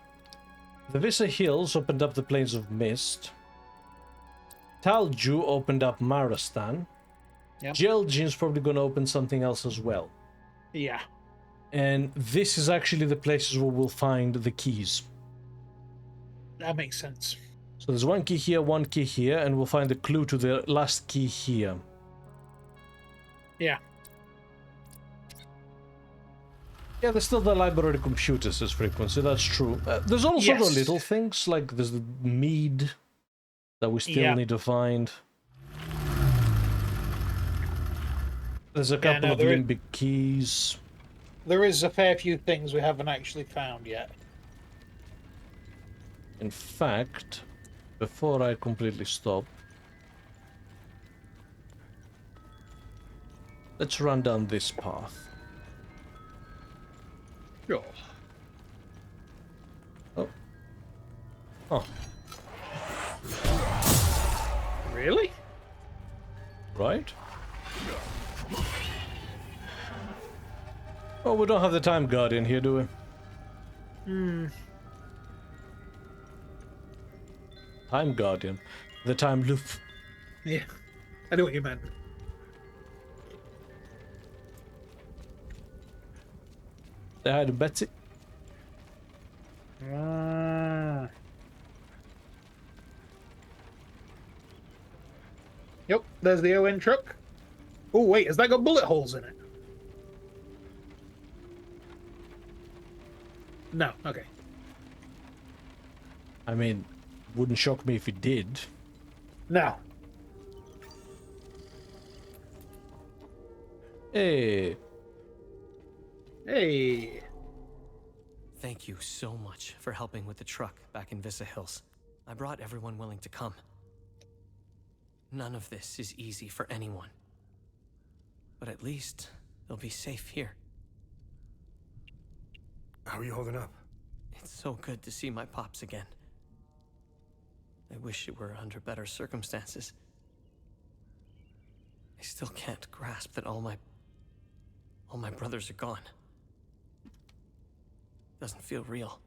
Visa Hills opened up the Plains of Mist. Talju opened up Maristan. Yep. Jel'Jin's probably going to open something else as well. Yeah. And this is actually the places where we'll find the keys. That makes sense. So there's one key here, and we'll find the clue to the last key here. Yeah. Yeah, there's still the library computer, says Frequency, that's true. There's also the little things, like there's the mead that we still need to find. There's a couple of limbic keys. There is a fair few things we haven't actually found yet. In fact, before I completely stop, let's run down this path. Sure. Oh. Oh. Really? Right? Oh, we don't have the Time Guardian here, do we? Hmm. Time Guardian. The Time Loop. Yeah. I know what you meant. Say hi to Betsy. Yep, there's the ON truck. Oh, wait, has that got bullet holes in it? No, okay. I mean, wouldn't shock me if it did. No. Hey. Hey. Thank you so much for helping with the truck back in Visa Hills. I brought everyone willing to come. None of this is easy for anyone. But at least they'll be safe here. How are you holding up? It's so good to see my pops again. I wish it were under better circumstances. I still can't grasp that all my brothers are gone. doesn't feel real.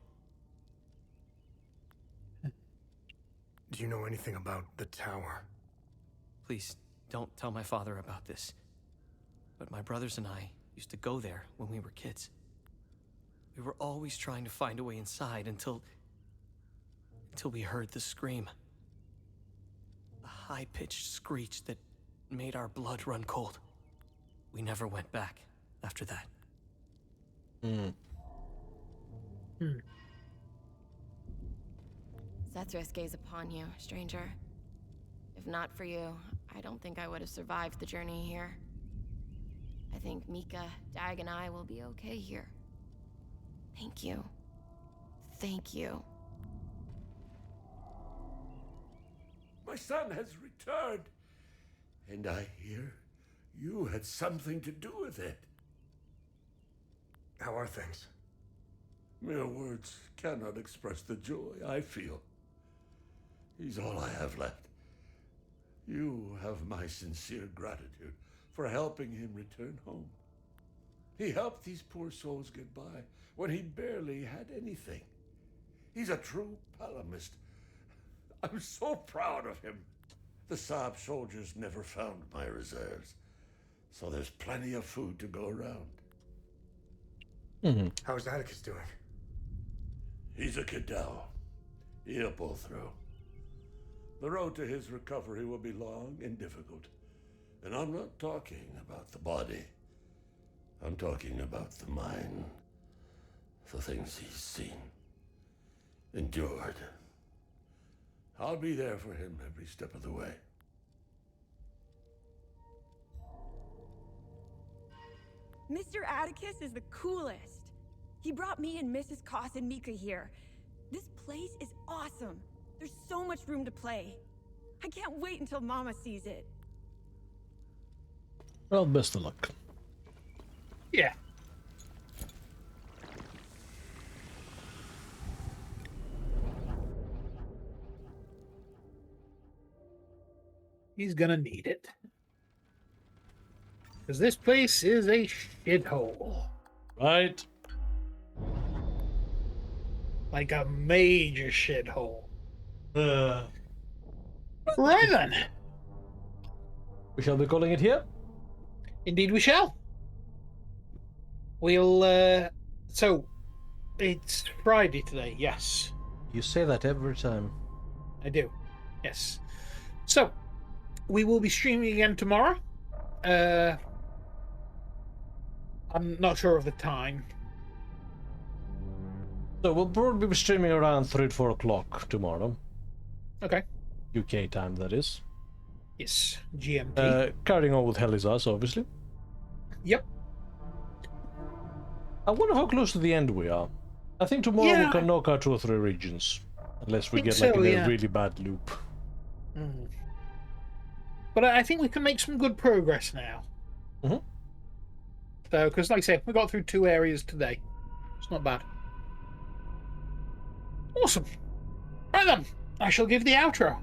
Do you know anything about the tower? Please, don't tell my father about this. But my brothers and I used to go there when we were kids. We were always trying to find a way inside until we heard the scream. A high-pitched screech that made our blood run cold. We never went back after that. Sethris gaze upon you, stranger. If not for you, I don't think I would have survived the journey here. I think Mika, Dag, and I will be okay here. Thank you. Thank you. My son has returned, and I hear you had something to do with it. How are things? Mere words cannot express the joy I feel. He's all I have left. You have my sincere gratitude for helping him return home. He helped these poor souls get by when he barely had anything. He's a true Palamist. I'm so proud of him. The Saab soldiers never found my reserves, so there's plenty of food to go around. How's Atticus doing? He's a Cadell. He'll pull through. The road to his recovery will be long and difficult. And I'm not talking about the body. I'm talking about the mind. The things he's seen, endured. I'll be there for him every step of the way. Mr. Atticus is the coolest. He brought me and Mrs. Koss and Mika here. This place is awesome. There's so much room to play. I can't wait until Mama sees it. Well, best of luck. Yeah. He's gonna need it. Because this place is a shithole. Right. Like a major shithole. Right then. We shall be calling it here? Indeed we shall. We'll, so, it's Friday today, yes. You say that every time. I do, yes. So, we will be streaming again tomorrow. I'm not sure of the time. So we'll probably be streaming around 3 to 4 o'clock tomorrow. Okay. UK time, that is. Yes, GMT. Carrying on with HellIsUs, obviously. Yep. I wonder how close to the end we are. I think tomorrow we can knock out 2 or 3 regions. Unless we get like in a really bad loop. But I think we can make some good progress now. So, because like I said, we got through 2 areas today. It's not bad. Awesome. Right then, I shall give the outro.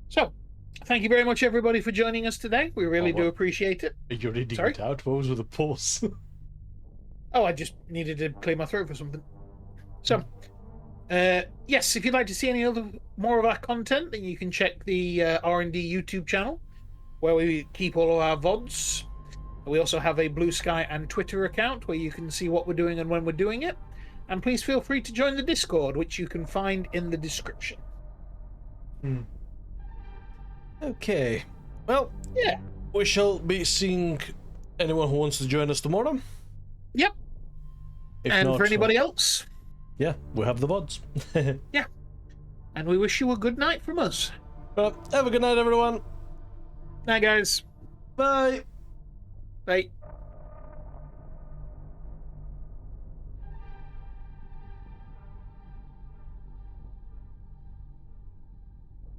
So, thank you very much, everybody, for joining us today. We really do appreciate it. You're reading it out? What was with the pause? Oh, I just needed to clear my throat for something. So, yes, if you'd like to see any other more of our content, then you can check the R&D YouTube channel, where we keep all of our VODs. We also have a Blue Sky and Twitter account where you can see what we're doing and when we're doing it. And please feel free to join the Discord, which you can find in the description. Okay. Well, yeah. We shall be seeing anyone who wants to join us tomorrow. Yep. If and not, for anybody else? Yeah, we have the VODs. Yeah. And we wish you a good night from us. Well, have a good night, everyone. Night, guys. Bye. Bye.